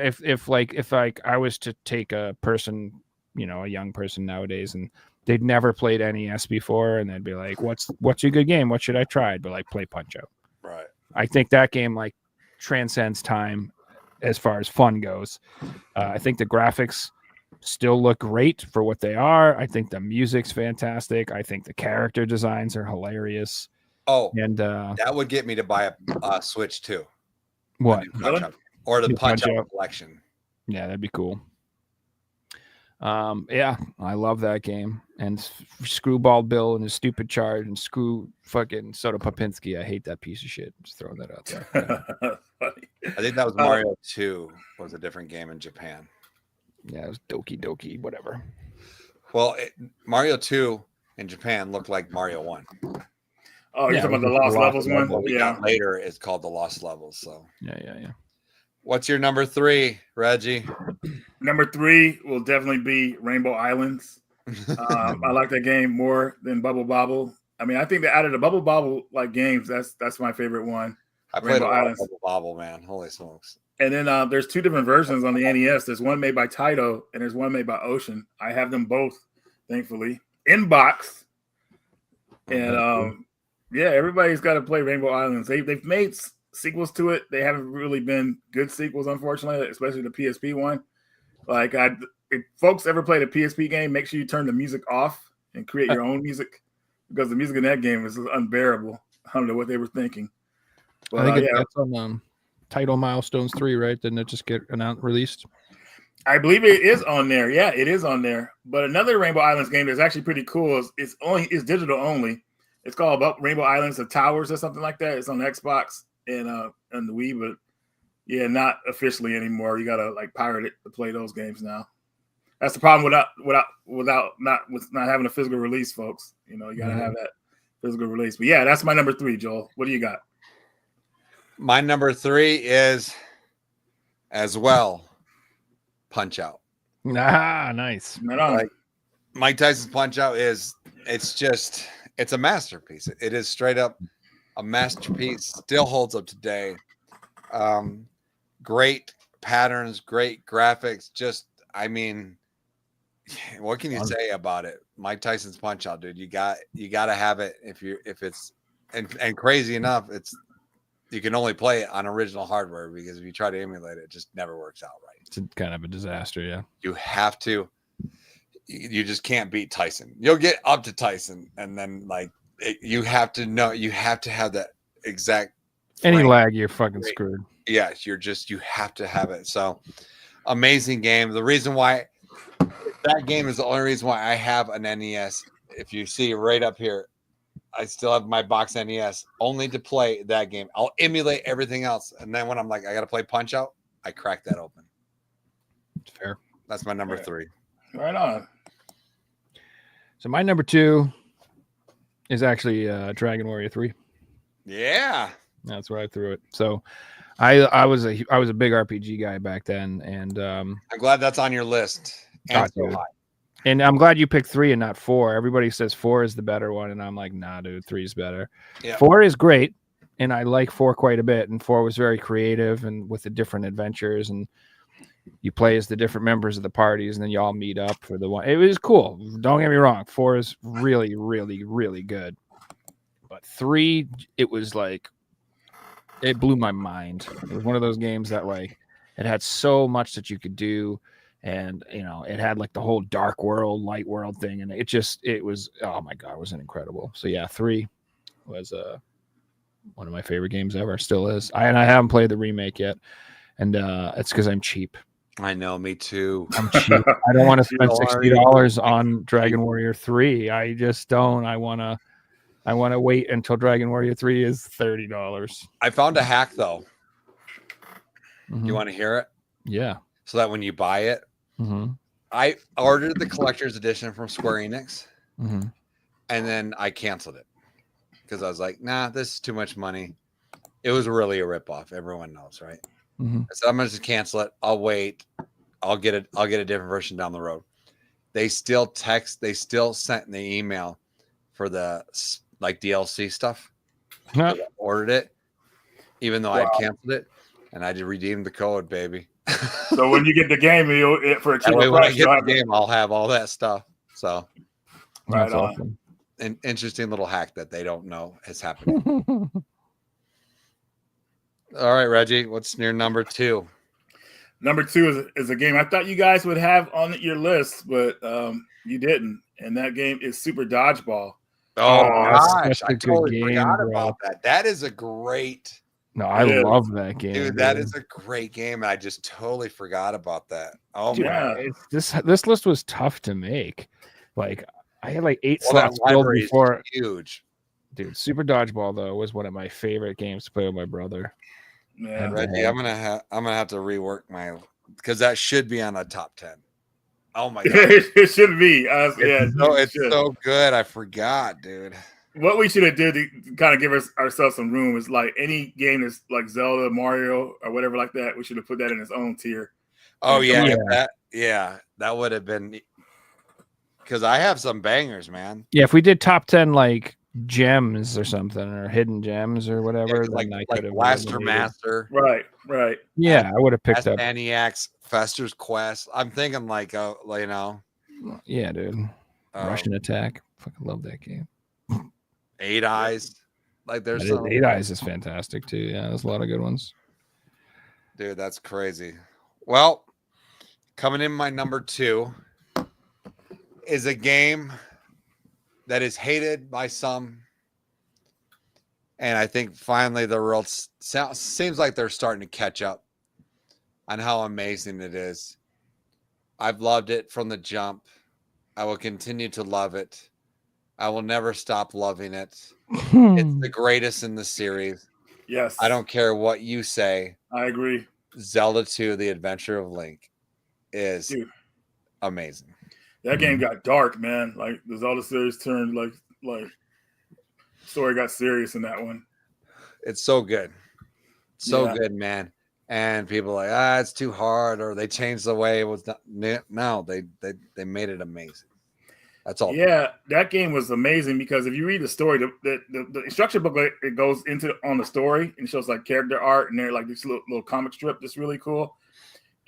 I was to take a person, a young person nowadays, and they'd never played NES before, and they'd be like, "What's a good game? What should I try?" I'd be like, "Play Punch Out." Right. I think that game like transcends time as far as fun goes. I think the graphics still look great for what they are. I think the music's fantastic. I think the character designs are hilarious. Oh, And that would get me to buy a Switch too. what? A new Punch Out. Or the New Punch Punch Out Out. collection. Yeah, that'd be cool. Yeah, I love that game. And Screwball Bill and his stupid charge and screw fucking Soda Popinski. I hate that piece of shit. Just throwing that out there. I think that was Mario 2 was a different game in Japan. Yeah, it was Doki Doki, whatever. Well, Mario 2 in Japan looked like Mario 1. Oh, you're Yeah, talking about the it was Lost the Levels Lost one? What we Yeah. got later is called the Lost Levels. So, Yeah. what's your number 3, Reggie? Number 3 will definitely be Rainbow Islands. I like that game more than Bubble Bobble. I mean, I think that out of the Bubble Bobble like games, that's my favorite one. I played Rainbow a lot Islands. of Bubble Bobble, man. Holy smokes. And then there's 2 different versions on the NES. There's one made by Taito and there's one made by Ocean. I have them both, thankfully, in box. And yeah, everybody's got to play Rainbow Islands. They've made sequels to it. They haven't really been good sequels, unfortunately, especially the PSP one. Like, if folks ever played a PSP game, make sure you turn the music off and create your own music, because the music in that game is unbearable. I don't know what they were thinking. But, I think yeah. that's on Title Milestones 3, right? Didn't it just get released? I believe it is on there. Yeah, it is on there. But another Rainbow Islands game that's actually pretty cool is digital only. It's called Rainbow Islands of Towers or something like that. It's on Xbox and the Wii, but yeah, not officially anymore. You gotta like pirate it to play those games now. That's the problem without not having a physical release, folks. You gotta have that physical release. But yeah, that's my number 3, Joel. What do you got? My number 3 is as well Punch Out. Ah, nice. Right on. Like Mike Tyson's Punch Out it's a masterpiece. It is straight up a masterpiece. Still holds up today. Great patterns, great graphics. Just, I mean, what can you say about it? Mike Tyson's Punch Out, dude. You got to have it if it's and crazy enough, you can only play it on original hardware, because if you try to emulate it just never works out right. It's kind of a disaster, yeah. You have to. You just can't beat Tyson. You'll get up to Tyson, and then you have to have that exact. Any frame. lag, you're fucking screwed. Yeah, you have to have it. So amazing game. The reason why that game is the only reason why I have an NES. If you see right up here, I still have my box NES only to play that game. I'll emulate everything else, and then when I'm like, I got to play Punch Out, I crack that open. It's fair. That's my number 3. Right on. So my number 2 is actually Dragon Warrior 3. Yeah. That's where I threw it. So I was a big RPG guy back then, and I'm glad that's on your list. And so high. And I'm glad you picked 3 and not 4. Everybody says 4 is the better one, and I'm like, nah, dude, 3 is better. Yeah. 4 is great, and I like 4 quite a bit. And 4 was very creative and with the different adventures, and you play as the different members of the parties, and then you all meet up for the one. It was cool. Don't get me wrong. 4 is really, really, really good. But 3, it was like, it blew my mind. It was one of those games that like, it had so much that you could do. and it had like the whole dark world, light world thing, and it was, oh my god, it was incredible. So yeah, 3 was one of my favorite games ever, still is. I haven't played the remake yet, and it's because I'm cheap. I know, me too. I'm cheap. I don't want to spend $60 on Dragon Warrior 3. I just don't. I want to wait until Dragon Warrior 3 is $30. I found a hack though. Mhm. You want to hear it? Yeah. So that when you buy it, I ordered the collector's edition from Square Enix, and then I canceled it because I was like, nah, this is too much money. It was really a ripoff. Everyone knows, right? So I'm gonna just cancel it. I'll wait. I'll get a different version down the road. They still sent the email for the like DLC stuff. I ordered it, even though I had canceled it, and I did redeem the code, baby. So when you get the game, for a cheaper when price, I get the game, I'll have all that stuff. So That's awesome. An interesting little hack that they don't know is happening. All right, Reggie, what's your number 2? Number 2 is a game I thought you guys would have on your list, but you didn't. And that game is Super Dodgeball. Oh gosh, I totally forgot about that. That is a great. No, I love that game, dude. That is a great game. I just totally forgot about that. Oh dude, my! This list was tough to make. Like I had like 8 slots filled before. Huge, dude. Super Dodgeball though was one of my favorite games to play with my brother. Yeah, Reggie, I'm gonna have to rework my, because that should be on a top 10. Oh my god, it should be. It's so good. I forgot, dude. What we should have did to kind of give ourselves some room is like any game that's like Zelda, Mario, or whatever like that. We should have put that in its own tier. Oh that would have been, because I have some bangers, man. Yeah, if we did top 10 like gems or something, or hidden gems or whatever, like then I could have Blaster Master. Right. Yeah, I would have picked up Maniacs, Fester's Quest. I'm thinking like yeah, dude. Russian Attack. Fucking love that game. 8 Eyes. Like there's 8 Eyes is fantastic too. Yeah, there's a lot of good ones. Dude, that's crazy. Well, coming in my number 2 is a game that is hated by some, and I think finally the world seems like they're starting to catch up on how amazing it is. I've loved it from the jump. I will continue to love it. I will never stop loving it. It's the greatest in the series. Yes. I don't care what you say. I agree. Zelda 2, The Adventure of Link is amazing. That game got dark, man. Like the Zelda series turned like story got serious in that one. It's so good. So good, man. And people are like, it's too hard, or they changed the way it was done. No, they made it amazing. That's all. Yeah, that game was amazing because if you read the story, the instruction booklet, it goes into on the story and shows like character art, and they're like this little comic strip that's really cool.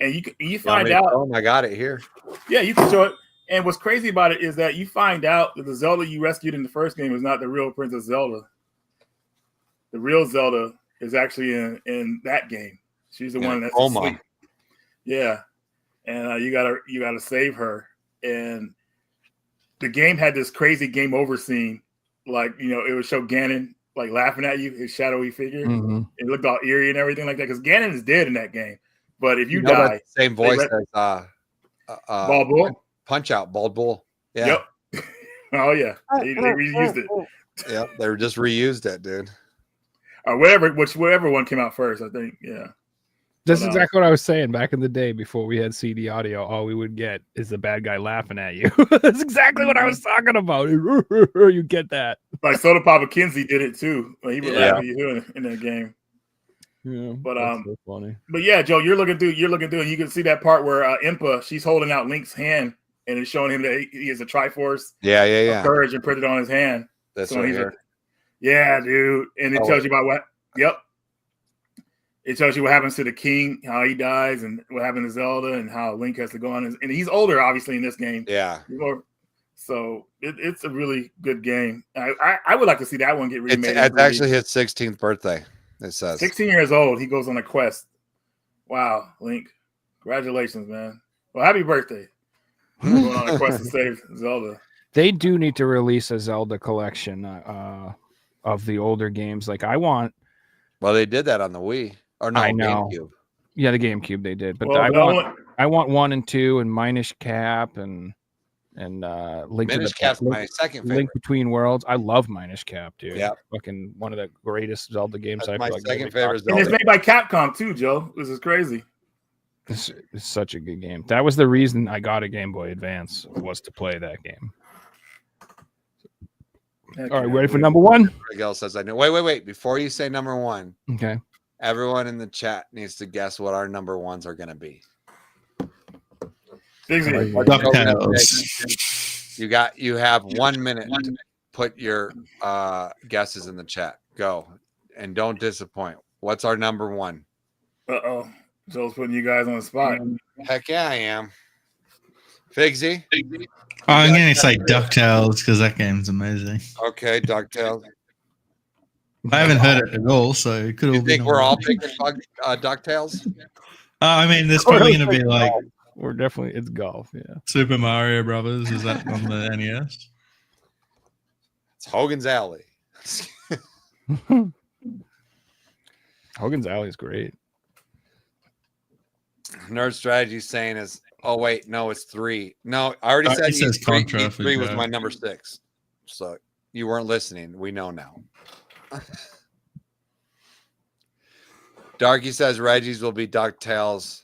And you find out. Oh, I got it here. Yeah, you can show it. And what's crazy about it is that you find out that the Zelda you rescued in the first game is not the real Princess Zelda. The real Zelda is actually in that game. She's the one that's asleep. Yeah, and you gotta save her. And the game had this crazy game over scene, like it would show Ganon like laughing at you, his shadowy figure. It looked all eerie and everything like that because Ganon is dead in that game. But if you die, same voice as Bald Bull. Punch Out, Bald Bull. Yeah. Yep. Oh yeah, they reused it. Yeah, they just reused it, dude. Or whatever one came out first, I think. Yeah. That's exactly what I was saying back in the day before we had CD audio. All we would get is the bad guy laughing at you. That's exactly what I was talking about. You get that? Like Soda Papa Kinsey did it too. He would laugh at you in that game. Yeah, but so funny. But yeah, Joe, you're looking through, and you can see that part where Impa, she's holding out Link's hand, and it's showing him that he has a Triforce. Yeah. Courage and put it on his hand. That's right here. Yeah, dude, and it tells you about what. Yep. It tells you what happens to the king, how he dies, and what happened to Zelda, and how Link has to go on. And he's older, obviously, in this game. Yeah. So it's a really good game. I would like to see that one get remade. It's actually his 16th birthday. It says 16 years old. He goes on a quest. Wow, Link! Congratulations, man. Well, happy birthday. Going on a quest to save Zelda. They do need to release a Zelda collection of the older games. Like I want. Well, they did that on the Wii. Or no, I know. GameCube. Yeah, the GameCube they did, but Well, I want 1 and 2 and Minish Cap and Link Minish Cap's my second favorite. Link Between Worlds. I love Minish Cap, dude. Yeah, fucking one of the greatest Zelda games. That's my like second favorite and Zelda. it's made by Capcom too, Joe. This is crazy. It's such a good game. That was the reason I got a Game Boy Advance, was to play that game. All right, ready for number 1? Miguel says, "I know." Wait. Before you say number 1, okay. Everyone in the chat needs to guess what our number 1s are going to be. You have 1 minute to put your guesses in the chat. Go, and don't disappoint. What's our number 1? Uh-oh. Joe's putting you guys on the spot. Heck yeah, I am. Figsy? I'm going to say DuckTales because that game's amazing. Okay, DuckTales. I haven't heard it at all, so it could You all think be we're all picking DuckTales? I mean, there's probably going to be like We're definitely, it's golf. Yeah. Super Mario Brothers. Is that on the NES? It's Hogan's Alley. Hogan's Alley is great. Nerd Strategy saying is, oh wait, no, it's 3. No, I already said He says three. Contra for 3 was Joe. my number 6. So you weren't listening. We know now. Darky says Reggie's will be DuckTales.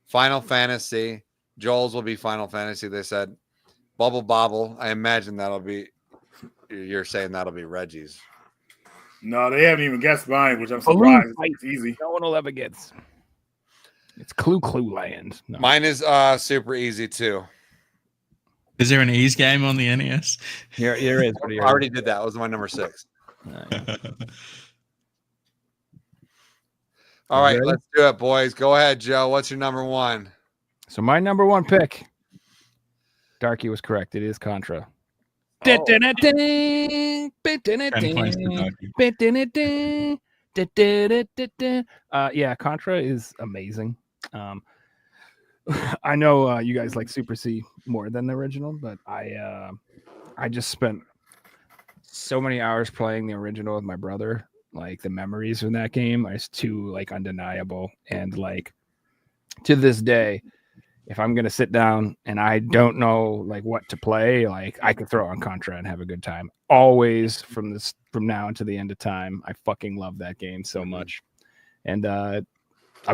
Final Fantasy. Joel's will be Final Fantasy. They said Bubble Bobble. I imagine that'll be. You're saying that'll be Reggie's. No, they haven't even guessed mine, which I'm surprised. It's easy. No one will ever get. It's Clue Land. No. Mine is super easy too. Is there an Ease game on the NES? Here is. I already did that. It was my number 6. All right, let's do it, boys. Go ahead, Joe. What's your number 1? So my number 1 pick, Darky was correct. It is Contra. Oh. Yeah, Contra is amazing. I know you guys like Super C more than the original, but I just spent so many hours playing the original with my brother. Like the memories from that game are just too like undeniable, and like to this day, if I'm gonna sit down and I don't know like what to play, like I could throw on Contra and have a good time. Always from now until the end of time. I fucking love that game so much, and I've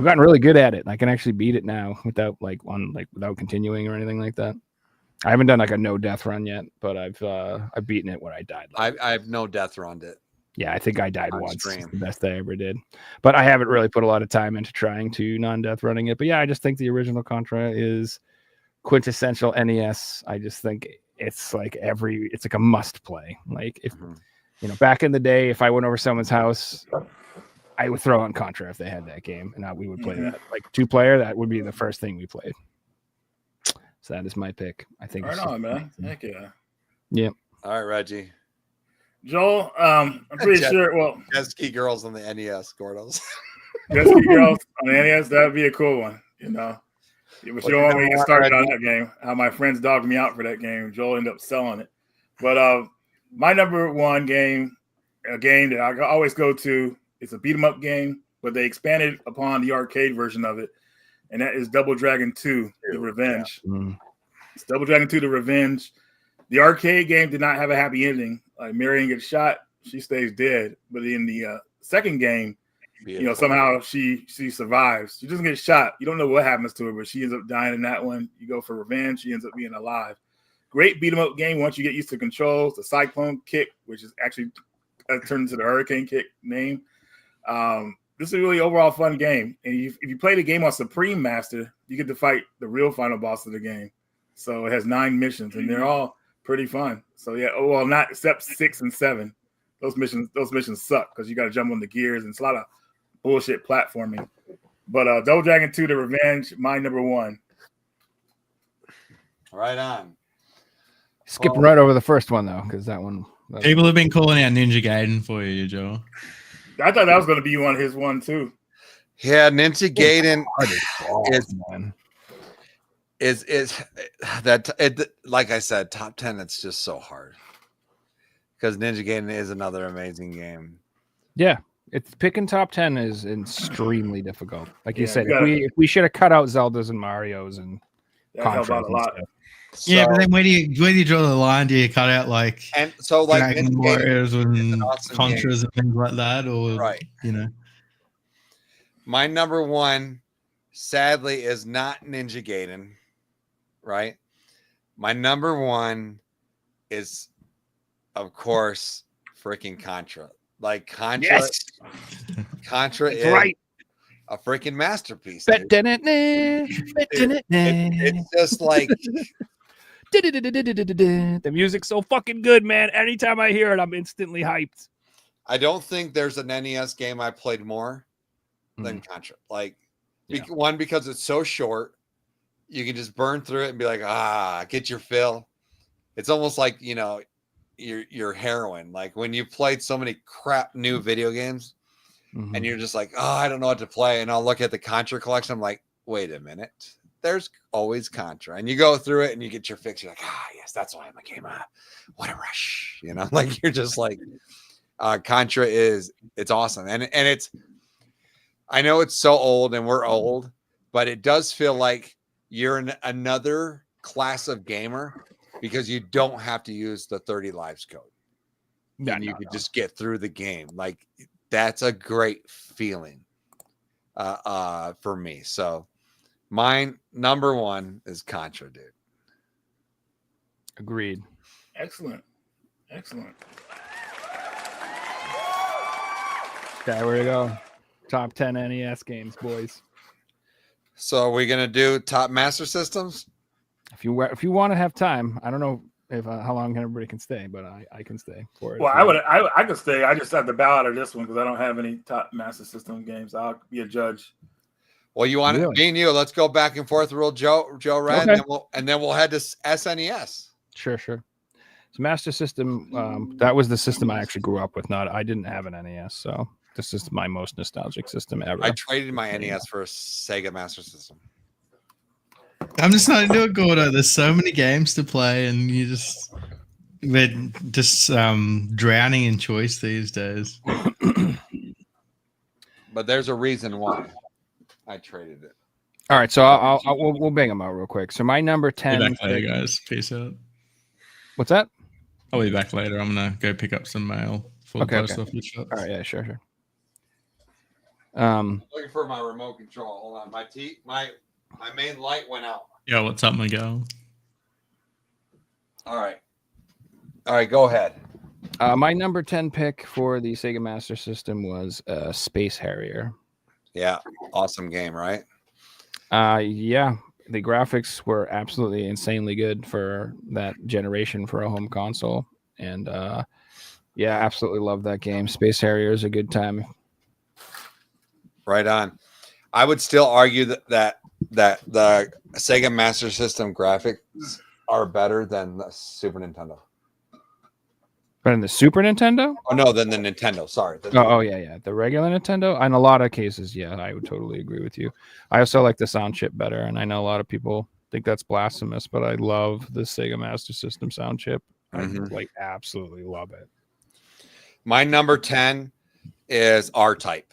gotten really good at it. I can actually beat it now without without continuing or anything like that. I haven't done like a no death run yet, but I've beaten it when I died. I've no death runned it. Yeah, I think I died once. Stream. It's the best I ever did. But I haven't really put a lot of time into trying to non-death running it. But yeah, I just think the original Contra is quintessential NES. I just think it's like it's like a must play. Like if back in the day, if I went over someone's house, I would throw on Contra if they had that game, and we would play that. Like 2-player, that would be the first thing we played. So that is my pick. I think. Right on, man. Heck yeah. Yep. All right, Reggie. Joel, I'm pretty sure. Well, Jet Ski Girls on the NES, Gordos. Jet Ski Girls on the NES, that would be a cool one, But you don't want me to get started on that game. How my friends dogged me out for that game. Joel ended up selling it. But my number 1 game, a game that I always go to, it's a beat 'em up game, but they expanded upon the arcade version of it, and that is Double Dragon 2: The Revenge. Yeah. It's Double Dragon 2: The Revenge. The arcade game did not have a happy ending. Like Marion gets shot, she stays dead. But in the second game, somehow she survives. She doesn't get shot. You don't know what happens to her, but she ends up dying in that one. You go for revenge. She ends up being alive. Great beat 'em up game. Once you get used to controls, the Cyclone Kick, which is actually turned into the Hurricane Kick name. This is a really overall fun game. And if you play the game on Supreme Master, you get to fight the real final boss of the game. So it has 9 missions, and they're all pretty fun. So yeah, not except 6 and 7. Those missions suck because you got to jump on the gears, and it's a lot of bullshit platforming. But Double Dragon 2: The Revenge, my number 1. Right on. Skipping right over the first one though, because that one. People have been calling out Ninja Gaiden for you, Joe. I thought that was going to be his one too. Yeah, Ninja Gaiden is. is that it, like I said, top 10, it's just so hard because Ninja Gaiden is another amazing game. Yeah, it's picking top 10 is extremely difficult. Like you Yeah, said, you gotta- if we should have cut out Zeldas and Marios and That helped out Contras a and lot. stuff. Yeah, So- but then where do you draw the line? Do you cut out like and so like Dragon Ninja Gaiden Warriors is and an awesome game. Contras and things like that, or Right. you know? My number one, sadly, is not Ninja Gaiden, right? My number one is, of course, freaking Contra. Like Contra, Yes, Contra that's is right. a freaking masterpiece. Dude. It's just like The music's so fucking good, man. Anytime I hear it, I'm instantly hyped. I don't think there's an NES game I played more than Contra. Like Yeah. one, because it's so short, you can just burn through it and be like, get your fill. It's almost like, you know, your heroin. Like when you played so many crap new video games and you're just like, I don't know what to play. And I'll look at the Contra collection. I'm like, wait a minute. There's always Contra. And you go through it and you get your fix. You're like, yes, that's why I'm a gamer. What a rush. You know, like you're just like, Contra it's awesome. And it's, I know it's so old and we're old, but it does feel like you're in another class of gamer because you don't have to use the 30 lives code. And you could just get through the game. Like that's a great feeling for me. So mine number one is Contra, dude. Agreed. Excellent. Okay, where to go? Top 10 NES games, boys. So are we gonna do top Master Systems? If you want to have time, I don't know if how long everybody can stay, but I can stay for it. Well, I could stay. I just have to bow out of this one because I don't have any top Master System games. I'll be a judge. Well, you want Really? me and you? Let's go back and forth, real Joe Red, Okay. and then we'll head to SNES. Sure. So Master System, that was the system I actually grew up with. I didn't have an NES, so this is my most nostalgic system ever. I traded my NES for a Sega Master System. I'm just not into it, Gordo. There's so many games to play, and we're just drowning in choice these days. But there's a reason why I traded it. All right, so we'll bang them out real quick. So my number Be 10. back later, guys. Peace out. What's that? I'll be back later. I'm gonna go pick up some mail for the post office shots. All right, yeah, sure. Looking for my remote control. Hold on, my main light went out. Yeah, what's up, Miguel? All right, go ahead. My number 10 pick for the Sega Master System was Space Harrier. Yeah, awesome game, right? Yeah, the graphics were absolutely insanely good for that generation for a home console, and yeah, absolutely love that game. Space Harrier is a good time. Right on. I would still argue that the Sega Master System graphics are better than the Super Nintendo. But in the Super Nintendo? Oh no, than the Nintendo. Sorry. Oh yeah. The regular Nintendo. In a lot of cases, yeah, I would totally agree with you. I also like the sound chip better, and I know a lot of people think that's blasphemous, but I love the Sega Master System sound chip. I like absolutely love it. My number 10 is R-Type.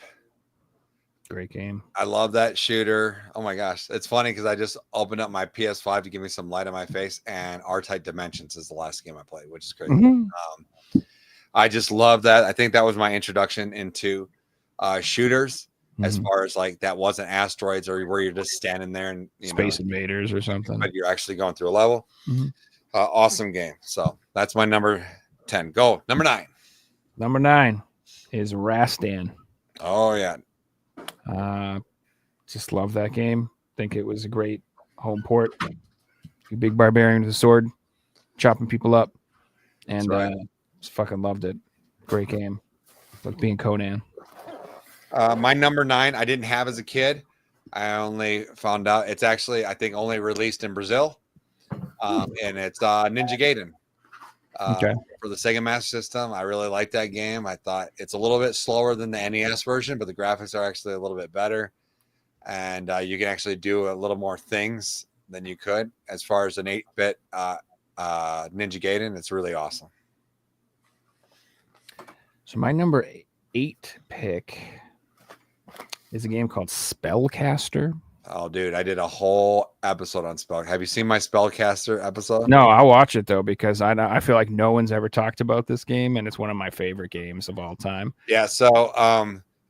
Great game. I love that shooter. Oh my gosh. It's funny because I just opened up my PS5 to give me some light on my face, and R-Type Dimensions is the last game I played, which is crazy. I just love that. I think that was my introduction into shooters, as far as like that wasn't asteroids or where you're just standing there and Space Invaders or something. but you're actually going through a level. Awesome game. So that's my number 10. Go. Number 9. Number 9 is Rastan. Oh yeah. Just love that game. Think it was a great home port. You big barbarian with a sword, chopping people up, and just fucking loved it. Great game. Like being Conan. My number 9, I didn't have as a kid. I only found out it's actually, I think, only released in Brazil, and it's Ninja Gaiden. For the Sega Master System. I really like that game. I thought it's a little bit slower than the NES version, but the graphics are actually a little bit better, and you can actually do a little more things than you could as far as an 8-bit Ninja Gaiden. It's really awesome. So my number 8 pick is a game called Spellcaster. Oh, dude, I did a whole episode on Spell. Have you seen my Spellcaster episode? No, I'll watch it though because I feel like no one's ever talked about this game, and it's one of my favorite games of all time. Yeah. So,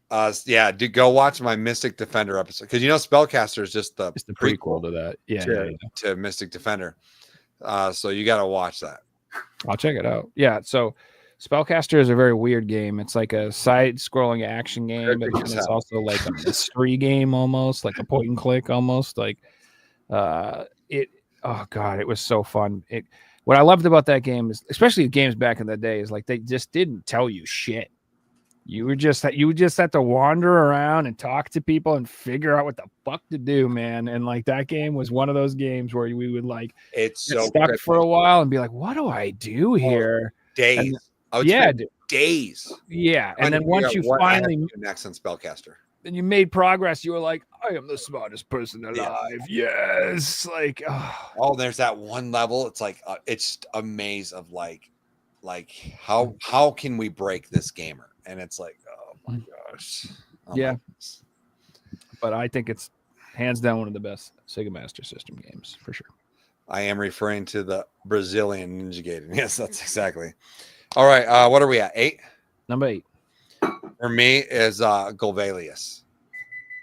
go watch my Mystic Defender episode because Spellcaster is just the prequel to that. Yeah, to Mystic Defender. So you got to watch that. I'll check it out. Yeah. So Spellcaster is a very weird game. It's like a side-scrolling action game, but it's also like a mystery game, almost like a point and click, almost like it. Oh god, it was so fun. What I loved about that game is, especially games back in the day, is like they just didn't tell you shit. You would just have to wander around and talk to people and figure out what the fuck to do, man. And like that game was one of those games where we would like get stuck for a while and be like, "What do I do here?" Days. Days. Yeah, and then once you finally next on Spellcaster, and you made progress, you were like, "I am the smartest person alive." Yeah. Yes, like oh, there's that one level. It's like it's a maze of like how can we break this gamer? And it's like, oh my gosh. Yeah. But I think it's hands down one of the best Sega Master System games for sure. I am referring to the Brazilian Ninja Gaiden. Yes, that's exactly. All right. What are we at? 8? Number 8. For me is Golvalius.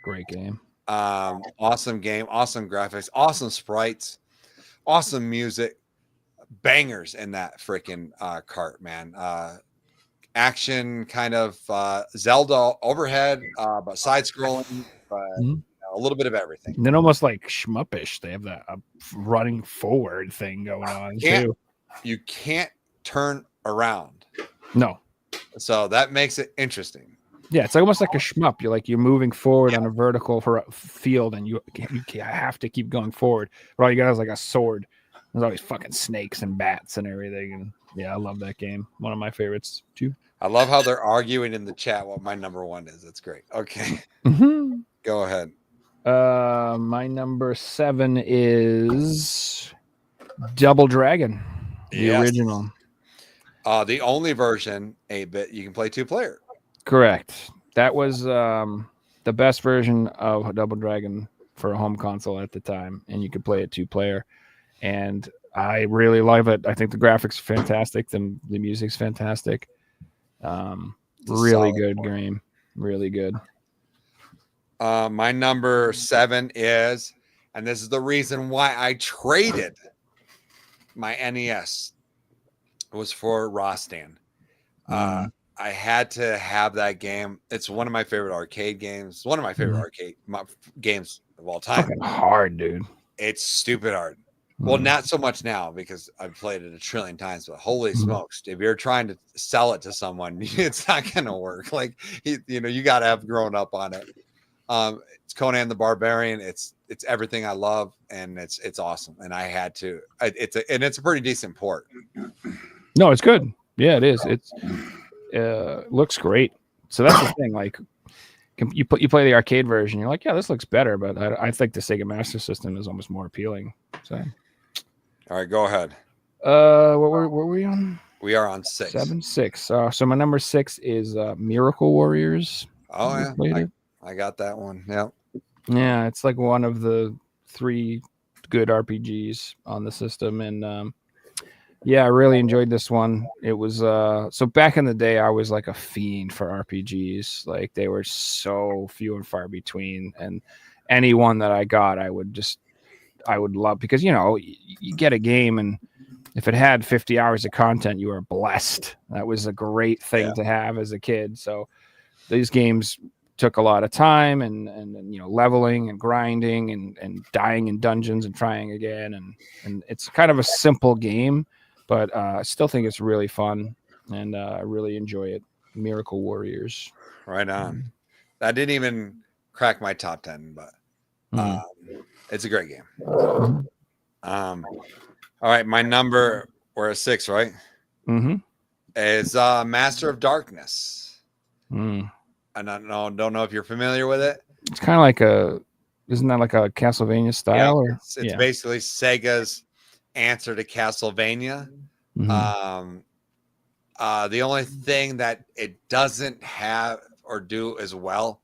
Great game. Awesome game. Awesome graphics. Awesome sprites. Awesome music. Bangers in that freaking cart, man. Action kind of Zelda overhead, but side scrolling, but a little bit of everything. And then almost like shmuppish. They have that running forward thing going on too. You can't turn around. No. So that makes it interesting. Yeah, it's almost like a shmup. You're moving forward on a vertical field, and you have to keep going forward. But all you got is like a sword. There's always fucking snakes and bats and everything. And yeah, I love that game. One of my favorites too. I love how they're arguing in the chat what my number 1 is. It's great. Okay. Go ahead. My number 7 is Double Dragon, the original. The only version 8-bit you can play 2-player. Correct. That was the best version of Double Dragon for a home console at the time, and you could play it 2-player. And I really love it. I think the graphics are fantastic. The music's fantastic. Really good game. Really good. My number 7 is, and this is the reason why I traded my NES, was for Rostan. I had to have that game. It's one of my favorite arcade games. One of my favorite arcade games of all time. Fucking hard, dude. It's stupid hard. Well, not so much now because I've played it a trillion times, but holy smokes, if you're trying to sell it to someone, it's not going to work. Like, you got to have grown up on it. It's Conan the Barbarian. It's everything I love, and it's awesome. And I had to, it's a pretty decent port. No, it's good. Yeah, it is. It's looks great. So that's the thing. Like, you play the arcade version, you're like, yeah, this looks better, but I think the Sega Master System is almost more appealing. So. All right, go ahead. What were we on? We are on 6. 6. So my number 6 is Miracle Warriors. Oh yeah, I got that one. Yeah. Yeah, it's like one of the 3 good RPGs on the system, and yeah, I really enjoyed this one. It was so back in the day, I was like a fiend for RPGs. Like they were so few and far between, and any one that I got, I would love, because you get a game, and if it had 50 hours of content, you were blessed. That was a great thing to have as a kid. So these games took a lot of time and leveling and grinding and dying in dungeons and trying again, and it's kind of a simple game, but I still think it's really fun, and I really enjoy it. Miracle Warriors. Right on. That didn't even crack my top 10, but it's a great game. All right, my number, we're at 6, right? Is Master of Darkness. I don't know if you're familiar with it. It's kind of like Isn't that like a Castlevania style? Or It's basically Sega's answer to Castlevania. Mhm. The only thing that it doesn't have or do as well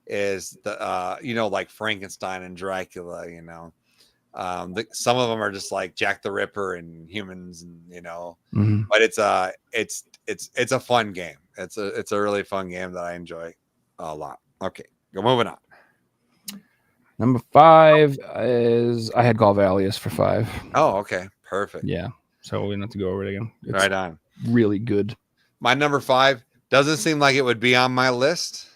is the like Frankenstein and Dracula. Some of them are just like Jack the Ripper and humans, and Mhm. but it's a fun game. It's a really fun game that I enjoy a lot. Okay, moving on. Number 5 is I had Galvalius for 5. Oh, okay, perfect. Yeah, so we don't have to go over it again. It's Right on. really good. My number 5 doesn't seem like it would be on my list,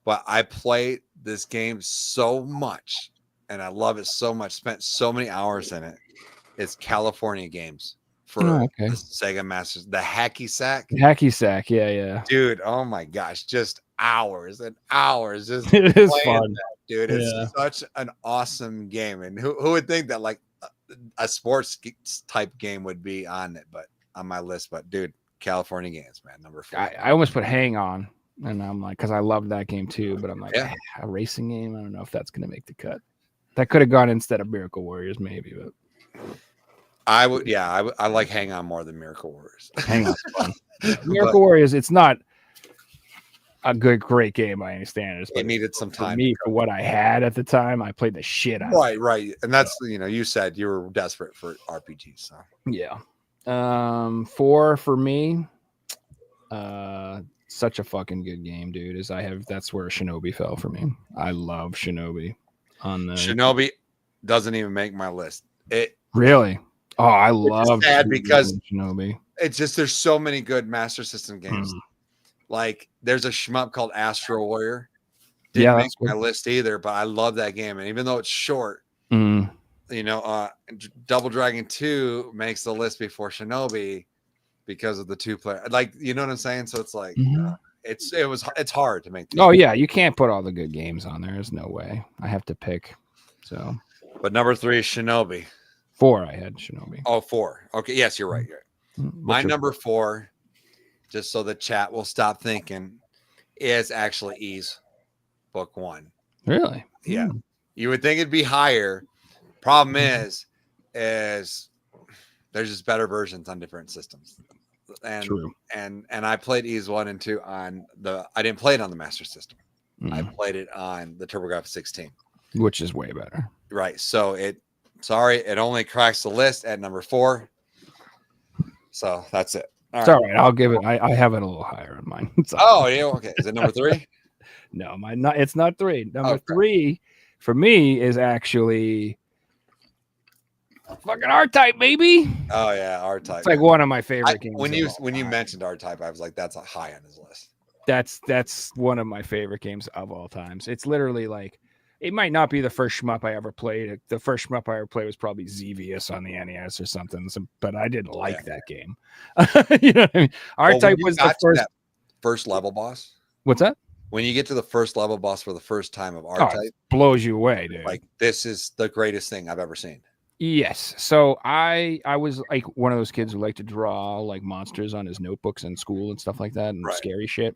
but I played this game so much and I love it so much. Spent so many hours in it. It's California Games for the Sega Master, the hacky sack. Hacky sack, yeah. Dude, oh my gosh, just hours and hours. Just it is playing fun. That, dude. It's such an awesome game. And who would think that like a sports type game would be on it, but on my list. But dude, California Games, man, number 4. I almost put Hang On, and I'm like, because I loved that game too, but I'm like, a racing game, I don't know if that's gonna make the cut. That could have gone instead of Miracle Warriors, maybe, but I would, I like Hang On more than Miracle Warriors. Hang On's fun. Miracle Warriors, it's not a great game by any standards, but it needed some time. For me, for what I had at the time, I played the shit out. Right, and that's you said you were desperate for RPGs, so yeah. 4 for me. Such a fucking good game, dude. That's where Shinobi fell for me. I love Shinobi. Shinobi doesn't even make my list. It really. Oh, I love sad because Shinobi. It's just there's so many good Master System games. Like there's a shmup called Astro Warrior. Didn't make my list either, but I love that game. And even though it's short, Double Dragon 2 makes the list before Shinobi because of the 2-player. Like, you know what I'm saying? So it's like it's hard to make. Oh yeah, you can't put all the good games on there. There's no way. I have to pick. So, but number 3 is Shinobi. 4, I had Shinobi. Oh, 4. Okay, yes, you're right. My number 4, just so the chat will stop thinking, is actually Ys Book 1. Really? Yeah. You would think it'd be higher. Problem is there's just better versions on different systems. And True. And I played Ys 1 and 2 I didn't play it on the Master System. I played it on the TurboGrafx 16. Which is way better. Right. So it only cracks the list at number 4. So that's it. All right. I'll give it. I have it a little higher on mine. Oh, yeah. Okay. Is it number 3? No, it's not 3. Number 3 for me is actually fucking R-Type, baby. Oh yeah, R-Type. It's like one of my favorite games. When you mentioned R-Type, I was like, that's a high on his list. That's one of my favorite games of all times. It's literally like, it might not be the first shmup I ever played. The first shmup I ever played was probably Xevious on the NES or something. But I didn't like that game. You know what I mean? R-Type was the first level boss. What's that? When you get to the first level boss for the first time of R-Type, it blows you away, dude. Like, this is the greatest thing I've ever seen. Yes. So I was like one of those kids who liked to draw like monsters on his notebooks in school and stuff like that, and scary shit.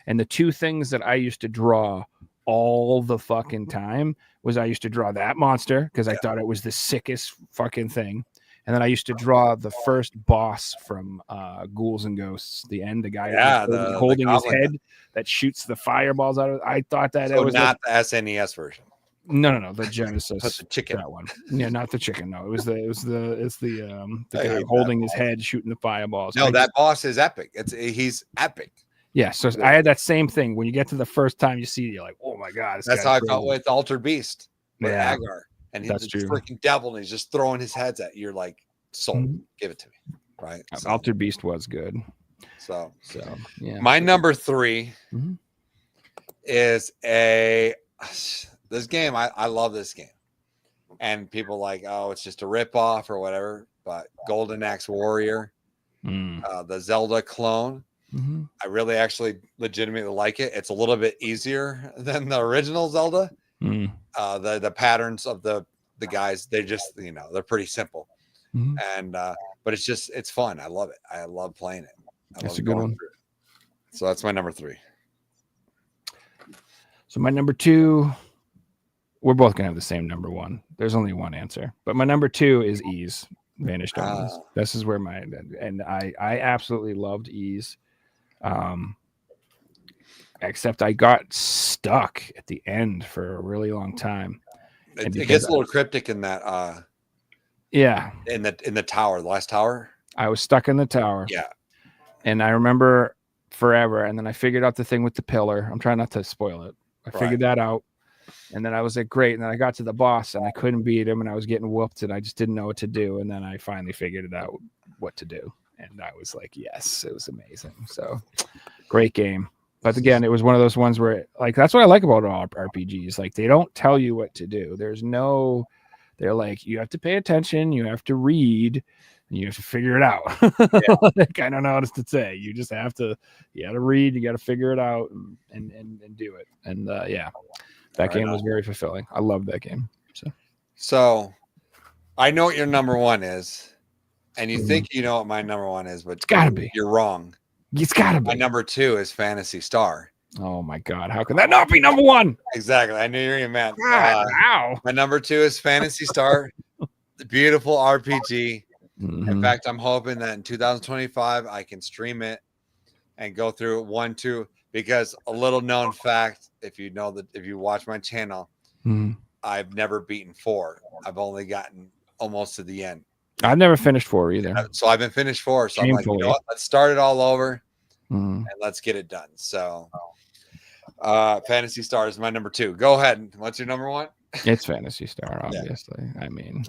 And the 2 things that I used to draw all the fucking time was I used to draw that monster because I thought it was the sickest fucking thing. And then I used to draw the first boss from Ghouls and Ghosts, the guy holding his head that shoots the fireballs out of it. I thought that it was not the SNES version. No, the Genesis. But the chicken. That one. Yeah, not the chicken. No, it's the guy holding his head, shooting the fireballs. No, that boss is epic. He's epic. Yeah, so I had that same thing. When you get to the first time you see it, you're like, oh my god. That's how I felt with Altered Beast. With Agar. And he's the freaking devil, and he's just throwing his heads at you. You're like, sold. Give it to me. Right. So, Altered Beast was good. So yeah. My number 3 is this game. I love this game. And people like, oh, it's just a ripoff or whatever. But Golden Axe Warrior, the Zelda clone. I really actually legitimately like it. It's a little bit easier than the original Zelda. The patterns of the guys, they just, they're pretty simple. And but it's fun. I love it. I love playing it. That's a good one. So that's my number 3. So my number 2 we're both gonna have the same number one. There's only one answer, but my number two is Ease. Vanished Omens. This is where I absolutely loved Ease. Except I got stuck at the end for a really long time. It gets a little cryptic in that. Yeah. In the tower, the last tower. I was stuck in the tower. Yeah. And I remember forever. And then I figured out the thing with the pillar. I'm trying not to spoil it. I figured that out. And then I was like, great. And then I got to the boss and I couldn't beat him and I was getting whooped and I just didn't know what to do. And then I finally figured it out what to do. And I was like, yes, it was amazing. So great game. But again, it was one of those ones where, like, that's what I like about all RPGs. Like, they don't tell you what to do. They're like, you have to pay attention, you have to read, and you have to figure it out. Yeah. Like, I don't know what to say. You just have to, read, you got to figure it out and do it. And that game was very fulfilling. I love that game. So I know what your number one is, and you think you know what my number one is, but it's gotta be. You're wrong. It's gotta be. My number two is Phantasy Star. Oh my God! How can that not be number one? Exactly. I knew you were gonna mad. Wow. My number two is Phantasy Star. The beautiful RPG. Mm-hmm. In fact, I'm hoping that in 2025 I can stream it and go through it 1, 2. Because a little known fact, if you watch my channel, I've never beaten 4. I've only gotten almost to the end. I've never finished 4 either. So I've been finished 4. So I'm like, you know what? Let's start it all over and let's get it done. So Phantasy Star is my number 2. Go ahead. What's your number 1? It's Phantasy Star, obviously. Yeah. I mean,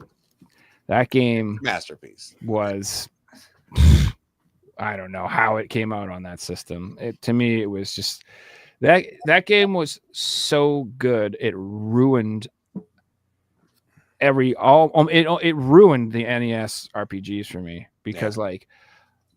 that game masterpiece was, I don't know how it came out on that system. To me, it was just that game was so good. It ruined it ruined the NES RPGs for me because like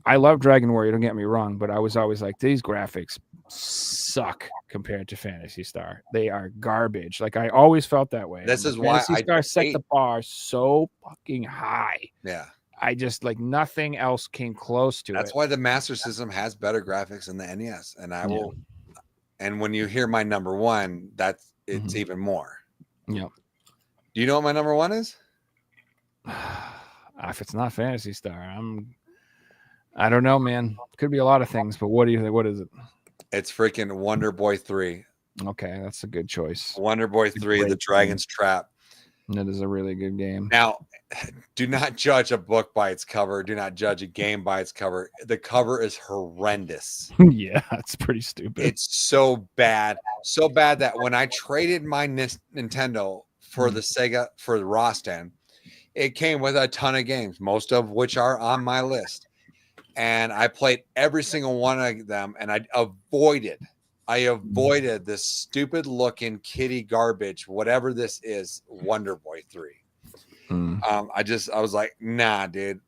I love Dragon Warrior, don't get me wrong, but I was always like, these graphics suck compared to Phantasy Star. They are garbage. Like I always felt that way. This is why Phantasy Star set the bar so fucking high. Yeah. I just like nothing else came close to it. That's why the Master System has better graphics than the NES. And I will and when you hear my number 1, it's even more. Yeah. Do you know what my number 1 is? If it's not Phantasy Star, I don't know, man. Could be a lot of things, but what do you think? What is it? It's freaking Wonder Boy 3. Okay, that's a good choice. Wonder Boy 3, The Dragon's Trap. That is a really good game. Now, do not judge a book by its cover. Do not judge a game by its cover. The cover is horrendous. Yeah, it's pretty stupid. It's so bad. So bad that when I traded my Nintendo for the Sega, for the Rostan, it came with a ton of games, most of which are on my list. And I played every single one of them, and I avoided this stupid looking kitty garbage, whatever this is, Wonder Boy 3. I was like, nah, dude,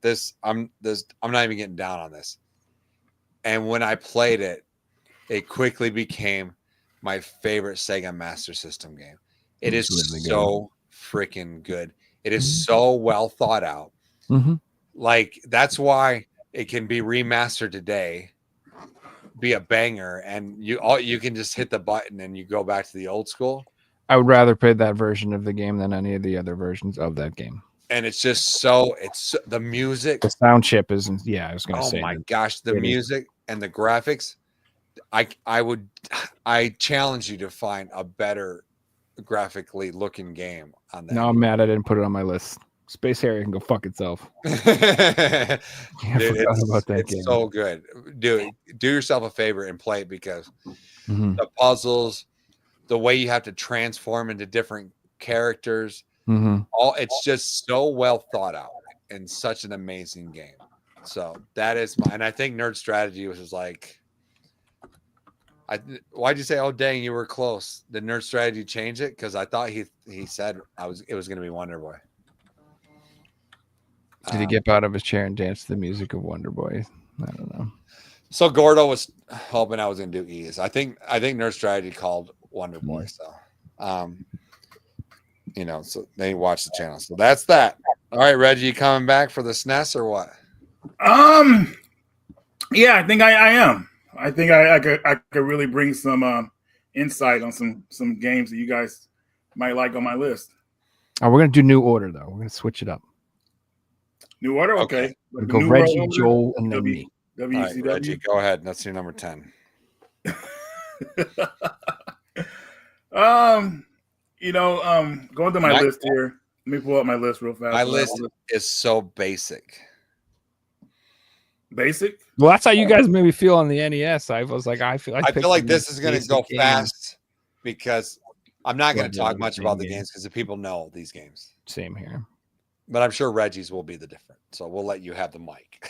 I'm not even getting down on this. And when I played it, it quickly became my favorite Sega Master System game. It is really so freaking good. It is so well thought out. Like that's why it can be remastered today, be a banger, and you can just hit the button and you go back to the old school. I would rather play that version of the game than any of the other versions of that game. And it's just it's the music. The sound chip isn't. Yeah, I was going to say. Oh my gosh, the music and the graphics. I challenge you to find a better graphically looking game on that. No, I'm mad I didn't put it on my list. Space Harrier can go fuck itself. Dude, it's so good. Do yourself a favor and play it because the puzzles, the way you have to transform into different characters, it's just so well thought out and such an amazing game. So that is and I think Nerd Strategy was like, why'd you say, oh dang, you were close? Did Nerd Strategy change it? Because I thought he said it was going to be Wonder Boy. Did he get out of his chair and dance to the music of Wonder Boy? I don't know. So Gordo was hoping I was going to do Ease. I think Nerd Strategy called Wonder Boy. So, so they watch the channel. So that's that. All right, Reggie, you coming back for the SNES or what? Yeah, I think I am. I think I could really bring some insight on some games that you guys might like on my list. Oh, we're gonna do new order though. We're gonna switch it up. New order, Okay. okay. Like the Go New Reggie, World Order, Joel, and then W- me. All right, WCW. Reggie, go ahead. That's your number 10. Going through my My- list here. Let me pull up my list real fast. My list is so basic. Basic. Well, that's how you guys made me feel on the NES. I was like, I feel like this is going to go fast because I'm not going to Yeah, talk the much same about the game. games because the people know these games. Same here. But I'm sure Reggie's will be the different. So we'll let you have the mic.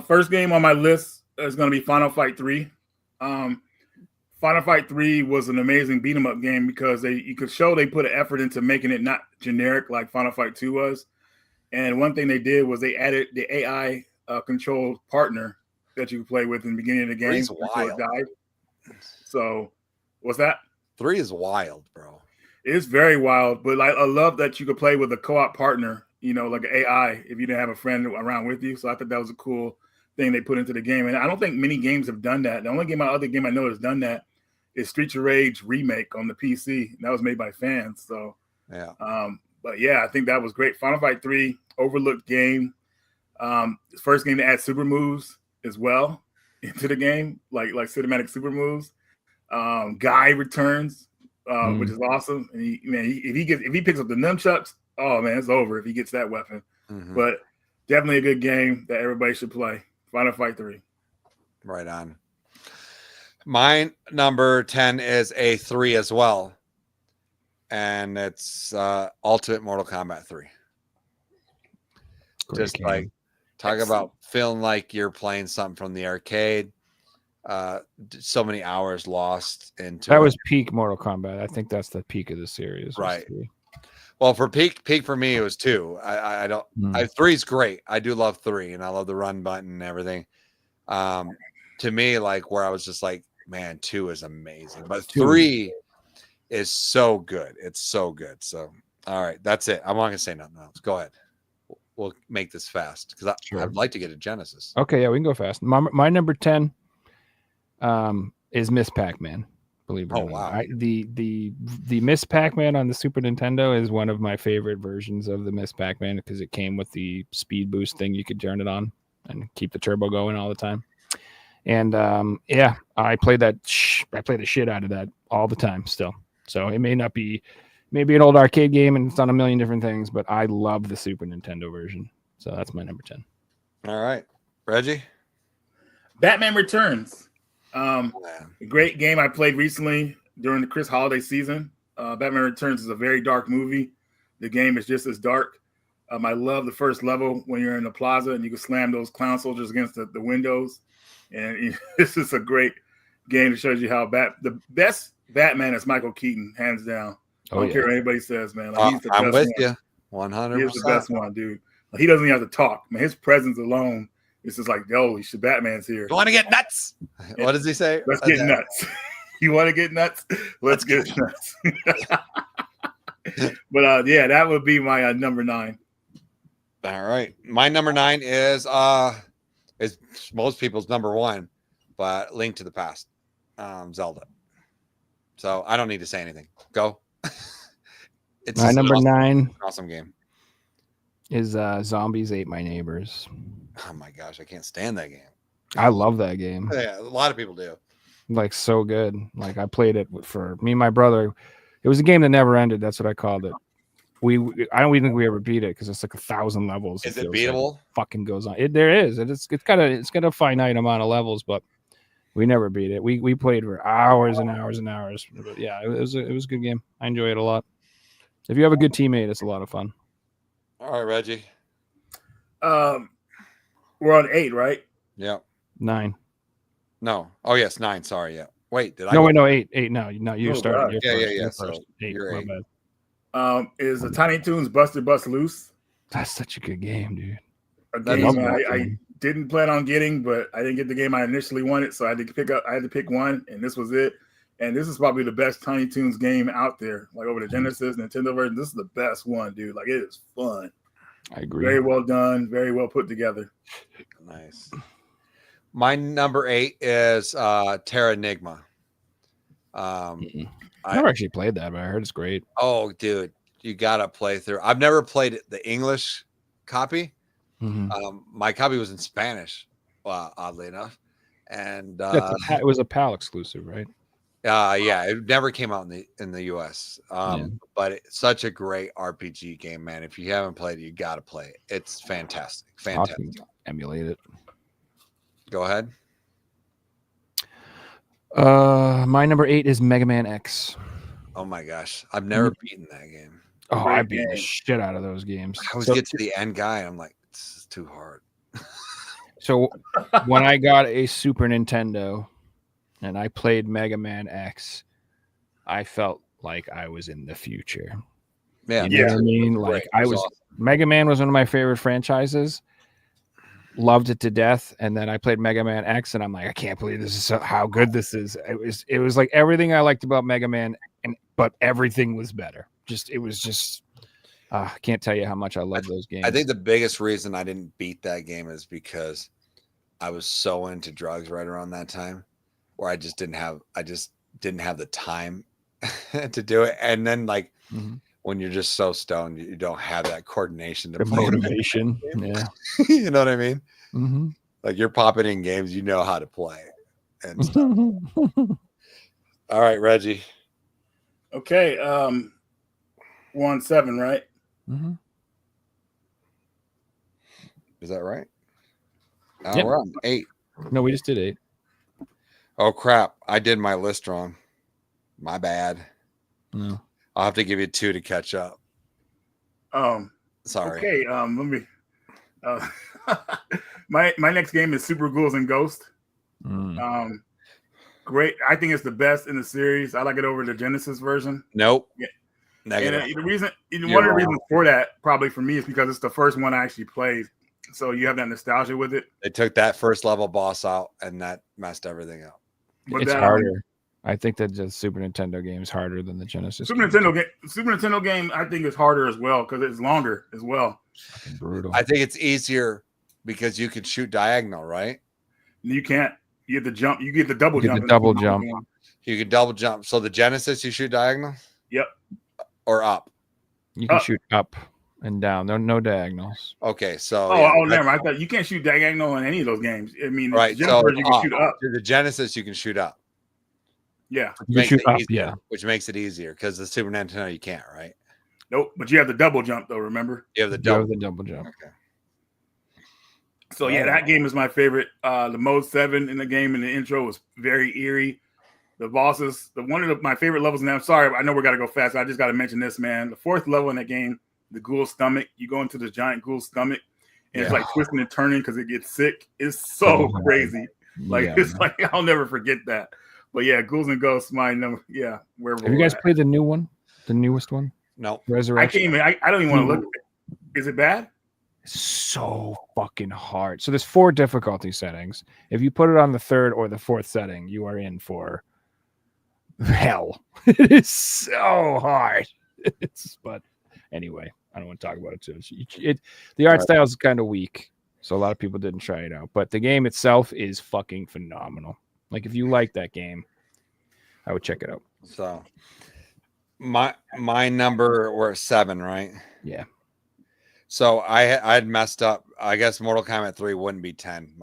First game on my list is going to be Final Fight 3. Final Fight 3 was an amazing beat 'em up game because you could show they put an effort into making it not generic like Final Fight 2 was. And one thing they did was they added the AI controlled partner that you could play with in the beginning of the game. 3's until it wild. died. So, what's that? 3 is wild, bro. It's very wild, but I love that you could play with a co-op partner, like an AI if you didn't have a friend around with you. So I thought that was a cool thing they put into the game. And I don't think many games have done that. The only other game I know has done that is Streets of Rage remake on the PC. And that was made by fans. So Yeah. but yeah, I think that was great. Final Fight 3, overlooked game. First game to add super moves as well into the game, like cinematic super moves. Guy returns, which is awesome. And if he picks up the nunchucks, oh man, it's over if he gets that weapon. Mhm. But definitely a good game that everybody should play. Final Fight 3. Right on. Mine number 10 is a 3 as well. And it's Ultimate Mortal Kombat 3. Great Just game. like talk about feeling like you're playing something from the arcade. So many hours lost into That it. was peak Mortal Kombat. I think that's the peak of the series. was Right. 3. Well, for peak for me, it was 2. I don't. 3's great. I do love 3, and I love the run button and everything. To me, like where I was just like, man, 2 is amazing, but 3 is so good. It's so good. So, all right, that's it. I'm not gonna say nothing else. Go ahead. We'll make this fast because I'd like to get a Genesis. Okay, yeah, we can go fast. My number 10 is Miss Pac-Man. Believe it or not. Wow. The Miss Pac-Man on the Super Nintendo is one of my favorite versions of the Miss Pac-Man because it came with the speed boost thing. You could turn it on and keep the turbo going all the time. And yeah, I played the shit out of that all the time still. So it may not be maybe an old arcade game and it's on a million different things, but I love the Super Nintendo version. So that's my number 10. All right, Reggie. Batman Returns. A great game I played recently during the Chris holiday season. Batman Returns is a very dark movie. The game is just as dark. I love the first level when you're in the plaza and you can slam those clown soldiers against the windows. And this is a great game that shows you how the best Batman is Michael Keaton, hands down. I don't care what anybody says, man. Like, he's the I'm best with you 100%. He's the best one, dude. Like, he doesn't even have to talk. Man, his presence alone is just like, holy shit, Batman's here. You want to get nuts? What does he say? Let's get nuts. You want to get nuts? Let's get nuts. But yeah, that would be my number 9. All right, my number 9 is most people's number 1, but Link to the Past, Zelda. So I don't need to say anything. Go. It's My number 9 awesome game. is Zombies Ate My Neighbors. Oh my gosh, I can't stand that game. I love that game. Yeah, a lot of people do. Like so good. Like I played it for me and my brother. It was a game that never ended. That's what I called it. I don't even think we ever beat it because it's like 1,000 levels. Is it beatable? Like fucking goes on. There is. It's got a finite amount of levels, but we never beat it. We played for hours and hours and hours. But yeah, it was a good game. I enjoy it a lot. If you have a good teammate, it's a lot of fun. All right, Reggie. We're on 8, right? Yeah. 9. No. Oh yes, 9. Sorry. Yeah. Wait. Did I? No, wait, no, 8. 8. No, you Oh, started. God. You're So first. 8. you're My 8. bad. Is the Tiny Toons Buster Bust Loose? That's such a good game, dude. A That game is I didn't plan on getting, but I didn't get the game I initially wanted, so I had to pick one, and this was it. And this is probably the best Tiny Toons game out there, like over the Genesis, Nintendo version. This is the best one, dude. Like, it is fun. I agree. Very well done, very well put together. Nice. My number 8 is Terra Enigma. I never actually played that, but I heard it's great. Oh, dude, you gotta play through. I've never played the English copy. My copy was in Spanish, oddly enough, and It was a PAL exclusive, right? yeah, it never came out in the US. Yeah. But it's such a great RPG game, man. If you haven't played it, you gotta play it. It's fantastic. Fantastic. Emulate it. Go ahead. My number 8 is Mega Man X. Oh my gosh, I've never beaten that game. Oh, I beat the shit out of those games. I always get to the end guy, and I'm like, this is too hard. So when I got a Super Nintendo and I played Mega Man X, I felt like I was in the future. Yeah, you know what I mean? Like awesome. Mega Man was one of my favorite franchises. Loved it to death, and then I played Mega Man X, and I'm like, I can't believe this is how good this is. It was like everything I liked about Mega Man, but everything was better. I can't tell you how much I love those games. I think the biggest reason I didn't beat that game is because I was so into drugs right around that time, where I just didn't have the time to do it. And then when you're just so stoned, you don't have that coordination to play motivation. Yeah, you know what I mean. Mm-hmm. Like you're popping in games, you know how to play and stuff. All right, Reggie. Okay, 1-7, right? Mm-hmm. Is that right? Yep. We're on 8. No, we just did 8. Oh crap! I did my list wrong. My bad. No. I'll have to give you 2 to catch up. Sorry. Okay. Let me. My next game is Super Ghouls and Ghosts. Great. I think it's the best in the series. I like it over the Genesis version. Nope. Yeah. Negative. And one of the reasons for that, probably for me, is because it's the first one I actually played. So you have that nostalgia with it. They took that first level boss out, and that messed everything up. But it's harder. I think that the Super Nintendo game is harder than the Genesis. Super Nintendo game, I think, is harder as well because it's longer as well. Fucking brutal. I think it's easier because you can shoot diagonal, right? You can't. You get the jump. You get the double jump. The double jump. You can double jump. So the Genesis, you shoot diagonal. Yep. Or up. You can shoot up and down. No diagonals. Okay, so never mind. I thought you can't shoot diagonal in any of those games. I mean, right? So you can shoot up. The Genesis, you can shoot up. Yeah, you can shoot up. Yeah, which makes it easier because the Super Nintendo you can't, right? Nope. But you have the double jump though. Remember? You have the double jump. Okay. So yeah, that game is my favorite. The mode 7 in the game in the intro was very eerie. The bosses, my favorite levels. And I'm sorry, I know we got to go fast. I just got to mention this, man. The 4th level in that game, the ghoul stomach. You go into this giant ghoul stomach, and it's like twisting and turning because it gets sick. It's so crazy. It's like I'll never forget that. But yeah, Ghouls and Ghosts, my number. Yeah, where have you guys played the new one, the newest one? No, Resurrection. I don't even want to look at it. Is it bad? So fucking hard. So there's 4 difficulty settings. If you put it on the 3rd or the 4th setting, you are in for hell. It is so hard. But anyway, I don't want to talk about it too. The art style is kind of weak, so a lot of people didn't try it out. But the game itself is fucking phenomenal. Like if you like that game, I would check it out. So my number were 7, right? Yeah. So I had messed up. I guess Mortal Kombat 3 wouldn't be 10.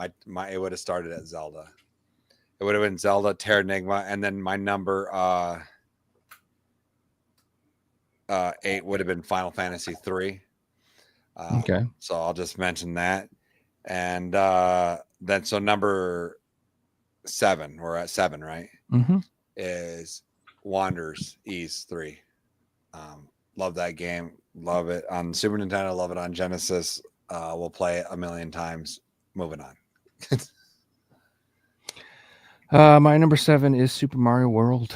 It would have started at Zelda. It would have been Zelda, Terranigma, and then my number 8 would have been Final Fantasy 3. Okay. So I'll just mention that. And then so number 7, we're at 7, right? Mm-hmm. Is Wanderers East 3. Love that game. Love it on Super Nintendo. Love it on Genesis. We'll play it a million times. Moving on. My number 7 is Super Mario World.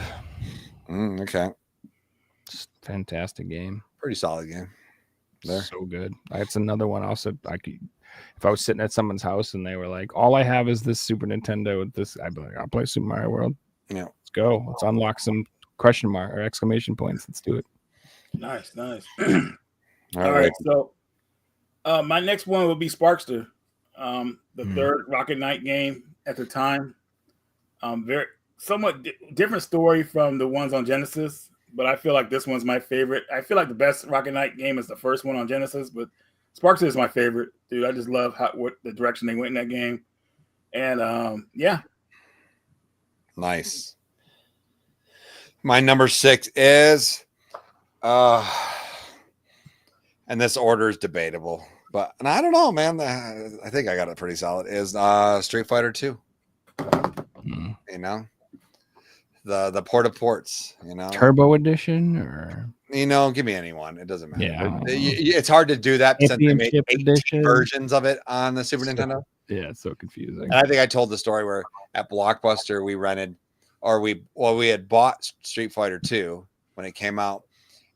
Okay. It's a fantastic game. Pretty solid game. There. So good. That's another one. Also, if I was sitting at someone's house and they were like, "All I have is this Super Nintendo with this," I'd be like, "I'll play Super Mario World. Yeah, let's go. Let's unlock some question mark or exclamation points. Let's do it." Nice. All right. So, my next one will be Sparkster, the 3rd Rocket Knight game at the time. somewhat different story from the ones on Genesis, but I feel like this one's my favorite. I feel like the best Rocket Knight game is the first one on Genesis, but Sparks is my favorite, dude. I just love what the direction they went in that game, and yeah. Nice. My number 6 is, and this order is debatable, but and I don't know, man. I think I got it pretty solid. Is Street Fighter 2? You know, the ports, you know, Turbo Edition, or give me anyone. It doesn't matter. Yeah. It's hard to do that since they made Championship 8 Edition. versions of it on the Super Nintendo. Yeah, it's so confusing. And I think I told the story where at Blockbuster we rented, or we had bought Street Fighter 2 when it came out,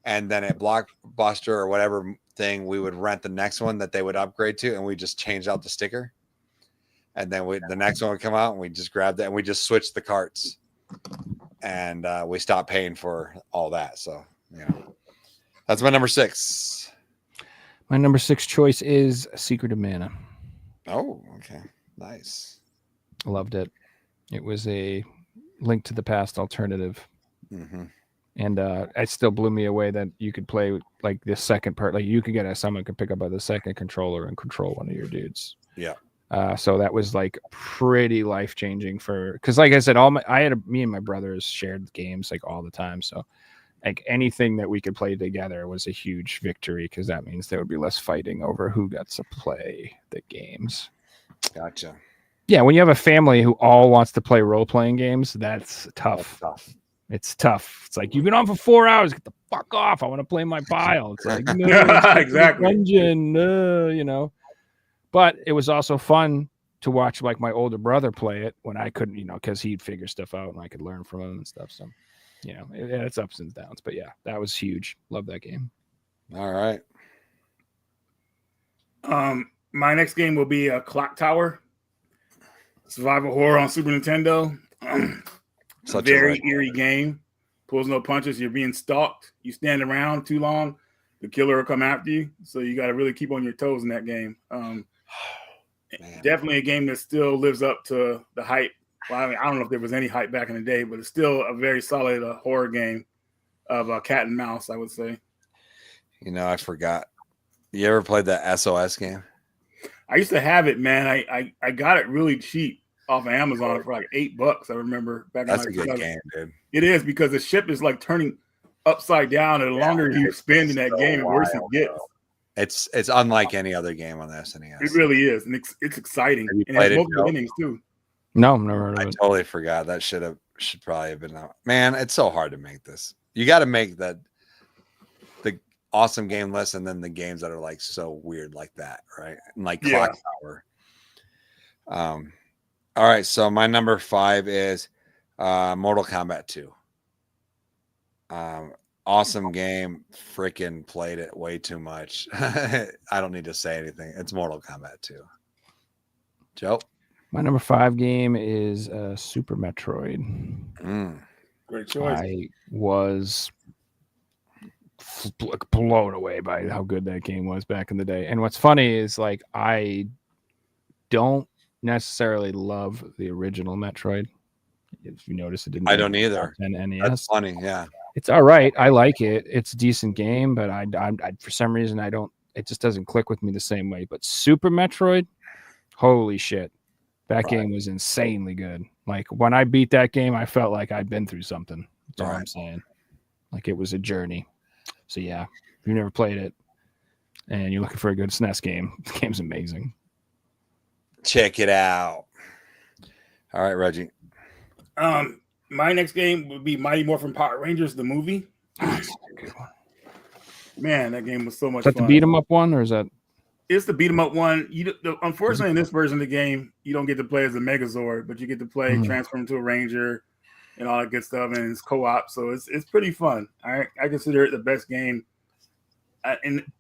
and then at Blockbuster or whatever thing we would rent the next one that they would upgrade to, and we just changed out the sticker, and then the next one would come out and we just grabbed it and we just switched the carts, and we stopped paying for all that. So that's my number 6. My number 6 choice is Secret of Mana. Oh, okay, nice. I loved it. It was a Link to the Past alternative. Mm-hmm. And it still blew me away that you could play like the second part. Like you could someone could pick up the second controller and control one of your dudes. Yeah. So that was like pretty life changing because like I said, me and my brothers shared games like all the time. So like anything that we could play together was a huge victory, because that means there would be less fighting over who got to play the games. Gotcha. Yeah, when you have a family who all wants to play role-playing games, that's tough. It's tough. It's like, you've been on for 4 hours. Get the fuck off. I want to play my pile. It's like, no, exactly. Dungeon, But it was also fun to watch like my older brother play it when I couldn't, because he'd figure stuff out and I could learn from him and stuff. So, it's ups and downs. But yeah, that was huge. Love that game. All right. My next game will be a Clock Tower. Survival horror on Super Nintendo. Such very eerie game. Pulls no punches. You're being stalked. You stand around too long, the killer will come after you. So you got to really keep on your toes in that game. Definitely a game that still lives up to the hype. Well, I don't know if there was any hype back in the day, but it's still a very solid horror game of cat and mouse, I would say. I forgot. You ever played that SOS game? I used to have it, man. I got it really cheap off of Amazon for like $8. I remember back. That's in a good game, dude. It is, because the ship is like turning upside down, and the longer you spend in that game, the worse it gets. It's unlike any other game on the SNES. It really is, and it's exciting. And it has multiple endings too. No, never heard of I it. totally forgot. That should probably have been out. Man, it's so hard to make this. You got to make the awesome game list, and then the games that are like so weird like that, right? And like Clock Tower. All right, so my number 5 is Mortal Kombat 2. Awesome game. Freaking played it way too much. I don't need to say anything. It's Mortal Kombat 2. Joe? My number 5 game is Super Metroid. Great choice. I was blown away by how good that game was back in the day. And what's funny is like I don't necessarily love the original Metroid. If you notice, it didn't. I don't either. NES. That's funny. Yeah, it's all right. I like it. It's a decent game, but I for some reason I don't. It just doesn't click with me the same way. But Super Metroid, holy shit, that game was insanely good. Like when I beat that game, I felt like I'd been through something. That's all I'm saying. Like it was a journey. So yeah, if you've never played it and you're looking for a good SNES game, the game's amazing. Check it out. All right, Reggie. My next game would be Mighty Morphin Power Rangers, the movie. That's a good one. Man, that game was so much fun. Is that fun. the beat 'em up one, or is that? It's the beat 'em up one. Unfortunately, in this version of the game, you don't get to play as a Megazord, but you get to play transform into a Ranger and all that good stuff, and it's co-op, so it's pretty fun. I consider it the best game,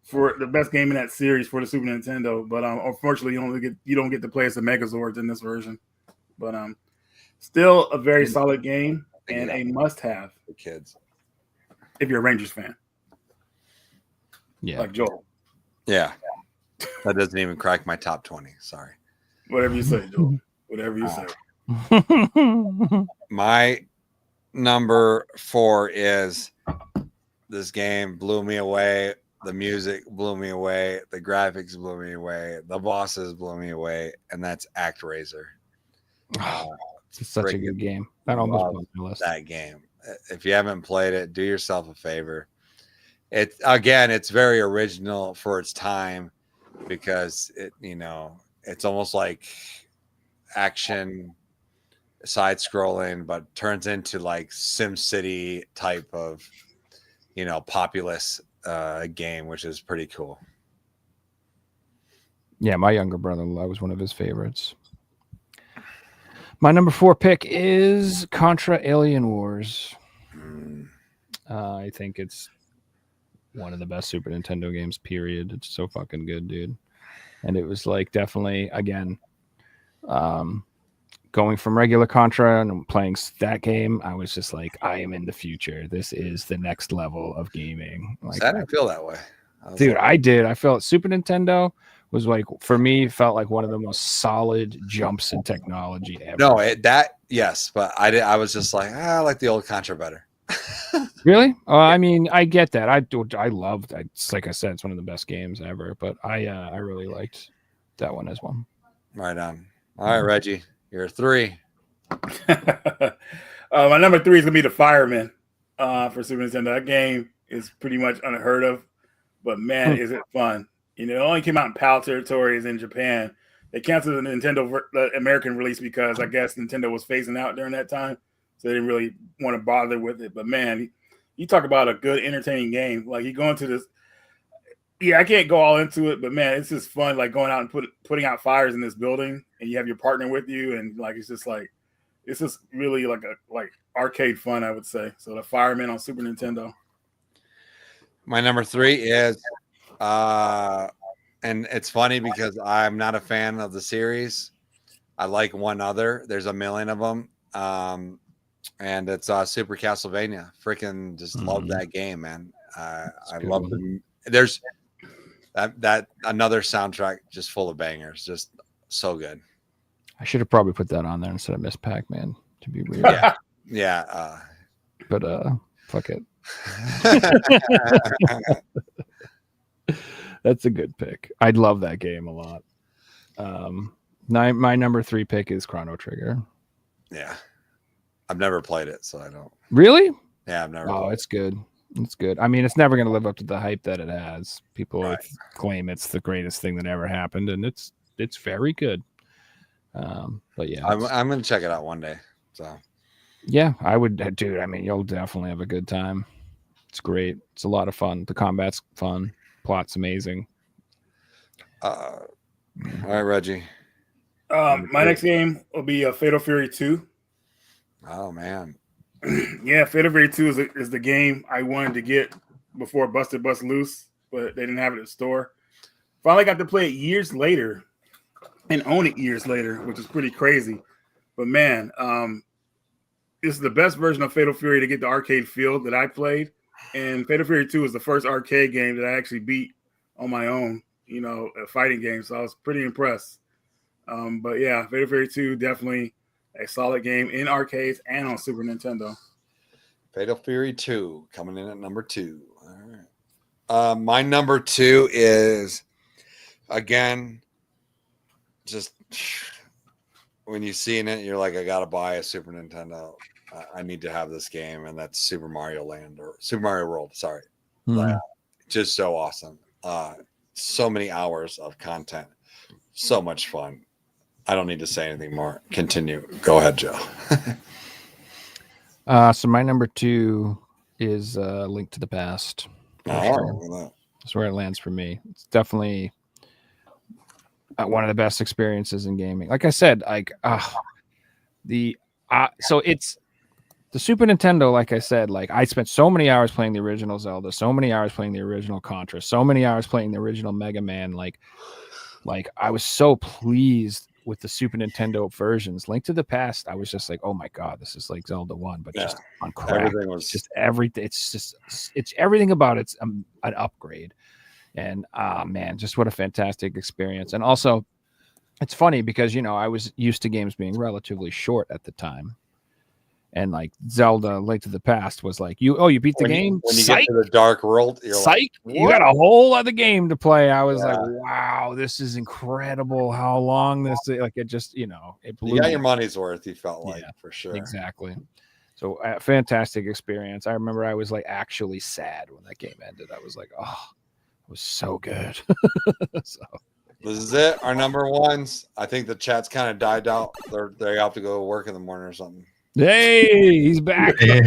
for the best game in that series for the Super Nintendo. But unfortunately, you don't get to play as the Megazords in this version. But still a very solid game and a must-have for kids if you're a Rangers fan. Yeah, like Joel. Yeah, that doesn't even crack my top 20. Sorry. Whatever you say, Joel. Whatever you say. My number 4 is this game blew me away. The music blew me away. The graphics blew me away. The bosses blew me away. And that's ActRaiser. It's such a good game. That almost Love blew my list. that game. If you haven't played it, do yourself a favor. It's very original for its time because it's almost like action side scrolling, but turns into like SimCity type of populous game, which is pretty cool. Yeah, my younger brother, that was one of his favorites. My number 4 pick is Contra Alien Wars. I think it's one of the best Super Nintendo games, period. It's so fucking good, dude. And it was like definitely, again, going from regular Contra and playing that game, I was just like, I am in the future. This is the next level of gaming. Like, I didn't feel that way. Dude, I did. I felt Super Nintendo was like, for me, felt like one of the most solid jumps in technology ever. No, yes, but I was just like, I like the old Contra better. Really? I mean, I get that. I loved it. It's like I said, it's one of the best games ever. But I really liked that one as well. Right on. All right, Reggie, you're 3. My number 3 is gonna be the Fireman for Super Nintendo. That game is pretty much unheard of, but man, is it fun! It only came out in PAL territories in Japan. They canceled the Nintendo American release because I guess Nintendo was phasing out during that time, so they didn't really want to bother with it. But man, you talk about a good, entertaining game. Like you go into this. Yeah, I can't go all into it, but man, it's just fun. Like going out and putting out fires in this building, and you have your partner with you, and like it's just really like arcade fun, I would say. So the Fireman on Super Nintendo. My number 3 is, and it's funny because I'm not a fan of the series. I like one other. There's a million of them, and it's Super Castlevania. Freaking just love that game, man. I love them. There's that another soundtrack just full of bangers, just so good. I should have probably put that on there instead of Miss Pac-Man, to be weird. Yeah. But fuck it. That's a good pick. I'd love that game a lot. My number 3 pick is Chrono Trigger. Yeah. I've never played it, so I don't. Really? Yeah, I've never. Oh, it's good. It's good. I mean, it's never going to live up to the hype that it has. People claim it's the greatest thing that ever happened, and it's very good. But yeah, I'm going to check it out one day. So yeah, I would, dude. I mean, you'll definitely have a good time. It's great. It's a lot of fun. The combat's fun. Plot's amazing. All right, Reggie. My next game will be Fatal Fury 2. Oh man. Yeah, Fatal Fury 2 is the game I wanted to get before Busted Bust Loose, but they didn't have it at the store. Finally got to play it years later and own it years later, which is pretty crazy. But man, this is the best version of Fatal Fury to get the arcade feel that I played. And Fatal Fury 2 is the first arcade game that I actually beat on my own, a fighting game. So I was pretty impressed. But yeah, Fatal Fury 2, definitely a solid game in arcades and on Super Nintendo. Fatal Fury 2 coming in at number 2. All right. My number 2 is, again, just when you seen it, you're like, I gotta buy a Super Nintendo. I need to have this game, and that's Super Mario Land or Super Mario World. Sorry, just so awesome. So many hours of content, so much fun. I don't need to say anything more. Continue. Go ahead, Joe. So my number 2 is Link to the Past. Oh, that's where it lands for me. It's definitely one of the best experiences in gaming. Like I said, so it's the Super Nintendo. Like I said, like I spent so many hours playing the original Zelda, so many hours playing the original Contra, so many hours playing the original Mega Man. Like I was so pleased with the Super Nintendo versions. Link to the Past, I was just like, oh my god, this is like Zelda 1, but just on crack. Everything was just everything. It's everything about it's an upgrade. And man, just what a fantastic experience. And also, it's funny because I was used to games being relatively short at the time, And like Zelda Link to the Past was like, you beat the game? When you Psych! get to the dark world, you're Psych! like, You got a whole other game to play. I was Yeah. like, wow, this is incredible. How long this like it just it blew you got me. your money's worth. You felt like Yeah, for sure. Exactly. So fantastic experience. I remember I was like actually sad when that game ended. I was like, oh, it was so good. So This is it. Our number ones. I think the chat's kind of died out. They have to go to work in the morning or something. hey, he's back. Hey.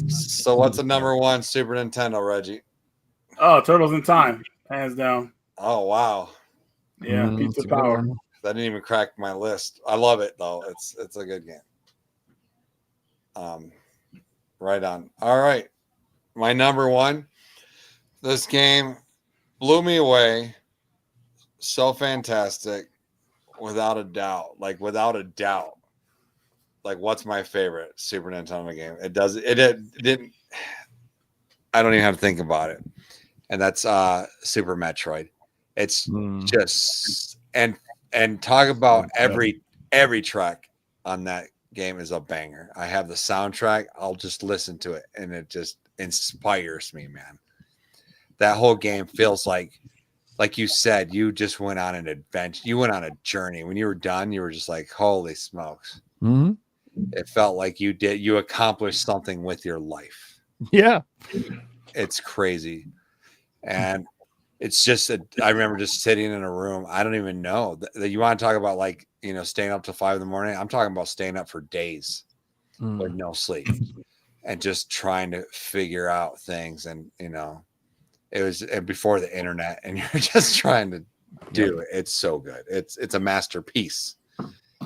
So what's the number one Super Nintendo, Reggie? Oh, Turtles in Time, hands down. Oh wow, Yeah, It's Pizza a good Power. one. that didn't even crack my list. I love it though. It's a good game. Right on. All right, my number one. This game blew me away. So fantastic, without a doubt. Like without a doubt. Like what's my favorite Super Nintendo game? It didn't. I don't even have to think about it. And that's Super Metroid. It's just and talk about every track on that game is a banger. I have the soundtrack. I'll just listen to it and it just inspires me, man. That whole game feels like you said, you just went on an adventure. You went on a journey. When you were done, you were just like, holy smokes. Mm-hmm. It felt like you accomplished something with your life. Yeah. It's crazy. And it's just I remember just sitting in a room. I don't even know that you want to talk about like, staying up till 5 a.m. I'm talking about staying up for days with no sleep and just trying to figure out things. And, it was before the internet and you're just trying to do it. It's so good. It's a masterpiece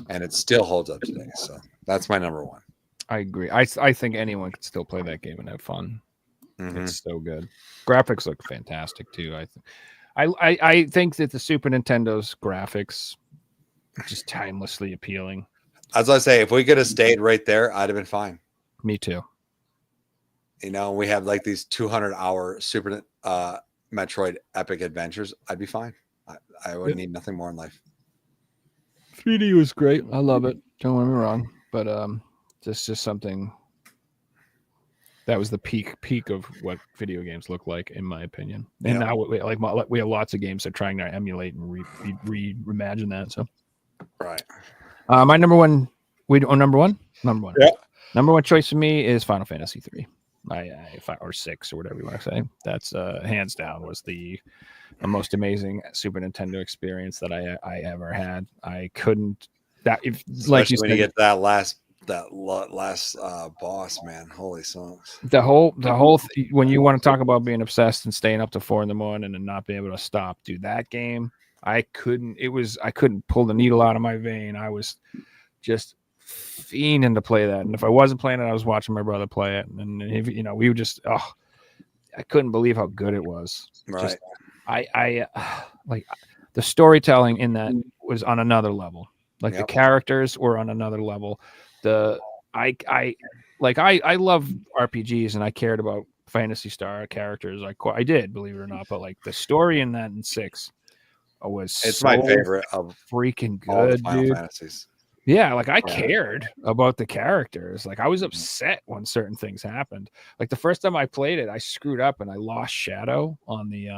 and it still holds up today. So that's my number one. I agree. I think anyone could still play that game and have fun. Mhm. It's so good. Graphics look fantastic too. I think that the Super Nintendo's graphics are just timelessly appealing. As I say, if we could have stayed right there, I'd have been fine. Me too. We have like these 200-hour Super Metroid epic adventures. I'd be fine. I would need nothing more in life. 3D was great. I love it. Don't get me wrong, but just something that was the peak of what video games look like, in my opinion. And now we have lots of games that are trying to emulate and reimagine that. So, right. My number one. Number one. Yeah. Number one choice for me is Final Fantasy 3. Or 6 or whatever you want to say. That's hands down was the most amazing Super Nintendo experience that I ever had. I couldn't Especially when you get that last boss, man. Holy smokes. The whole when you want to talk about being obsessed and staying up to 4 a.m. and not being able to stop, dude, that game I couldn't pull the needle out of my vein. I was just fiending to play that, and if I wasn't playing it, I was watching my brother play it, and if, we would just I couldn't believe how good it was. Right. Just, I like the storytelling in that was on another level. Like the characters were on another level. I love RPGs and I cared about Phantasy Star characters. I did, believe it or not, but like the story in that in 6 was my favorite of freaking good, all the Final dude. Fantasies. Yeah, like I cared about the characters. Like I was upset when certain things happened. Like the first time I played it, I screwed up and I lost Shadow on the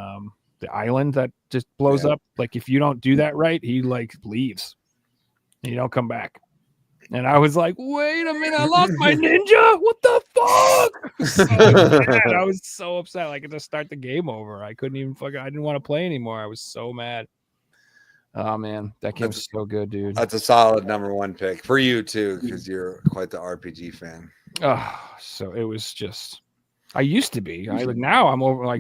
island that just blows up. Like if you don't do that right, he like leaves. And you don't come back. And I was like, wait a minute, I lost my ninja. What the fuck? So mad. I was so upset. Like I just start the game over. I couldn't even I didn't want to play anymore. I was so mad. Oh man, that game's so good, dude. That's a solid number one pick for you too, because you're quite the RPG fan. Oh, so it was just. I used to be. Now I'm over. I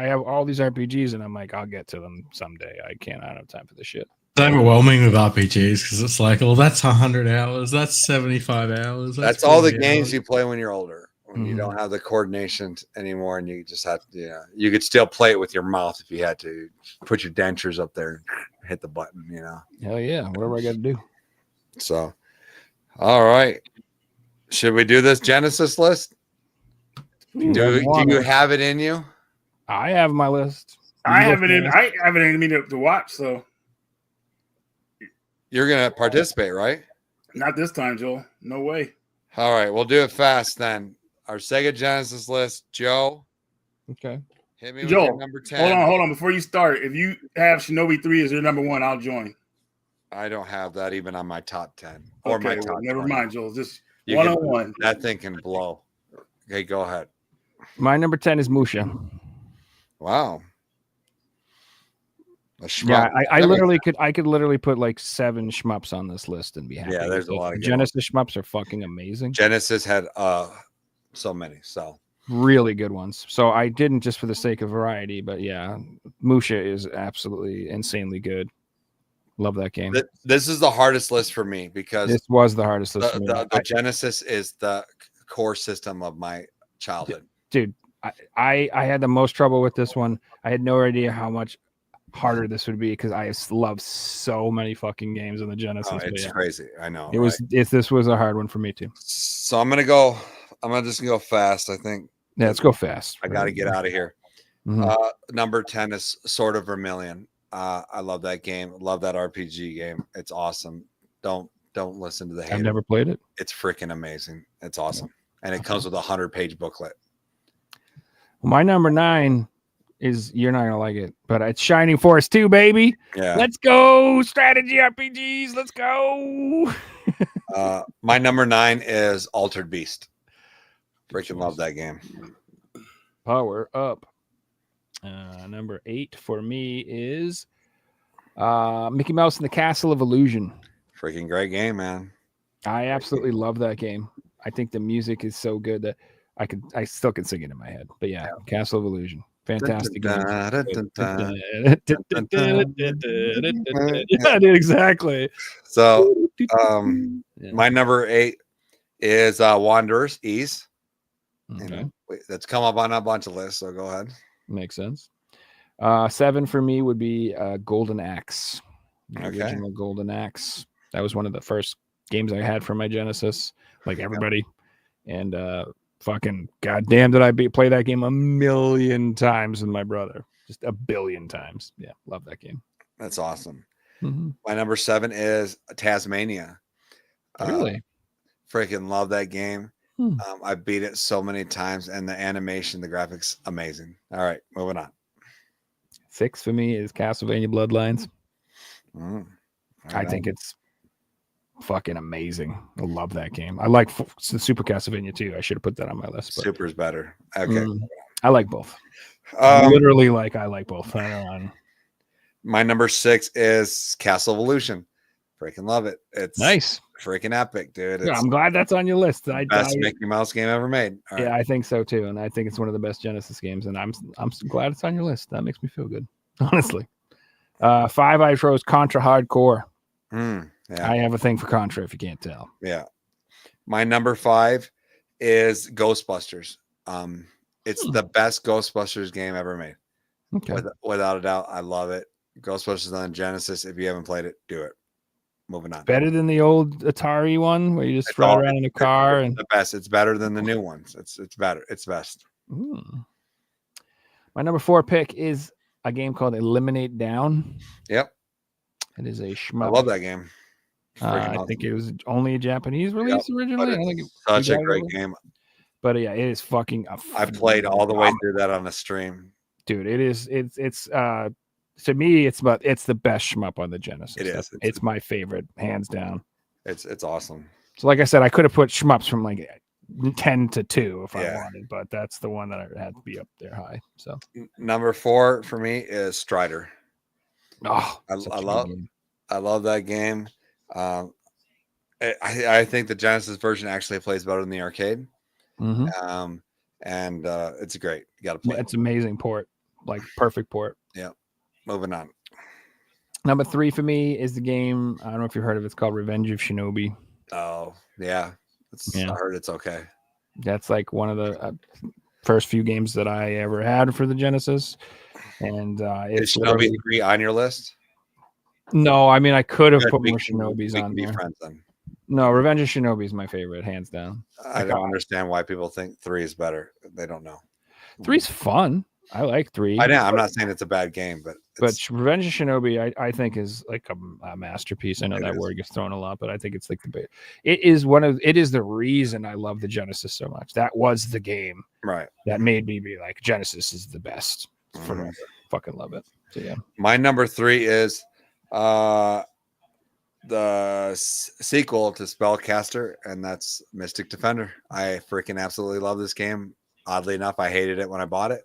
have all these RPGs, and I'm like, I'll get to them someday. I don't have time for this shit. It's overwhelming with RPGs because it's like, well, that's 100 hours, that's 75 hours. That's all the games you play when you're older. When you don't have the coordination anymore, and you just have to, you could still play it with your mouth if you had to put your dentures up there and hit the button, Hell yeah, whatever I got to do. So, all right. Should we do this Genesis list? Do you have it in you? I have my list. I have it in me to watch, so. You're going to participate, right? Not this time, Joel. No way. All right, we'll do it fast then. Our Sega Genesis list, Joe. Okay. Hit me with your Joe, number 10. hold on. Before you start, if you have Shinobi 3 as your number 1, I'll join. I don't have that even on my top 10 or my top. Never 20. mind, Joel. Just You one can- on one. That thing can blow. Okay, go ahead. My number 10 is Musha. Wow. Yeah, I could literally put like 7 shmups on this list and be happy. Yeah, there's a lot of good Genesis shmups are fucking amazing. Genesis had so many, so Really good ones. So I didn't just for the sake of variety, but yeah, Musha is absolutely insanely good. Love that game. This is the hardest list for me because This was the hardest list for me. the Genesis is the core system of my childhood. Dude, I had the most trouble with this one. I had no idea how much harder this would be because I love so many fucking games in the Genesis. Oh, it's crazy. I know. It was this was a hard one for me too. So I'm gonna just go fast. I think. Yeah, let's go fast. I got to get out of here. Mhm. Number 10 is Sword of Vermilion. I love that game. Love that RPG game. It's awesome. Don't listen to the haters. I've never played it. It's freaking amazing. It's awesome. And it comes with a 100-page booklet. My number 9 is, you're not gonna like it, but it's Shining Force 2, baby. Yeah. Let's go. Strategy RPGs. Let's go. My number 9 is Altered Beast. Freaking love that game. Power up. Number 8 for me is Mickey Mouse and the Castle of Illusion. Freaking great game, man. I absolutely love that game. I think the music is so good that I still can sing it in my head. But yeah, Castle of Illusion. Fantastic game. Yeah, dude, exactly. So my number 8 is Wanderers Ease. Okay. And that's come up on a bunch of lists, so go ahead. Makes sense. 7 for me would be Golden Axe. The original Golden Axe. That was one of the first games I had for my Genesis, like everybody. And fucking goddamn did I play that game a million times with my brother. Just a billion times. Yeah, love that game. That's awesome. Mm-hmm. My number 7 is Tasmania. Really? Freaking love that game. I beat it so many times, and the animation, the graphics, amazing. All right, moving on. 6 for me is Castlevania Bloodlines. I know. think it's fucking amazing. I love that game. I like the Super Castlevania too. I should have put that on my list. But, Super's better. Okay. I like both. Literally, I like both. I don't know. My number 6 is Castle Evolution. Freaking love it. It's nice. Freaking epic, dude. It's Yeah, I'm glad that's on your list. best Mickey Mouse game ever made. All yeah, right. I think so too, and I think it's one of the best Genesis games. And I'm glad it's on your list. That makes me feel good, honestly. 5 I chose Contra Hardcore. Yeah. I have a thing for Contra, if you can't tell. Yeah. My number 5 is Ghostbusters. It's the best Ghostbusters game ever made. Okay. Without a doubt, I love it. Ghostbusters on Genesis. If you haven't played it, do it. Moving on. Better than the old Atari one where you just ride around in a car. It's the best. It's better than the new ones. It's better. It's best. My number 4 pick is a game called Eliminate Down. Yep. It is a shmup. I love that game. I think it was only a Japanese release originally. I don't think Such a great game. But yeah, it is fucking. I played all the way through that on the stream. Dude, it is. It's to me, it's the best shmup on the Genesis. It is. It's my favorite, hands down. It's awesome. So, like I said, I could have put shmups from like 10 to 2 if I wanted, but that's the one that I had to be up there high. So number 4 for me is Strider. Oh, I love that game. I think the Genesis version actually plays better than the arcade. And it's great. You got to play. It's amazing port, like perfect port. Yeah. Moving on. Number 3 for me is the game. I don't know if you've heard of it. It's called Revenge of Shinobi. Oh yeah. I heard it's okay. That's like one of the first few games that I ever had for the Genesis. And is Shinobi 3 on your list? No, I mean I could have put more Shinobis on there. Friends then. No, Revenge of Shinobi is my favorite, hands down. I don't understand why people think 3 is better. They don't know. 3's fun. I like 3. I know. I'm not saying it's a bad game, but Revenge of Shinobi, I think is like a masterpiece. I know that is. word gets thrown a lot, but I think it's like it is the reason I love the Genesis so much. That was the game right. that made me be like, Genesis is the best forever. Fucking love it. So yeah. My number 3 is the sequel to Spellcaster, and that's Mystic Defender. I freaking absolutely love this game. Oddly enough, I hated it when I bought it,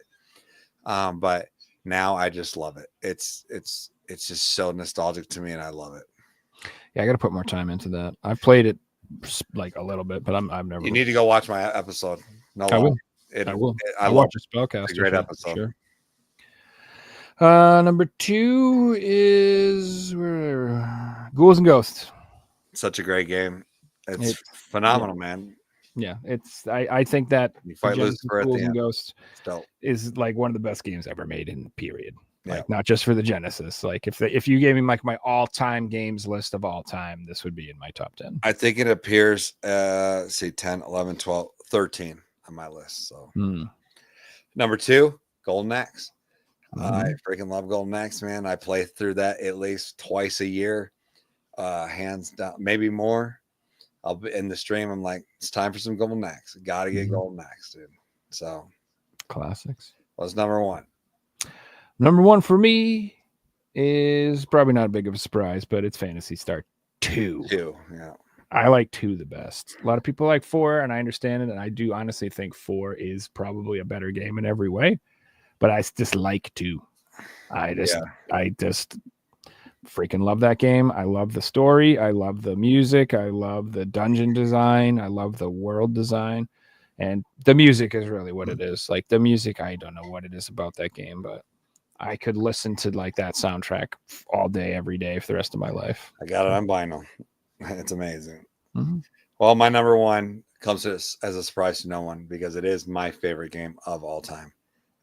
but now I just love it. It's just so nostalgic to me, and I love it. Yeah, I got to put more time into that. I've played it like a little bit, but I've never. You need to go watch my episode. No, I will. I will. I I'll love watch a Spellcaster. It's a great episode. Sure. Number 2 is Ghouls and Ghosts. Such a great game. It's phenomenal, man. Yeah, it's I think that You fight Lucifer at Ghouls the and end. Ghosts It's dope. is like one of the best games ever made in period. Yeah. Like not just for the Genesis. Like if you gave me like my all-time games list of all time, this would be in my top 10. I think it appears 10, 11, 12, 13 on my list. So number 2, Golden Axe. I freaking love Golden Axe, man. I play through that at least twice a year, hands down, maybe more. I'll be in the stream. I'm like, it's time for some Golden Axe. Gotta get Golden Axe, dude. So Classics. what's number 1? Number 1 for me is probably not big of a surprise, but it's Phantasy Star 2. 2, yeah. I like 2 the best. A lot of people like 4, and I understand it. And I do honestly think 4 is probably a better game in every way. But I just like 2. I just freaking love that game. I love the story. I love the music. I love the dungeon design. I love the world design. And the music is really what it is. Like the music, I don't know what it is about that game, but I could listen to like that soundtrack all day, every day for the rest of my life. I got it on vinyl. It's amazing. Well, my number 1 comes as a surprise to no one because it is my favorite game of all time.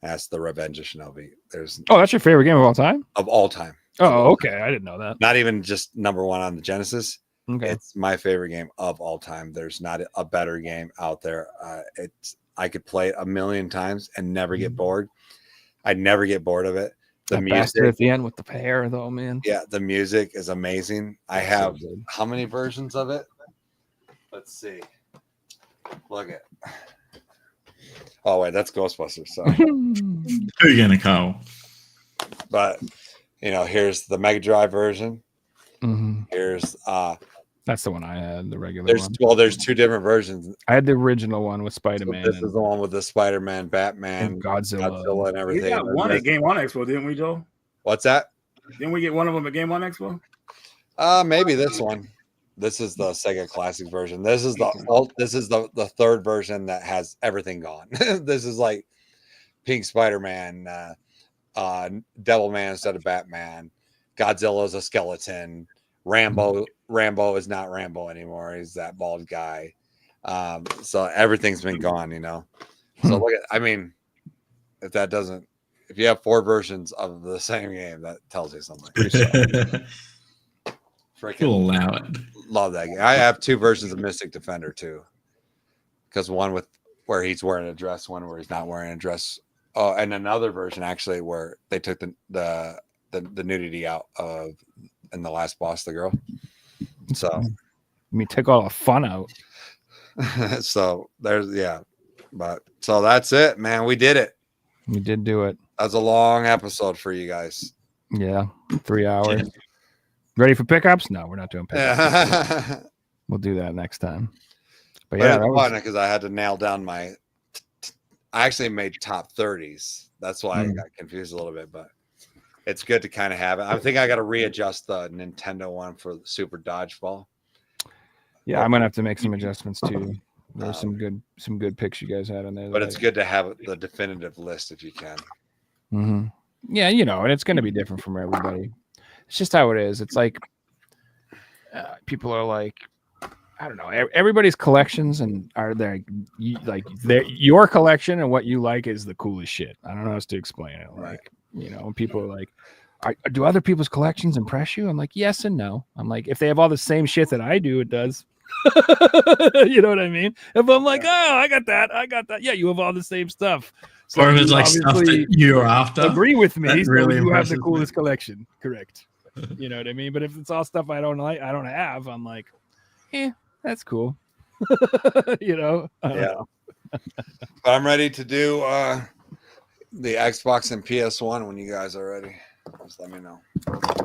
That's the Revenge of Shinobi. That's your favorite game of all time? Of all time. Oh, okay. I didn't know that. Not even just number 1 on the Genesis. Okay. It's my favorite game of all time. There's not a better game out there. I could play it a million times and never get bored. I'd never get bored of it. The music at the end with the hair, though, man. Yeah, the music is amazing. I have how many versions of it? Let's see. Look at. Oh wait, that's Ghostbusters. So Who you gonna call? But here's the Mega Drive version. Here's that's the one I had, the regular one. There's 2 different versions. I had the original one with Spider-Man. So this is the one with the Spider-Man, Batman, and Godzilla, and everything. We got one at Game 1 Expo, didn't we, Joe? What's that? Didn't we get one of them at Game 1 Expo? Maybe this one. This is the Sega Classic version. This is the third version that has everything gone. This is like Pink Spider-Man, Devilman instead of Batman. Godzilla's a skeleton. Rambo is not Rambo anymore. He's that bald guy. So everything's been gone, So look at, if you have 4 versions of the same game, that tells you something. Freaking We'll allow it. Love that game. I have 2 versions of Mystic Defender too, because one with where he's wearing a dress, one where he's not wearing a dress. Oh, and another version actually where they took the nudity out of in the last boss, the girl. So take all the fun out. So but so that's it, man. We did it. We did do it. That was a long episode for you guys. Yeah, 3 hours. Yeah. Ready for pickups? No, we're not doing pickups. We'll do that next time. But yeah, that was fun because I had to nail down I actually made top 30s. That's why I got confused a little bit, but it's good to kind of have it. I think I got to readjust the Nintendo one for the Super Dodgeball. Yeah, I'm gonna have to make some adjustments too. There's some good picks you guys had on there. But it's good to have the definitive list if you can. Yeah, and it's gonna be different from everybody. It's just how it is. It's like people are like, I don't know. Everybody's collections and are there like your collection and what you like is the coolest shit. I don't know how else to explain it. Like, when people are like, do other people's collections impress you? I'm like, yes and no. I'm like, if they have all the same shit that I do, it does. You know what I mean? If I'm like, oh, I got that. Yeah, you have all the same stuff. So or if it's you like stuff obviously that you're after. agree with me. That So really you have the impresses me. coolest collection, correct? You know what I mean? But if it's all stuff I don't like, I don't have, I'm like, that's cool. You know? I don't know. But I'm ready to do the Xbox and PS1 when you guys are ready. Just let me know.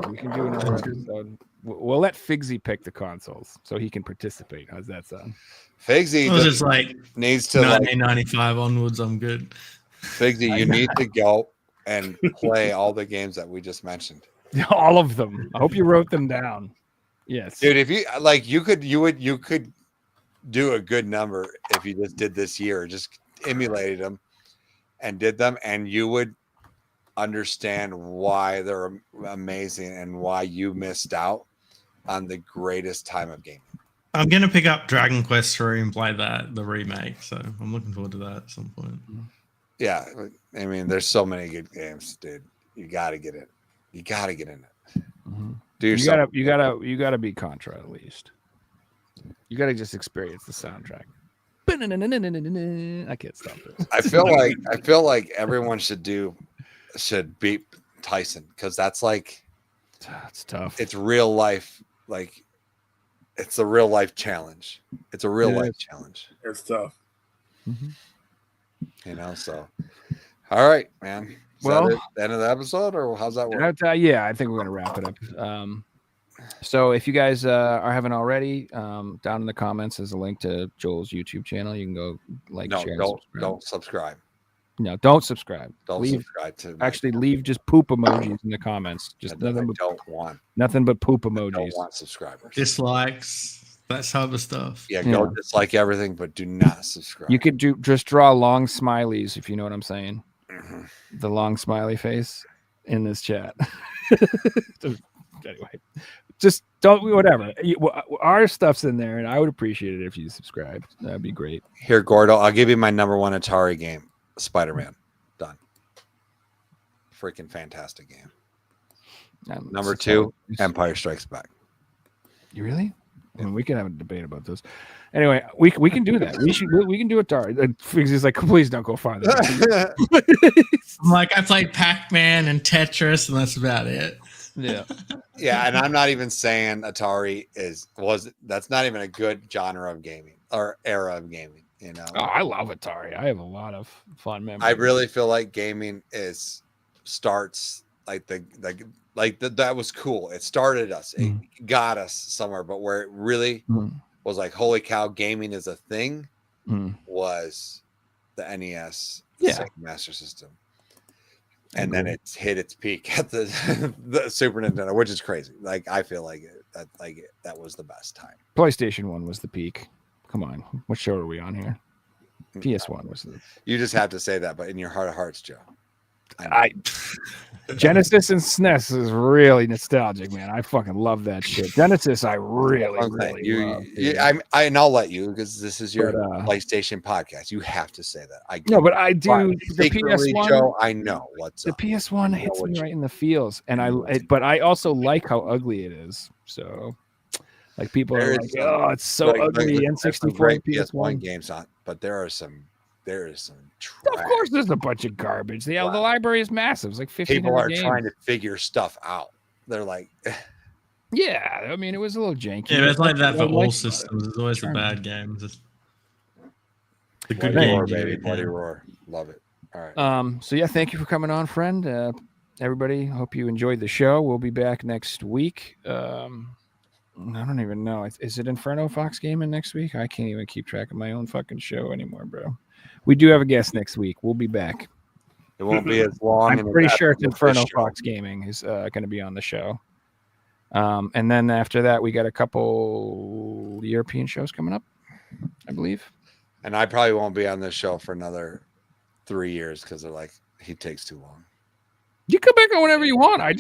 We can do another episode. We'll let Figsy pick the consoles so he can participate. How's that sound? Figsy I was just like needs to like 1995 onwards. I'm good. Figsy, you need to go and play all the games that we just mentioned. All of them. I hope you wrote them down. Yes. Dude, if you like you could do a good number if you just did this year, just emulated them and did them, and you would understand why they're amazing and why you missed out on the greatest time of gaming. I'm gonna pick up Dragon Quest 3 and play the remake. So I'm looking forward to that at some point. Yeah, I mean, there's so many good games, dude. You got to get it. You got to get in it. Mm-hmm. Do yourself. You gotta be Contra at least. You gotta just experience the soundtrack. I can't stop it. I feel like everyone should beat Tyson because that's like it's tough. It's real life. Like it's a real life challenge. It's a real life challenge. It's tough. Mm-hmm. You know, so all right, man. Is Well, that the end of the episode, or how's that work? Yeah, I think we're gonna wrap it up. So if you guys haven't already, down in the comments is a link to Joel's YouTube channel. You can go share. Don't subscribe. No, don't subscribe. Don't subscribe to. Leave just poop emojis in the comments. Just nothing but poop emojis. Don't want subscribers. Dislikes, that type of stuff. Yeah, go dislike everything, but do not subscribe. You could just draw long smileys if you know what I'm saying. Mm-hmm. The long smiley face in this chat. Anyway, just don't whatever. Our stuff's in there, and I would appreciate it if you subscribed. That'd be great. Here, Gordo, I'll give you my number one Atari game, Spider-Man. Done. Freaking fantastic game. Number two, Empire Strikes Back. You really? I mean, we can have a debate about this. Anyway, we can do that. We can do Atari. He's like, please don't go farther. I'm like, I played Pac-Man and Tetris, and that's about it. Yeah. Yeah, and I'm not even saying Atari that's not even a good genre of gaming or era of gaming, you know. Oh, I love Atari. I have a lot of fun memories. I really feel like gaming starts like that was cool. It started us. It got us somewhere, but where it really was like, holy cow, gaming is a thing was the NES, Sega Master System. And then it hit its peak at the Super Nintendo, which is crazy. Like I feel like that was the best time. PlayStation 1 was the peak. Come on, what show are we on here? PS1 was the. You just have to say that, but in your heart of hearts, Joe. Genesis and SNES is really nostalgic, man. I fucking love that shit. Genesis, I really love. And I'll let you because this is your PlayStation podcast. You have to say that. But I do the PS1. Joe, I know what's the up. PS1 hits me right in the feels, and but I also like how ugly it is. So, like people are like, "Oh, it's so ugly." N64 PS1 games on, but there is some trash. Of course, there's a bunch of garbage. The library is massive. It's like 15. People are trying to figure stuff out. They're like, yeah. I mean, it was a little janky. Yeah, it's like that for all systems. There's always a bad game. The good game, baby, Bloody Roar. Love it. All right. So yeah, thank you for coming on, friend. Everybody, hope you enjoyed the show. We'll be back next week. I don't even know. Is it Inferno Fox Gaming next week? I can't even keep track of my own fucking show anymore, bro. We do have a guest next week. We'll be back. It won't be as long. I'm pretty sure it's Inferno Fox Gaming is going to be on the show. And then after that, we got a couple European shows coming up, I believe. And I probably won't be on this show for another 3 years because they're like, he takes too long. You come back on whenever you want. I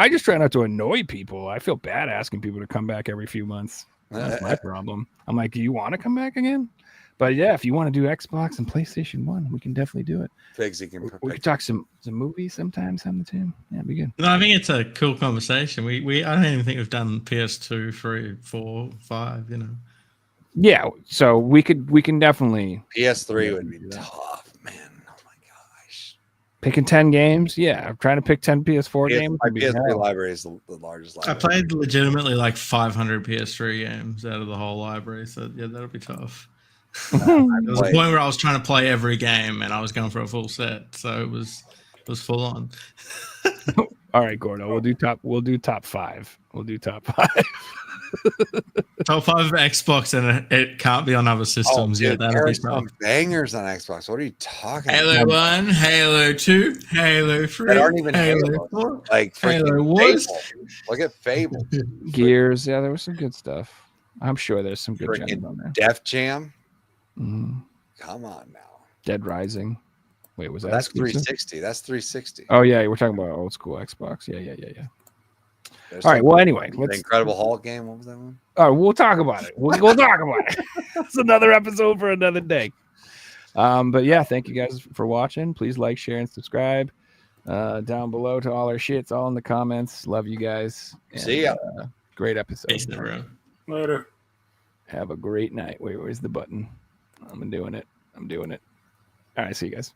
just try not to annoy people. I feel bad asking people to come back every few months. That's my problem. I'm like, do you want to come back again? But yeah, if you want to do Xbox and PlayStation 1, we can definitely do it. We could talk some movies sometimes on the team. Yeah, it'd be good. No, I think it's a cool conversation. We I don't even think we've done PS2, 3, 4, 5, you know. Yeah, so we can definitely PS3 would be tough, man. Oh my gosh. Picking 10 games? Yeah, I'm trying to pick 10 PS4 games. My would be PS3 hell. library is the largest I library. played legitimately like 500 PS3 games out of the whole library, so yeah, that'll be tough. There was a point where I was trying to play every game, and I was going for a full set, so it was full on. All right, Gordo, we'll do top 5. We'll do top 5. Top 5 of Xbox, and it can't be on other systems. Dude, That'll there be are some tough. bangers on Xbox. What are you talking Halo about? 1, Halo 2, Halo 3, That aren't even Halo Halo. 4. Like Halo freaking was. Fable. Look at Fable. Gears, yeah, there was some good stuff. I'm sure there's some good Freaking gems on there. Def Jam. Mhm. Come on now. Dead Rising. Wait, was that That's exclusive? 360. That's 360. Oh yeah, we're talking about old school Xbox. Yeah. There's All right. some- Well, anyway, the let's. Incredible Hulk game. What was that one? All right, we'll talk about it. We'll talk about it. It's another episode for another day. But yeah, thank you guys for watching. Please like, share, and subscribe. Down below to all our shits, all in the comments. Love you guys. And, See ya. Great episode. Peace, everyone. Later. Have a great night. Wait, where's the button? I'm doing it. All right, see you guys.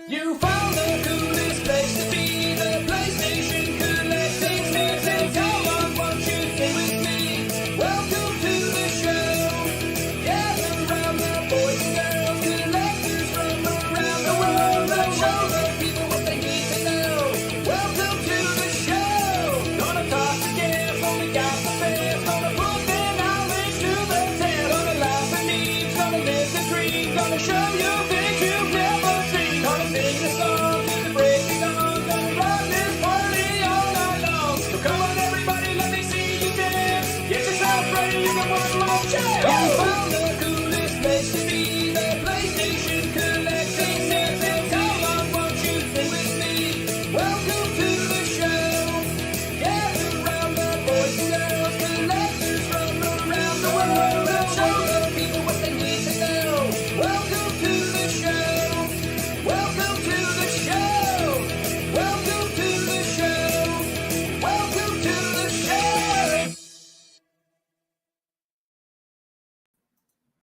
You found the coolest place to be, the PlayStation collecting citizens. Come on, won't you stay with me? Welcome to the show. Gather round the boys and girls, collectors from around the world. Let's show the people what they need to know. Welcome to the show. Gonna talk to guests, only got the best. Gonna put their knowledge to the test. Gonna laugh and eat, gonna disagree, gonna show you things you've never seen. Gonna sing a song to the break of dawn. Gonna rock this party all night long. So come on, everybody, let me see you dance. Get yourself ready, you know one more chance. You found the coolest place to be, the PlayStation collecting citizens. Come on, won't you stay with me? Welcome to the show. Gather round the boys and girls.